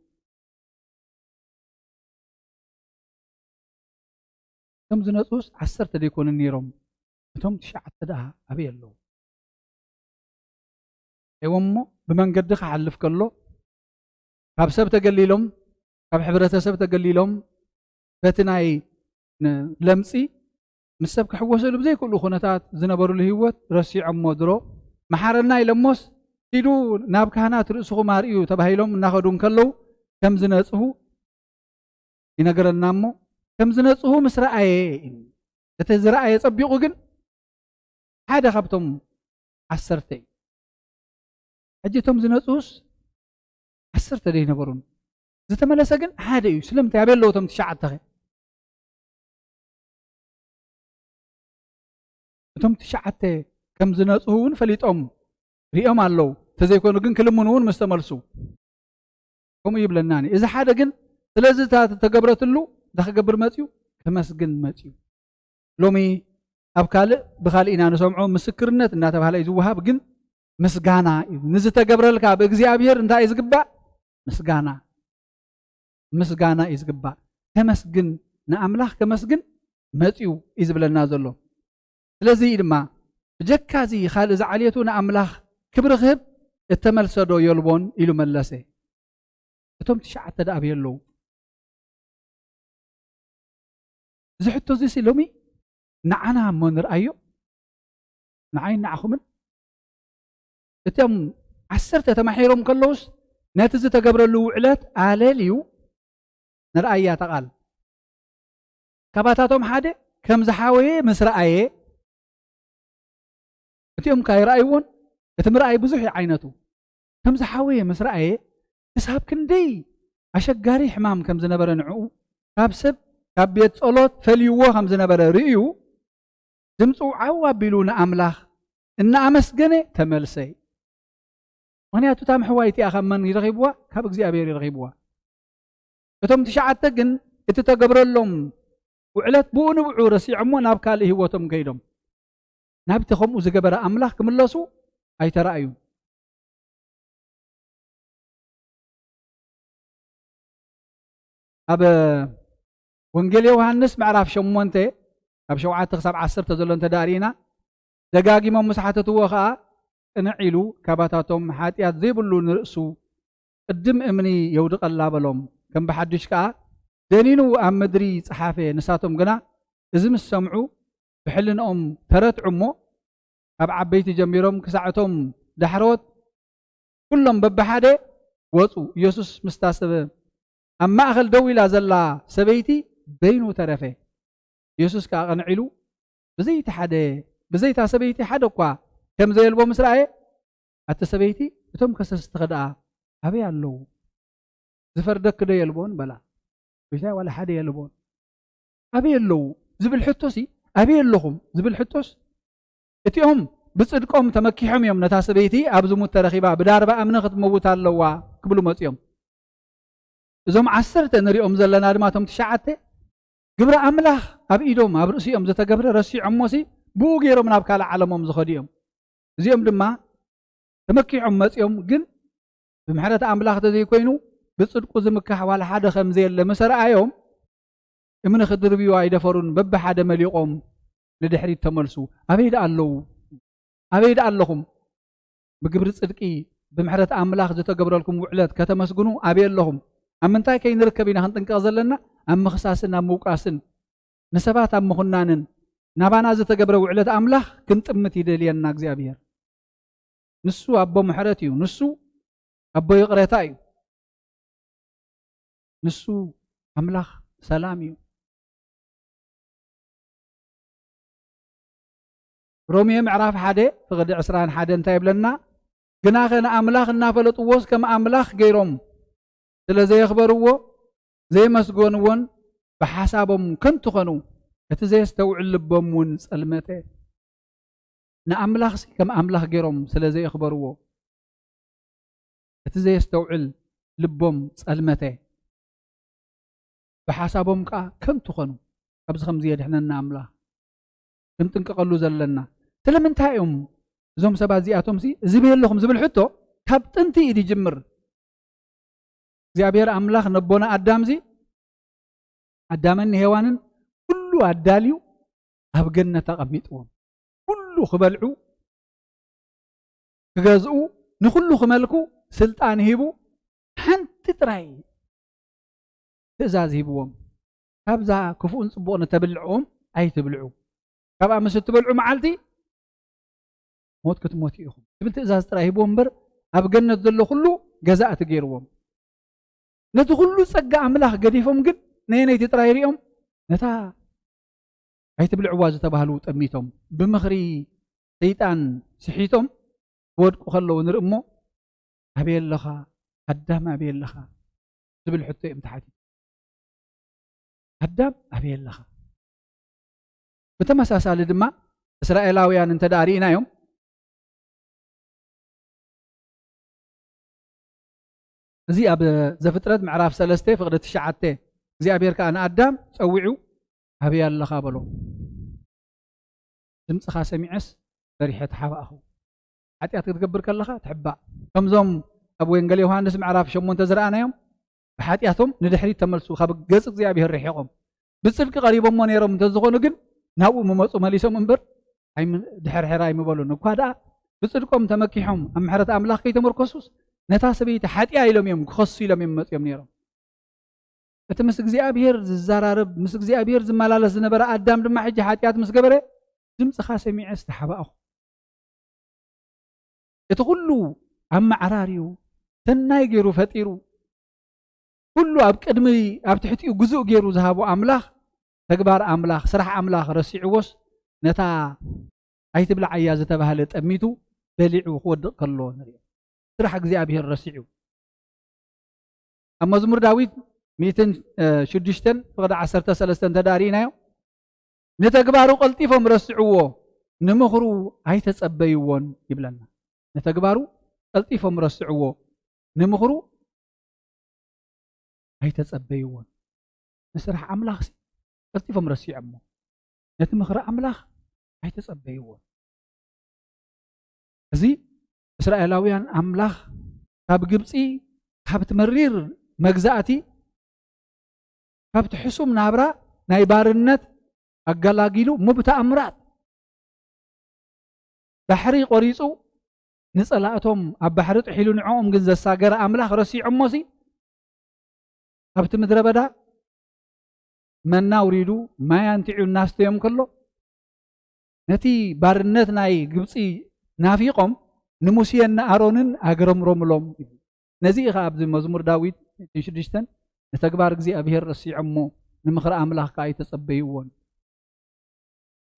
تم زنطوس عسر تدي يكونون نيرم بتم تشعة تدعى أبي اللو يومو بمن قدخ علف كله كاب سبت قليلهم كاب حبرته سبت قليلهم فتناي لمسي مسبك حوسه لبزي كل خناتات زنبرو الهوت رسي عمو درو محارنا يلموس تيدو ناب كهنات رأسه ماريو تبهيلهم ناخدون كلو كم زنصه ينقرنا مو كم زنصه مسرعي تتزرعي يصبيقو جن هذا خبتم عسرتي أجيتهم زنصوس عسرت دي نبرون زتملسا جن هذا يسلم تعبير لو تم تشعته تم تشعته كم زنصهون فليتهم ريهم الله تزيكون جن كلمونون مستمرسو هم يبلناني إذا حدا جن ثلاثة تجبرت له دخل جبر ماتيو تمسجن ماتيو لومي أبكال بخالينا نسمعه مسكرنة إن تبهلا يزوها بجن مسجانا نزت جبر لك بإجزابير أنت إزجبا مسجانا إزجبا كمسجن نأملاخ كمسجن ماتيو إزبلنا زلوا لذي إدما بجكازي خالز عليتو نأملاخ كبر غب التمل سدو يلبون إلو ملسه بتم تشعت تدابي اللو زحتو زي سلومي نعنا من رأيو نعين نعخمن اتم عسرت تمحيرهم كلوس ناتز تقبر له وعلات آلاليو نرأيها تقال كباتاتهم حادي كم زحاوي مسرأيه اتم كاي رأيون اتم رأي بزوحي عينتو كم زحاوي مسرأيه اسهاب كندي أشقاري حمام كم زنبر نعو كابسب كابيت صلوت فليوه كم زنبر رئيو دمصو عوا بيلون أملاخ إن أمسجنة تملسي ونياتو تام حوايتي أخمن يرغبوا كابك زي أبير يرغبوا فتم تشعت تجن اتتقبر لهم وعلت بون وعورسي عمو نابكاله وتم قيدهم نابتخم وزقبر أملاخ كملسو أي ترأيون أب وانجيل يوحنس معرف شمونته أب شوعات تخسب عصر تزلون تدارينا دقاقي ما مسحته وخا نعيلو كباتاتهم حاتيات زي بلو نرأسو الدم امني يودق الله بلوم كم بحدش كا دانينو ام مدري صحافه نساتهم قنا ازم السمعو بحلن ترت عمو اب عبيتي جميرهم كساعتهم دحروت كلهم ببحاده وصو يسوس مستاسب اما اخل دوي لا زلا سبيتي بينو ترفه يسوس كا قنعيلو بزيت حدا بزيت سبيتي حدا كوا كم زي البو مسرعي التسبيتي بتم كسس تخدع أبي اللو زفردك ده يلبون بلا بيشاي ولا حدا يلبون أبي اللو زبل حتوسي أبي اللهم زبل حتوس اتيهم بصدقهم تمكيهم يوم نتاسبيتي أبزو مترخيبا بدار بقى من خد موت اللوا قبلوا ماتيهم زوم عسرت نريهم زلنا دماتهم تشعته قبر أملاخ أبي إيدهم أبرسيهم زتا قبر رسي عموسي بو غيرهم نابكال عالمهم زخديهم زيهم دما تمكيهم ماتيهم جن بمحرة أملاخ تزي كوينو بصدقو زمكح ولا حدا خمزي اللي مسرعيهم من خدر بيوا يدفرون بب حدا مليقهم لدحري تملسو أبيد اللهم بقبر صدقي بمحرة أملاخ زتا قبر لكم وعلات كتمسقنو أبي اللهم أما انتاي كي نركبين هنطنقاز لنا أما خصاصنا موقاسن نسبات أما خنانن نابانا زتا قبر وعلات أملاخ كنت أمتي دلينا أكزي أبير نسو أبو محرتيو نسو أبو يقريتايو نسو أملاخ ሰላም እዩ ሮሜ ምዕራፍ 1 ፍቅዲ 21 እንታይ ይብለና ግና ኸነ ኣምላኽ እናፈለጥዎስ ከም ኣምላኽ ገይሮም ስለዘየኽበርዎ ዘይመስጎንዎን ብሓሳቦም ከንቱ ኾኑ እቲ ዘየስተውዕል ልቦም እውን ጸልመተ ንኣምላኽ ከም ኣምላኽ ገይሮም ስለዘየኽበርዎ እቲ ዘየስተውዕል ልቦም ጸልመተ ብሓሳቦም ከዓ ከንቱ ኾኑ ኣብዚ ከምዚ የድሕነና ኣምላኽ ክንጥንቀቐሉ ዘለና ስለምንታይ እዮም እዞም ሰባት እዚኣቶም ዝብየለኹም ዝብል ሕቶ ካብ ጥንቲ ኢድ ይጅምር እግዚአብሔር ኣምላኽ ነቦና ኣዳም ኣዳምን ሔዋንን ኩሉ ኣዳልዩ ኣብ ገነት ተቐሚጥዎም ኩሉ ክበልዑ ክገዝኡ ንኩሉ ክመልኩ ስልጣን ሂቡ ሓንቲ ጥራይ ትእዛዝ ሂብዎም ካብዛ ክፉእን ጽቡቕን ተብልዕዎም ኣይትብልዑ ካብኣ ምስ እትበልዑ መዓልቲ ሞት ክትሞት ኢኹም ትብል ትእዛዝ ጥራይ ሂብዎም እምበር ኣብ ገነት ዘሎ ኩሉ ገዛእቲ ገይርዎም ነቲ ኩሉ ጸጋ ኣምላኽ ገዲፎም ግን ነየነይቲ ጥራይ ሪኦም ነታ ኣይትብልዕዋ ዝተባህሉ ጠሚቶም ብምኽሪ ሰይጣን ስሒቶም ወድቁ ከለዉ ንርኢ እሞ ኣበየለኻ ኣዳም ኣበየለኻ ዝብል ሕቶ እዮም ተሓቲቱ ኣዳም ኣበየለኻ ብተመሳሳሊ ድማ እስራኤላውያን እንተዳሪእናዮም እዚ ኣብ ዘፍጥረት ምዕራፍ 3 ፍቅዲ 9 እግዚአብሔር ከዓ ንኣዳም ፀዊዑ ኣበይ ኣለኻ በሎ ድምፅኻ ሰሚዐስ በሪሐ ተሓባእኹ ሓጢኣት ክትገብር ከለኻ ትሕባእ ከምዞም ኣብ ወንጌል ዮሃንስ ምዕራፍ 8 ዝረኣናዮም ብሓጢኣቶም ንድሕሪት ተመልሱ ካብ ገጽ እግዚአብሔር ርሒቖም ብጽድቂ ቀሪቦሞ ነይሮም እንተዝኾኑ ግን ናብኡ መመፁ መሊሶም እምበር ድሕርሕር ኣይምበሉን እኳ ደኣ ብጽድቆም ተመኪሖም ኣብ ምሕረት ኣምላኽ ከይተመርኮሱስ ነታ ሰበይቲ ሓጢኣ ኢሎም እዮም ክኸሱ ኢሎም እዮም መፅኦም ነይሮም እቲ ምስ እግዚአብሔር ዝዘራረብ ምስ እግዚአብሔር ዝመላለስ ዝነበረ ኣዳም ድማ ሕጂ ሓጢኣት ምስ ገበረ ድምፅኻ ሰሚዐስ ተሓባእኹ እቲ ኩሉ ኣመዓራርዩ ሰናይ ገይሩ ፈጢሩ ኩሉ ኣብ ቅድሚ ኣብ ትሕቲኡ ግዙእ ገይሩ ዝሃቦ ኣምላኽ ተግባር ኣምላኽ ስራሕ ኣምላኽ ረሲዕዎስ ነታ ኣይትብልዓያ ዝተባህለ ጠሚቱ በሊዑ ክወድቕ ከሎ ንሪኦ ስራሕ እግዚአብሔር ረሲዑ ኣብ መዝሙር ዳዊት 106 ፍቅዲ 13 ተዳሪእናዮ ንተግባሩ ቀልጢፎም ረሲዕዎ ንምኽሩ ኣይተጸበይዎን ይብለና ንተግባሩ ቀልጢፎም ረሲዕዎ ንምኽሩ ኣይተጸበይዎን ንስራሕ ኣምላኽ ቀልጢፎም ረሲዖሞ ነቲ ምኽሪ ኣምላኽ ኣይተጸበይዎን እዚ እስራኤላውያን ኣምላኽ ካብ ግብፂ ካብ ትመሪር መግዛእቲ ካብ ትሕሱም ናብራ ናይ ባርነት ኣገላጊሉ ሙብተኣምራት ባሕሪ ቆሪፁ ንጸላእቶም ኣብ ባሕሪ ጥሒሉ ንዕኦም ግን ዘሳገረ ኣምላኽ ረሲዖሞሲ ኣብቲ ምድረ በዳ መና ውሪዱ ማይ አንቲዑ እናስተዮም ከሎ ነቲ ባርነት ናይ ግብፂ ናፊቆም ንሙሴን ንኣሮንን ኣግረምሮምሎም ነዚ ኢኻ ኣብዚ መዝሙር ዳዊት 6 ንተግባር እግዚኣብሔር ረሲዖሞ ንምኽሪ ኣምላኽ ከዓ ኣይተጸበይዎን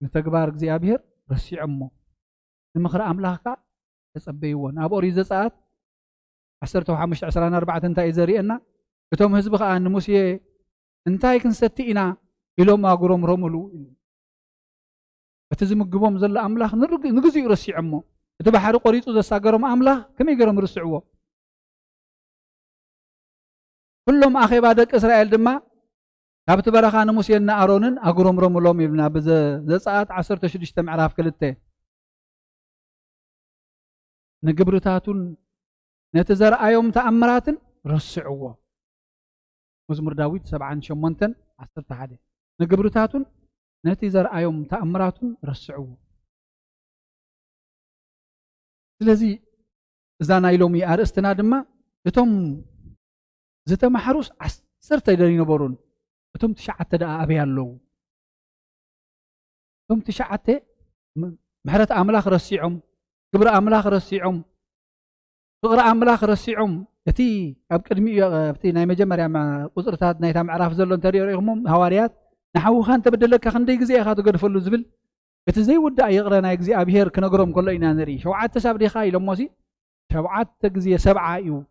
ንተግባር እግዚኣብሔር ረሲዖሞ ንምኽሪ ኣምላኽ ከዓ ተጸበይዎን ኣብ ኦሪት ዘጸአት 15:24 እንታይ ዘርእየና እቶም ህዝቢ ከዓ ንሙሴ እንታይ ክንሰቲ ኢና ኢሎም ኣግረምሮምሉ እቲ ዝምግቦም ዘሎ ኣምላኽ ንግዚኡ ረሲዖሞ እቲ ባሕሪ ቆሪፁ ዘሳገሮም ኣምላኽ ከመይ ገይሮም ርስዕዎ ኩሎም ኣኼባ ደቂ እስራኤል ድማ ካብቲ በረኻ ንሙሴን ንኣሮንን ኣግረምሮምሎም ይብልና ብዘጸአት 16 ምዕራፍ 2 ንግብርታቱን ነቲ ዘርኣዮም ተኣምራትን ረስዕዎ መዝሙር ዳዊት 78:11 ንግብርታቱን ነቲ ዘርኣዮም ተኣምራቱን ረስዕዎ ስለዚ እዛ ናይ ሎሚ ኣርእስትና ድማ እቶም ዝተማሕሩስ 10 ይነበሩን እቶም 9 ደኣ ኣበይ ኣለዉ እቶም 9 ምሕረት ኣምላኽ ረሲዖም ግብሪ ኣምላኽ ረሲዖም ፍቕሪ ኣምላኽ ረሲዖም أتي أبكر مي أبتي ناي مجمع مع قصرتات ناي تام عراف زلون تريوريهم هواريات نحو خان تبدلك خندي جزء أخذ قد فلو زبل بتزي ودا يقرأ ناي جزء أبيهر كنقرهم كله إنا نري شوعات تسابري خاي لموسي شوعات تجزي 7 يو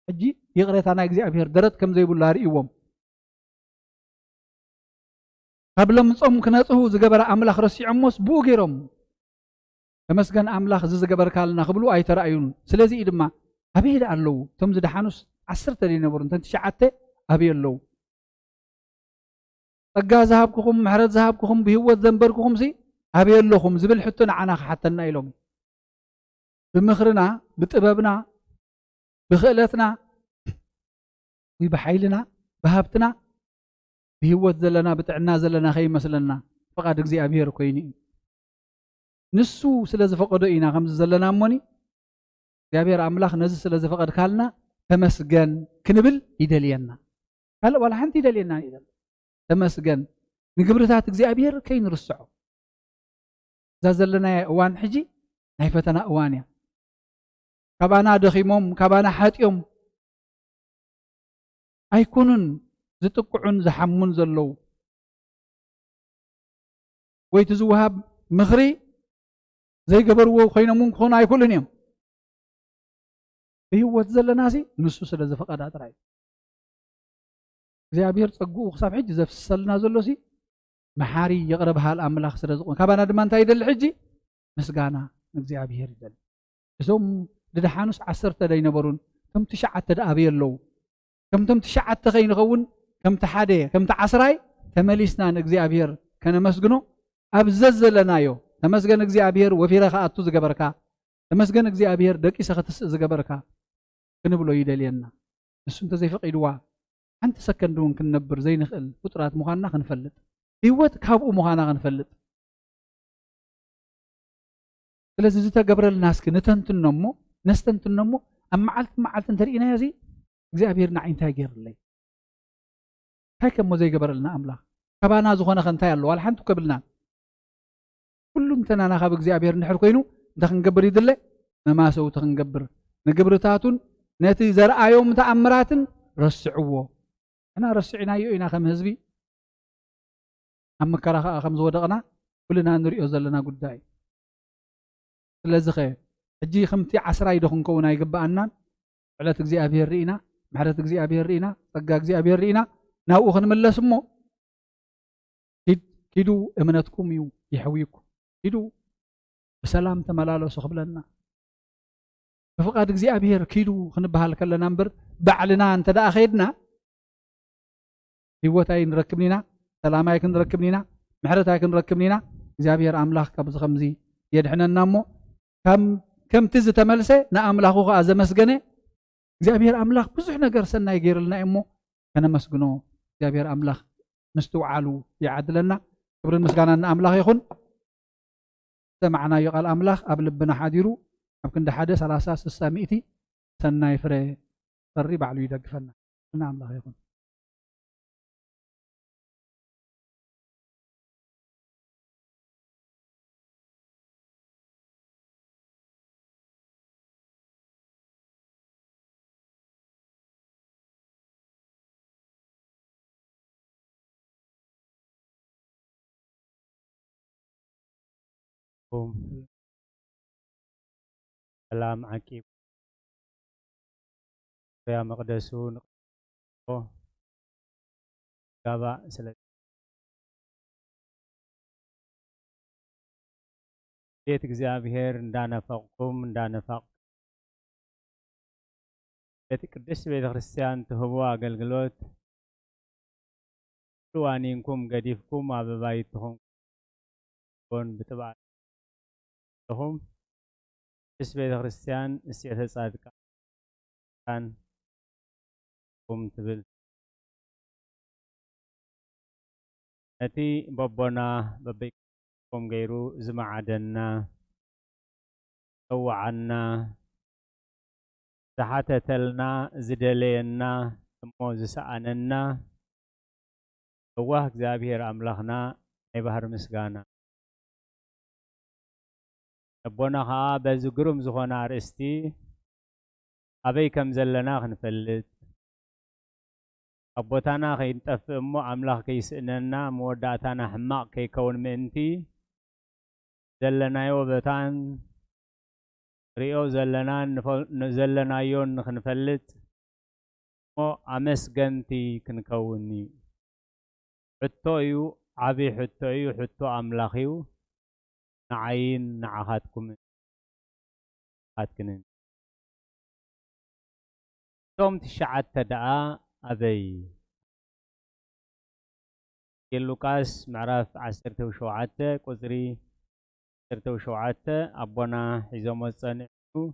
أجي يقرأ ثانا جزء أبيهر درت كم زي بولار يوم قبل ما تصوم كناته زجبر أملاخ رسي عموس بوجرم تمسكن أملاخ زجبر كالنا قبلو أي ترأيون سلازي إدما أبي هذا اللو تمز دحانوس 10 ترينا برون تنت شعته أبي اللو تجا ذهبكم محرد ذهبكم بهوة ذنبركم سي أبي اللوكم زبل حتى عناق حتى النايلوم بمخرنا بتبابنا بخيلتنا وبحيلنا بهابتنا بهوة زلنا بتعنا زلنا خي مثلنا فقد جزي أبير كويني نسو سلاز فقدو إنا خمس زلنا موني أبير أملاخ نزل سلاز فقد كالنا تمسجن كنبل يدلينا هلا ولا حنتي يدلينا إذا تمسجن نقبرتات جزي أبير كي نرسعه زلنا أوان حجي نايفتنا أوانيا كبانا دخيمهم كبانا حاتيهم أيكونن زتقعن زحمون زلو ويتزوهاب مخري زي قبروا خينمون خون أيكولن يوم هو زلنا سي نسو سلاز فقدات راي زي أبير تصقو خصاب حج زفصلنا زلو سي محاري يقرب هالأملاخ سلازقون كبانا دمان تايدل حجي مسقانا نجزي أبير دل اسم ددحانوس 10 تداي نبرون كم تشعت تدا أبي اللو كم تشعت تخين غون كم تحادي كم تعسراي تمليسنا نجزي أبير كان مسقنو أبزز لنا يو تمسقن نجزي أبير وفي رخاء أتو زقبركا تمسقن نجزي أبير دكي سختس زقبركا كنبلو يدلينا بس انت زي فقيدوا أنت سكن دون كنبر زي نخل فترات مخانا خنفلت هيوت كابو مخانا خنفلت ስለዚህ እዚ ተገብረልና እስኪ ነተንትነሞ ነስተንትነሞ ኣብ መዓልቲ እንተሪእና እዚ እግዚኣብሔር ንዓይ እንታይ ገይርለይ እንታይ ከሞ ዘይገበረልና ኣምላኽ ከባና ዝኾነ ከንታይ ኣለዎ ዋላ ሓንቲ ከብልና ኩሉ እንተናና ካብ እግዚኣብሔር ንድሕር ኮይኑ እንታይ ክንገብር ይድለ መማሰውቲ ክንገብር ንግብርታቱን ነቲ ዘርኣዮም ተኣምራትን ረስዕዎ እና ረስዕናዮ ኢና ከም ህዝቢ ኣብ መከራ ከዓ ከም ዝወደቕና ኩልና ንሪኦ ዘለና ጉዳይ ስለዝኸ ሕጂ ከምቲ 10 ይደኹን ከውን ኣይግባአናን ዕለት እግዚኣብሔር ርኢና ምሕረት እግዚኣብሔር ርኢና ፀጋ እግዚኣብሔር ርኢና ናብኡ ክንምለስ እሞ ኪዱ እምነትኩም እዩ ይሕውይኩም ኪዱ ብሰላም ተመላለሱ ክብለና ብፍቃድ እግዚኣብሔር ኪዱ ክንበሃል ከለና እምበር ባዕልና እንተደኣ ኸይድና ህይወታይ ንረክብኒና ሰላማይ ክንረክብኒና ምሕረታይ ክንረክብኒና እግዚኣብሔር ኣምላኽ ካብዚ ከምዚ የድሕነና እሞ ከምቲ ዝተመልሰ ንኣምላኹ ከዓ ዘመስገነ እግዚኣብሔር ኣምላኽ ብዙሕ ነገር ሰናይ ገይሩልና እሞ ከነመስግኖ እግዚኣብሔር ኣምላኽ ምስትውዓሉ ይዓድለና ክብርን ምስጋናን ንኣምላኽ ይኹን ሰማዕናዮ ቃል ኣምላኽ ኣብ ልብና ሓዲሩ ኣብ ክንዲ 1 30 60 ሚእቲ ሰናይ ፍረ ፈሪ ባዕሉ ይደግፈና ንኣምላኽ ይኹን ሰላም ዓቂብ ያ መቅደሱ ጋባ ስለ ቤት እግዚአብሔር እንዳነፈቅኩም እንዳነፈቅ ቤት ቅዱስ ቤተ ክርስቲያን ትህቡ አገልግሎት ዋኒንኩም ገዲፍኩም አበባይትኩም ኮን ብትባ لهم اسم بيت ክርስቲያን እስቴተ ጻድቃን ቁም ትብል እቲ በቦና በበይኩም ገይሩ ዝማዓደና ተዋዓና ዝሓተተልና ዝደለየና እሞ ዝሰኣነና ዋህ እግዚአብሔር አምላኽና ናይ ባህር ምስጋና أبونا خا بزجرم زخنا أرستي أبي كم زلنا خنفلت أبوتانا خينطف أمو أملاخ كيسئننا موداتانا حماق كيكون منتي زلنا يوبتان ريو زلنا يون خنفلت مو أمسجنتي كنكوني حتويو عبي حتويو حتو أملاخيو نعين نعهاتكم هاتكنن توم تشعت تدعى أبي لوكاس معرف عسرته وشوعته قزري عسرته وشوعته أبونا حزوم الصنعو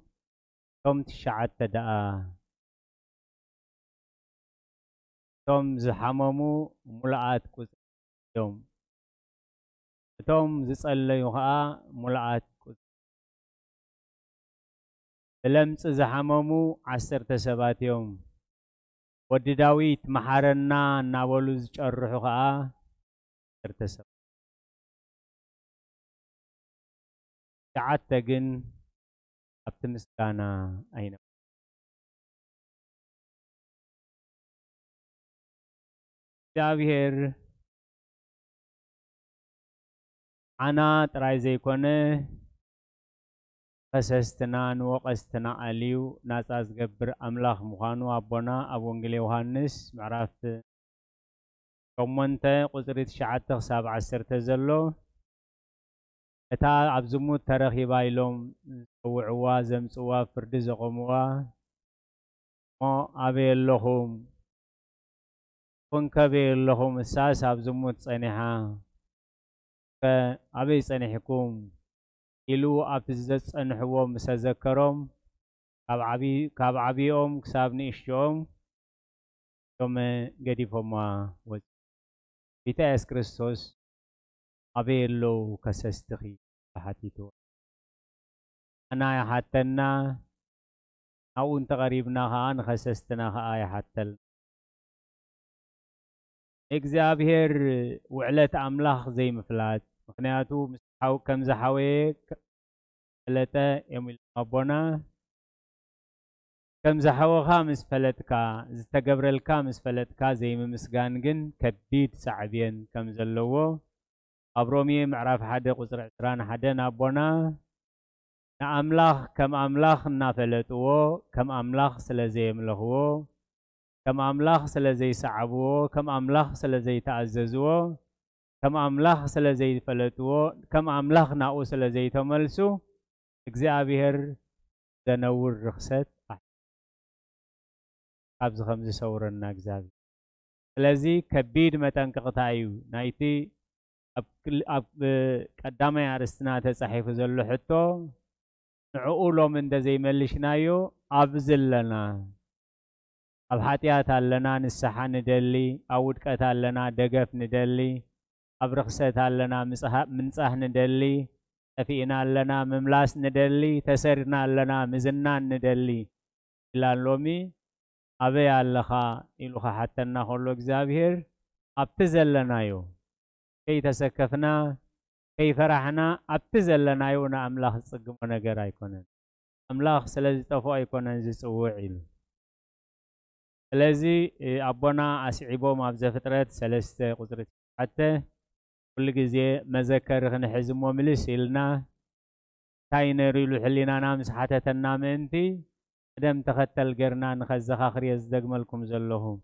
توم تشعت تدعى توم زحممو ملعات قزري يوم توم زصليو خا ملعات قزري لمص زحممو 10 سبات يوم ودي داويت محارنا نابلو زጨርሑ خا ارتسب شعت ግን ኣብቲ ምስጋና ኣይነ እግዚአብሔር አና ጥራይ ዘይኮነ ፈሰስትና ንወቀስትና ኣልዩ ናፃ ዝገብር ኣምላኽ ምዃኑ ኣቦና ኣብ ወንጌል ዮሃንስ ምዕራፍ 8 ቁፅሪ 9 ክሳብ 10 ዘሎ እታ ኣብ ዝሙት ተረኺባ ኢሎም ዝፅውዕዋ ዘምፅዋ ፍርዲ ዘቆምዋ እሞ ኣበይ ኣለኹም ኮንከበይ ኣለኹም እሳስ ኣብ ዝሙት ፀኒሓ ኣበይ ፀኒሕኩም ኢሉ ኣብቲ ዘፀንሕዎም ምስ ተዘከሮም ካብ ዓብዮም ክሳብ ንእሽትኦም እቶም ገዲፎማ ወፂ ጌታ ኢየሱስ ክርስቶስ أبي اللو كسستخي بحتيتو أنا يا حتنا أو أنت غريبنا خان خسستنا خايا حتى إجزابير وعلت أملاخ زي مفلات مخنياتو مسحو كم زحويك فلتا يوم الأبونا كم زحو خامس فلتكا زتقبر الكامس فلتكا زي ممسغانجن كبيد سعبين كم زلوو أبرومي معرف حدا قصر عسران حدا نابونا نأملاخ كم أملاخ نافلتو كم أملاخ سلزي ملهو كم أملاخ سلزي سعبو كم أملاخ سلزي تعززو كم أملاخ سلزي فلتو كم أملاخ ناو سلزي تملسو إجزابير زنور رخصت أبز خمس سورنا إجزابي سلزي كبيد متن قطعيو نايتي أب قدامي عرستنا تصحيف زلو حتو نعقولو من دا زي ملشنايو أبزلنا أب حاتيات لنا نسحا ندلي أودكت لنا دقف ندلي أب رخصت لنا منصح ندلي أفئنا لنا مملاس ندلي تسرنا لنا مزنان ندلي إلا اللومي أبي اللخا إلوخا حتى نخلو إجزابير أبتزلنايو كي تسكفنا كي فرحنا أبتزلنا يونا أملاخ صقم ونقر أيكونن أملاخ سلازي طفو أيكونن زي سووعيل سلازي أبونا أسعيبو مابزة فترات سلسة قدرة حتى كل جزء مذكر خنحزم وملس إلنا تاين ريلو حلينا نامس حتى تنام انتي دم تختل قرنا نخزخ آخر يزدق ملكم زلهم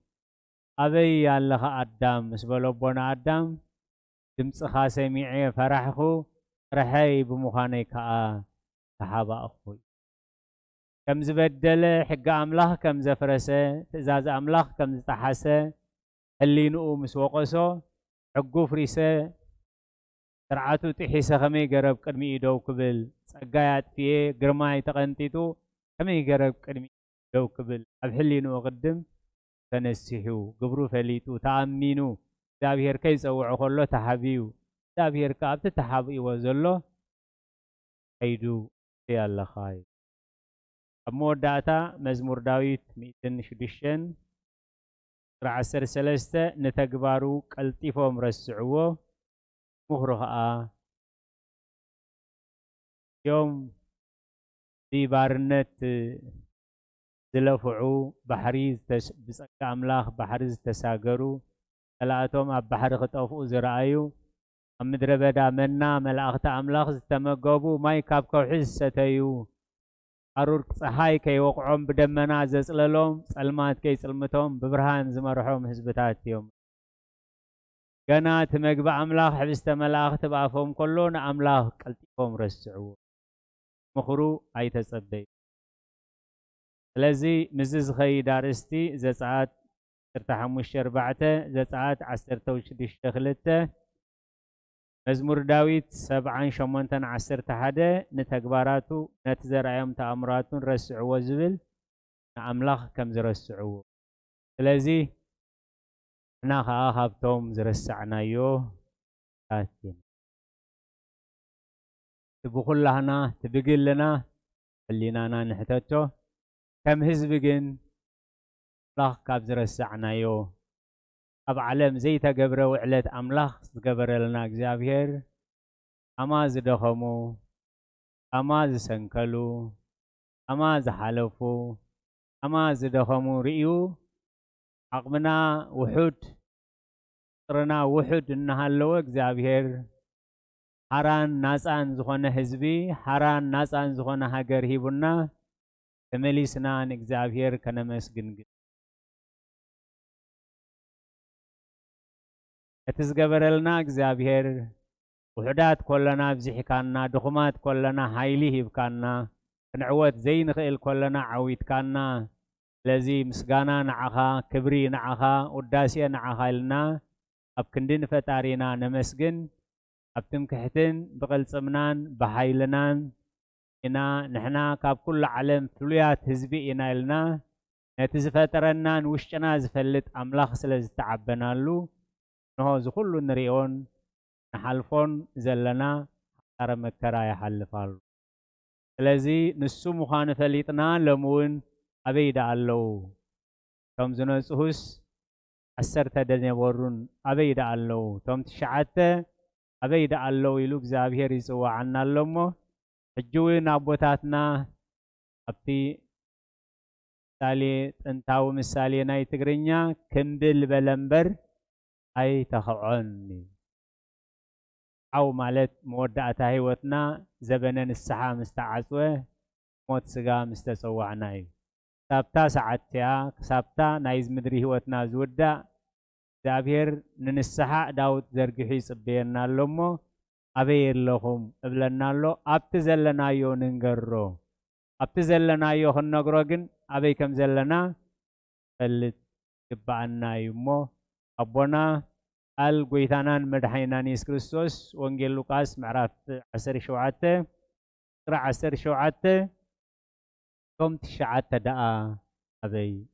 أبي يالله أدام مسبلو بونا أدام دمص خاسميعي فرحخو رحي بمخاني كحابا أخوي كم زبدل حق أملاخ كم زفرسه تزاز أملاخ كم زتحسه اللي نقو مسوقسو حقو فريسه سرعاتو تحيسه خمي قرب قدمي إيدو كبل سقايات فيه قرماي تقنتيتو خمي قرب قدمي إيدو كبل أبحلي نقو قدم تنسيحو قبرو فليتو تأمينو دابير كيس أو عقله تحبيو دابير كابت تحبي وزله أيدو يا الله خاي أمور داتا مزمور داويت ميتن شديشن رعسر سلسته نتقبارو قلطيفو مرسعوه مخرخاء يوم دي بارنت زلفعو بحري بصق أملاخ بحري تساجروا تلاتهم أب بحر خطفوا زرعيو أمدر بدا منا ملاخت أملاخ استمجبوا ما يكابكوا حستيو أرور صحاي كي وقعهم بدمنا زلهم سلمات كي سلمتهم ببرهان زمرحهم حزبتات يوم جنا تمجبع أملاخ حبست ملاخت بعفهم كلون أملاخ قلتهم رسعوا مخرو أي تصدق لذي مزز خي دارستي زسعات ارتحمش أربعة زسعات عسرت وشدش دخلته مزمور داويت 78 عسرت حدا نتكباراتو نتزرعهم تأمراتو رسعوا زبل أملاخ كم زرسعوا لذي أنا خافتهم زرسعنا يوه تاتين تبقول لنا تبقل لنا خلينا نحتاجه كم حزب جن أملاخ كاب زرسعنا يوه أب علم زي تجبره وعلت أملاخ تجبر لنا إخزابير أما زدخمو أما زسنكلو أما زحلفو أما زدخمو ريو عقبنا وحود رنا وحود إنها اللو إخزابير حران ناس عن زخون حزبي حران ناس عن زخون هاجر هيبنا كمليسنا عن إخزابير كنمس جنج اتزجبرلنا إخزابير وحدات كلنا بزحكنا دخمات كلنا هايلي هبكنا نعوت زين خيل كلنا عويت كنا لذي مسجانا نعها كبري نعها وداسيا نعها لنا أبكندين فتارينا نمسجن أبتم كحتن بقل سمنان بحيلنان إنا نحنا كاب كل علم فلويات هزبي إنا لنا نتزفترنا وشنا زفلت أملاخ سلز تعبنا له نهو زخلو نريون نحلفون زلنا حتى مكرا يحلفالو لذي نسو مخانفة ليتنا لمون أبيد اللو توم زنسوس عسرت دنيا ورون أبيد اللو توم تشعت أبيد اللو يلوك زابير يسوى عنا اللومو الجوين أبوتاتنا أبتي سالي انتاو مسالي ناي تقرينيا كندل بلنبر أي تخعني أو مالت مودعة هيوتنا زبنن السحا مستعصوه موت سقا مستسوعناي سابتا ساعتيا سابتا نايز مدري هيوتنا زودا زابير نن السحا داود زرقحي صبيرنا اللومو أبير لهم ابلنا اللو أبتزلنا يو ننقرو أبتزلنا يو خنقروغن أبي كم زلنا فلت كبعنا يمو أبونا القويتانان مدحينان يس كريستوس وانجيل لوكاس معرف 10 شوعته ترى 10 شوعته كم تشعت داء أبي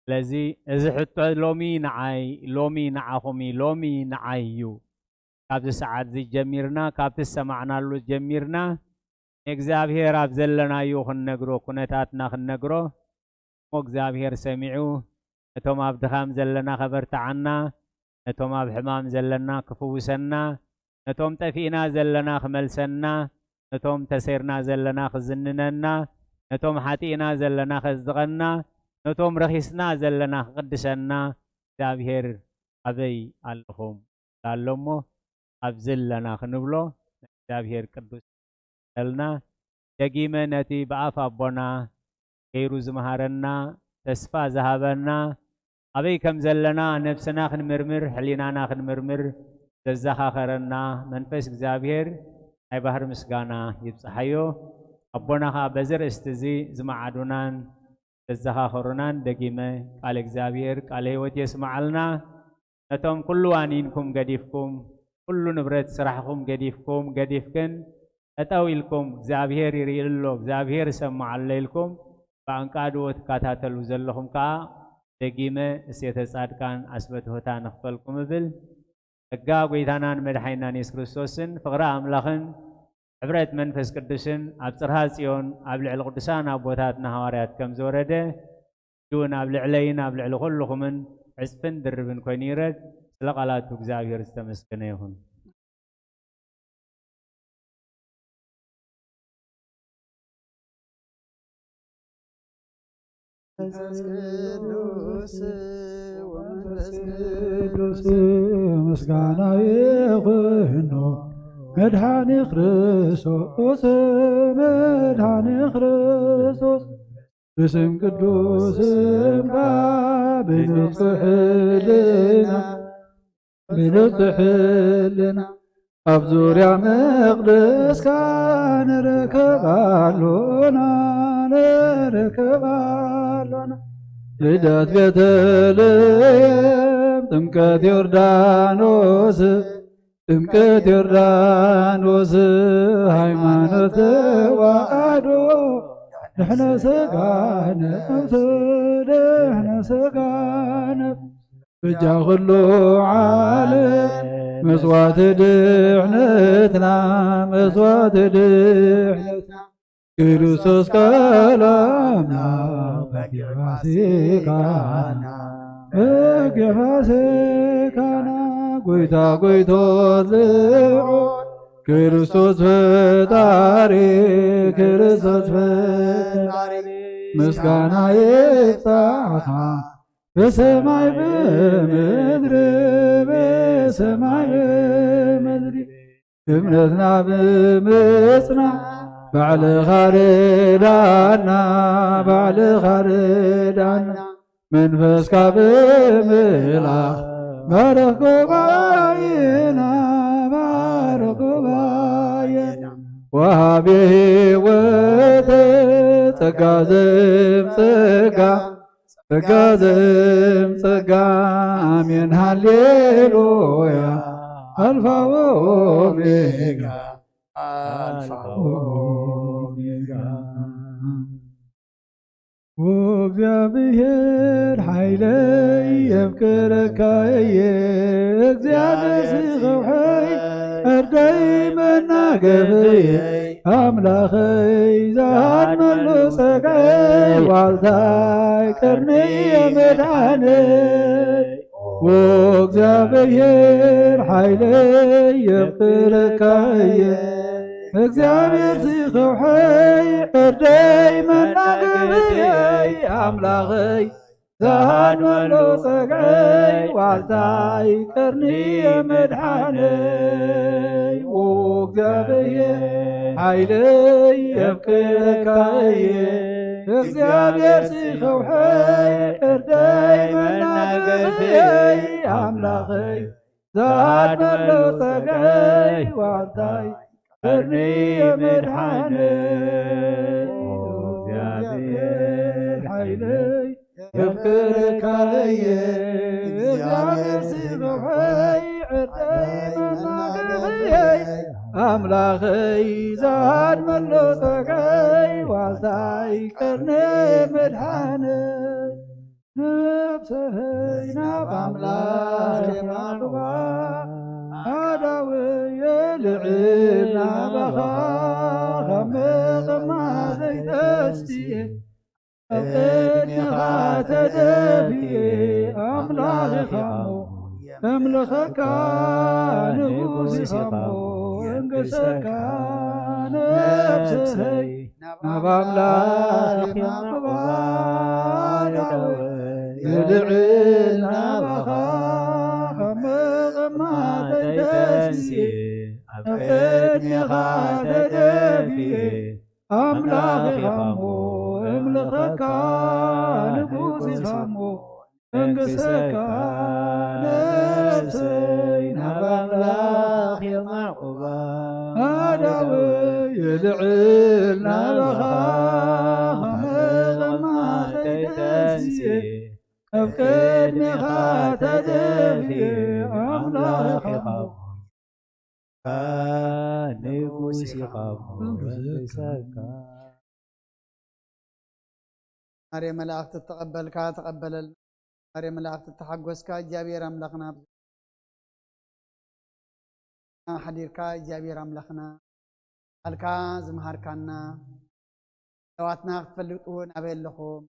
لذي إذا حتى لومي نعاهمي لومي نعايو كابت ساعات زي جميرنا كابت سمعنا له جميرنا إخزابير أبزلنا يو خنقرو كنتاتنا خنقرو مو سمعوه نتوم أبدخام زلنا خبرت عنا نتوم أبحمام زلنا كفوسنا نتوم تفينا زلنا خملسنا نتوم تسيرنا زلنا خزننا نتوم حاتينا زلنا خزغنا نتوم رخيسنا زلنا قدسنا زابير أبي اللهم لالمو أبزلنا خنبلو زابير قدس لنا دقيمة نتي بعف أبونا كيروز مهارنا تسفى ذهبنا أبي كم زلنا نفسنا خنمرمر حلينا خنمرمر تزخاخرنا منفس زابير أي بحر مسقانا يبصحيو أبونا خا بزر استزي زمعدونان تزخاخرنان دقيمة قال إكزابير قال هيوت يسمع لنا نتوم كل وانينكم قديفكم كل نبرت سرحكم قديفكم قديفكن أتاويلكم إكزابير يريلو إكزابير سمع لكم بانقادو تكاتاتلو زلهم كا دقيمة سيتسعدكان أسبت هوتا نخفلكم بل أقا قويتانان مدحينان يس كريستوسن فقراء أملاخن عبرت منفس قدسن أبصرها سيون أبلع القدسان أبوتاتنا هواريات كم زورده دون أبلع لين أبلع لخلخمن عسفن دربن كوينيرد سلقالاتو إكزابير استمسكنيهن ቅዱስ ወመንፈስ ቅዱስ ምስጋና ይኹኖ መድኃኒ ክርስቶስ መድኃኒ ክርስቶስ በስም ቅዱስም ብንጽሕልና ኣብ ዙርያ መቕደስካ ንረከባሎና ልደት ቤተልሔም ጥምቀት ዮርዳኖስ ሃይማኖት ተዋህዶ ድሕነ ሰጋነ ብጃ ኩሉ ዓለም መስዋዕቲ ድሕነትና ክርስቶስ ቀለምና በጌፋሴካና ጎይታ ጎይቶት ልዑል ክርስቶስ ፈጣሪ ምስጋና ይብጻሕኻ በሰማይ በምድሪ እምነትና ብምጽናዕ ባዕልኻ ርዳና መንፈስካ ብምልኣኽ ባረኽ ጉባኤና ወሃቤ ሕይወት ጸጋ ዘምጸጋ አሜን ሃሌሉያ አልፋ ወኦሜጋ ወእግዚአብሔር ኃይለይ የፍቅረካየ እግዚአብሔር ሲኸውሐይ እርዳይ መናገብየ አምላኸይ ዛሃድመሎ ጸጋይ ዋልታይ ቅርንየ መድኃነይ ወእግዚአብሔር ኃይለይ የፍቅረካየ እግዚአብሔር ሲኸውሐይ እርዳይ መናገብየይ አምላኸይ ዛሃድመሎ ጸጋይ ዋልታይ ቅርንየ መድኃነይ ወእግዚአብሔር ኃይለይ የፍቅረካየ እግዚአብሔር ሲኸውሐይ እርዳይ መናገብየይ አምላኸይ ዛሃድመሎ ጸጋይ ዋልታይ ቅርንየ መድኃነይ እግዚአብሔር ኃይለይ የፍቅረካየ እግዚአብሔር ሲኸውሐይ እርዳይ መናገብየይ አምላኸይ ዛሃድመሎ ጸጋይ ዋልታይ ቅርንየ መድኃነይ ነፍሰይ ናብ አምላኽ የማልባ አዳወየ ልዕል ናባኻ ኸመኸማ ዘይተስቲየ ኣብ ቅድሜኻ ተደፊየ ኣምላኽኻሞ أملخك نفوسهم وانقسك نفسي نباملاك مقبال يدعينا بخاك مغمى تيتسي أفقدني خاتد فيه أملاخهم واملخك نفوسهم انقسك نفسي نباملاك يمعقبا هدوي يدعينا بخاك مغمى تيتسي أفقدني خاتد فيه أملاخهم مريم ملاك تتقبلك تقبل مريم ملاك تتحقسك جابير أملخنا حديرك جابير أملخنا الكا زمهار كنا لواتنا تفلقون أبيل لكم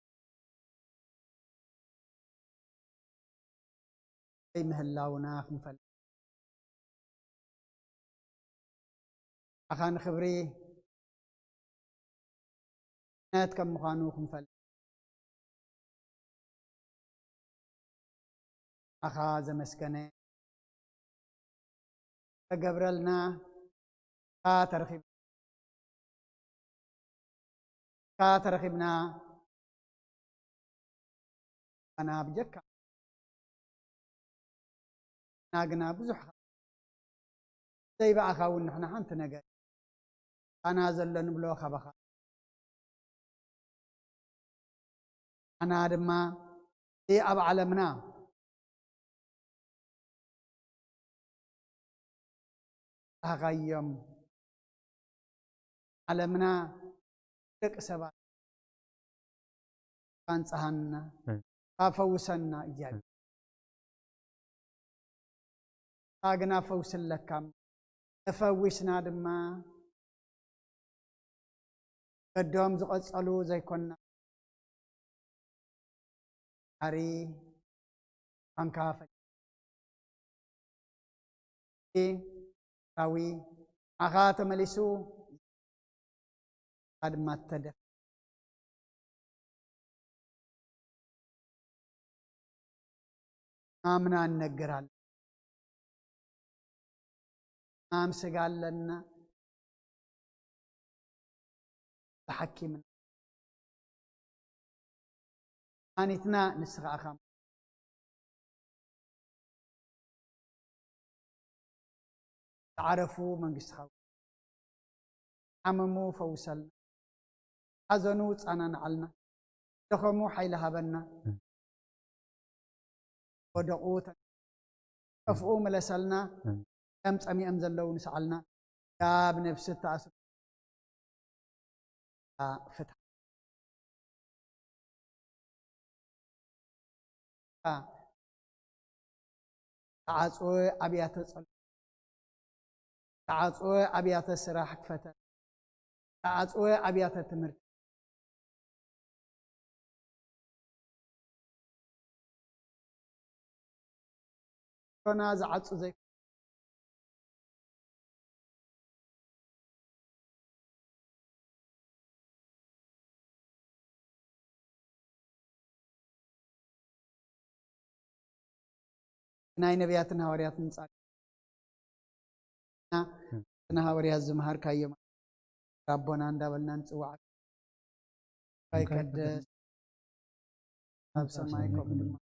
أي مهلاونا مفل أخان خبري نات كم مخانوكم فل أخا زمسكنة تقبرلنا كاترخبنا أنا بجكا ناقنا بزح زي بقى خاون نحن حنت نقل أنا زلن بلو خبخا أنا دما إيه أب علمنا أغيم علمنا دق سبا كان صهنا فوسنا إيجابي أغنا فوس لكم أفوسنا دما قدوم زقصلو زي كنا هري أنكافل راوي أخات ملسو قد ما تدف آمنا النقرال آمس قال لنا تحكي من آنتنا نسغى أخام تعرفوا من قصخوا عمموا فوسلنا حزنوا تسانا علنا دخموا حيلها بنا ودقوتا أفقوا ملسلنا أمس أمي أمزلوا نسعلنا يا بنفس التأسف فتح تعاصوا أبيات الصلاة تعاصوا أبيات السراح كفتة تعاصوا أبيات التمر كنا زعصوا زي ناي نبياتنا ورياتنا نصالح نا وريات زمهر كايما ربنا اندبلنا نصوعك فيقدس اب سمايكم دم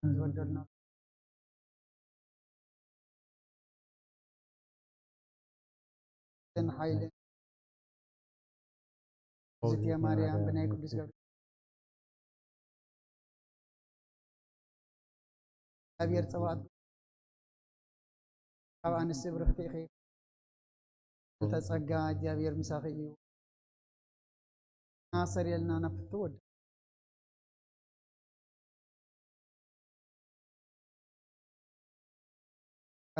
زودلنا ان حيل زيتيا مريم بناي قدس ገብርኤል أبير صوات طبعا السبر اختي تتصقى جابير مساخيو ناصر يلنا نفتود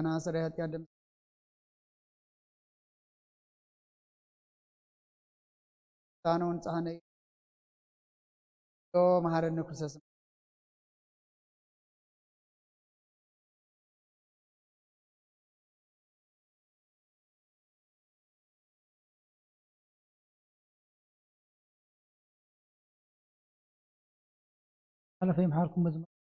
ناصر يهتي عدم تانون صحني تو مهارن كرسس أنا فهم حالكم مزمع